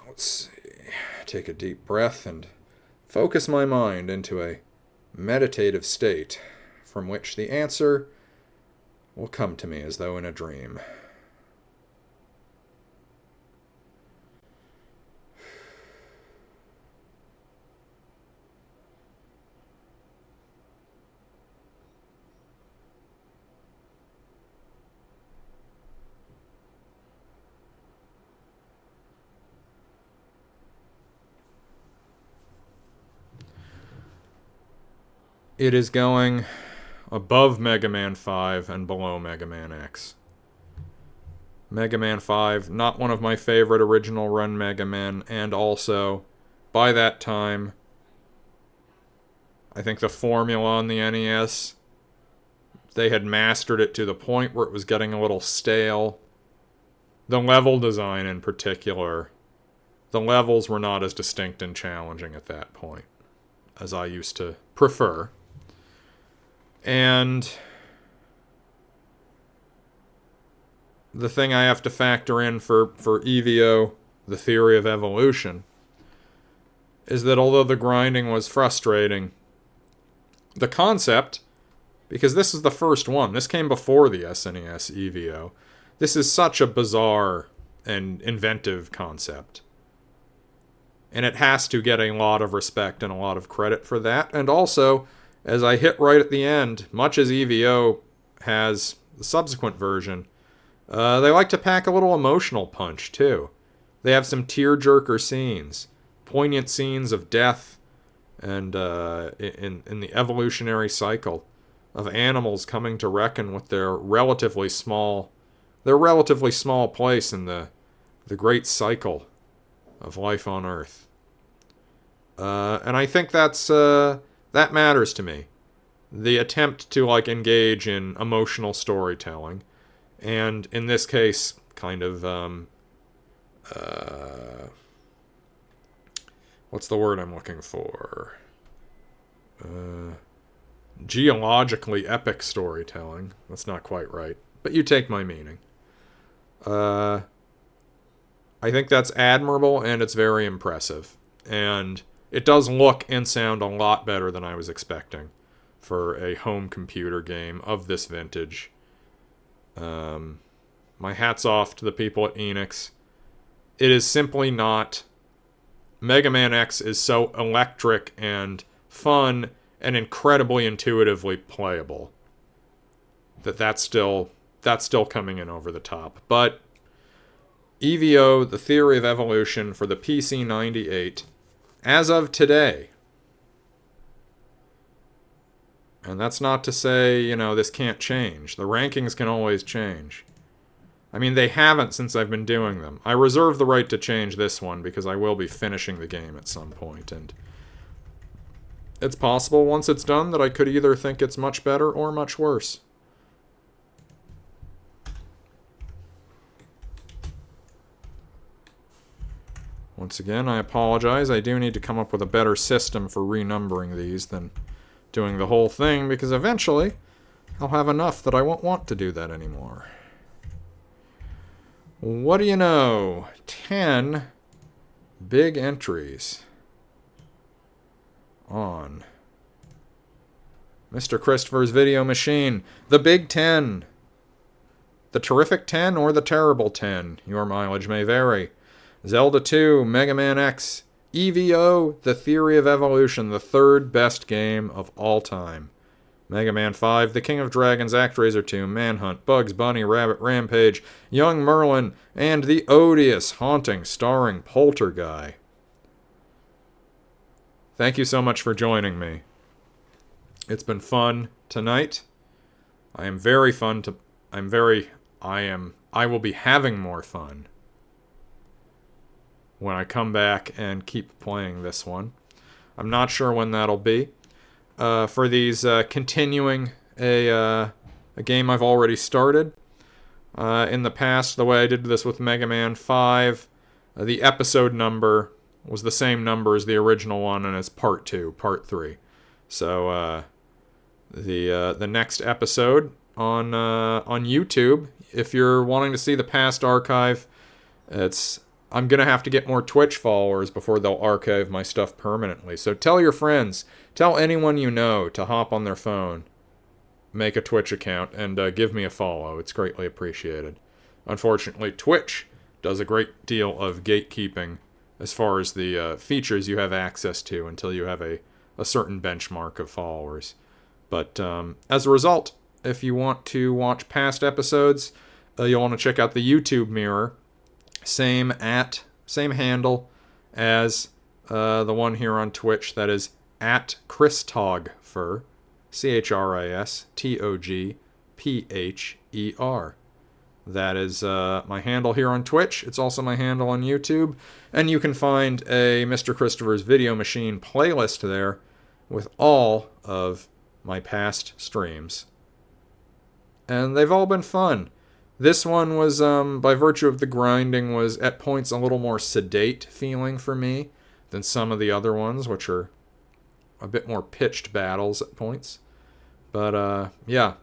S1: Let's see. Take a deep breath and focus my mind into a meditative state from which the answer will come to me as though in a dream. It is going above Mega Man 5 and below Mega Man X. Mega Man 5, not one of my favorite original run Mega Men, and also, by that time, I think the formula on the NES, they had mastered it to the point where it was getting a little stale. The level design in particular, the levels were not as distinct and challenging at that point as I used to prefer. And the thing I have to factor in for E.V.O, the theory of evolution, is that although the grinding was frustrating, the concept, because this is the first one, this came before the SNES E.V.O, this is such a bizarre and inventive concept. And it has to get a lot of respect and a lot of credit for that. And also, as I hit right at the end, much as E.V.O has the subsequent version, they like to pack a little emotional punch, too. They have some tearjerker scenes, poignant scenes of death, and in the evolutionary cycle of animals coming to reckon with their relatively small place in the great cycle of life on Earth. And I think that matters to me. The attempt to engage in emotional storytelling, and in this case, kind of what's the word I'm looking for? Geologically epic storytelling. That's not quite right, but you take my meaning. I think that's admirable, and it's very impressive. And it does look and sound a lot better than I was expecting for a home computer game of this vintage. My hat's off to the people at Enix. It is simply not... Mega Man X is so electric and fun and incredibly intuitively playable that's still coming in over the top. But E.V.O, the theory of evolution for the PC-98, as of today, and that's not to say, this can't change. The rankings can always change. I mean, they haven't since I've been doing them. I reserve the right to change this one because I will be finishing the game at some point, and it's possible once it's done that I could either think it's much better or much worse. Once again, I apologize. I do need to come up with a better system for renumbering these than doing the whole thing, because eventually I'll have enough that I won't want to do that anymore. What do you know? 10 big entries on Mr. Christopher's Video Machine. The Big 10. The Terrific 10 or the Terrible 10. Your mileage may vary. Zelda 2, Mega Man X, E.V.O, The Theory of Evolution, the third best game of all time. Mega Man 5, The King of Dragons, ActRaiser 2, Manhunt, Bugs Bunny, Rabbit Rampage, Young Merlin, and the odious, haunting, starring Polterguy. Thank you so much for joining me. It's been fun tonight. I will be having more fun when I come back and keep playing this one. I'm not sure when that'll be. For these continuing a game I've already started, In the past, the way I did this with Mega Man 5, the episode number was the same number as the original one, and it's part 2, part 3. So the next episode on YouTube, if you're wanting to see the past archive, I'm gonna have to get more Twitch followers before they'll archive my stuff permanently. So tell your friends, tell anyone you know to hop on their phone, make a Twitch account, and give me a follow. It's greatly appreciated. Unfortunately, Twitch does a great deal of gatekeeping as far as the features you have access to until you have a certain benchmark of followers. But as a result, if you want to watch past episodes, you'll want to check out the YouTube mirror. Same handle as the one here on Twitch. That is at Christogpher, ChristogPher. That is my handle here on Twitch. It's also my handle on YouTube. And you can find a Mr. Christopher's Video Machine playlist there with all of my past streams. And they've all been fun. This one was, by virtue of the grinding, was at points a little more sedate feeling for me than some of the other ones, which are a bit more pitched battles at points. But, yeah,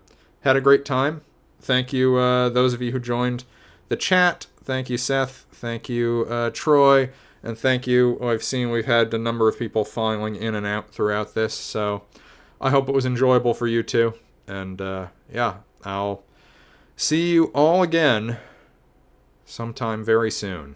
S1: had a great time. Thank you, those of you who joined the chat. Thank you, Seth. Thank you, Troy. And thank you, I've seen we've had a number of people filing in and out throughout this, so I hope it was enjoyable for you too. And, yeah, I'll see you all again sometime very soon.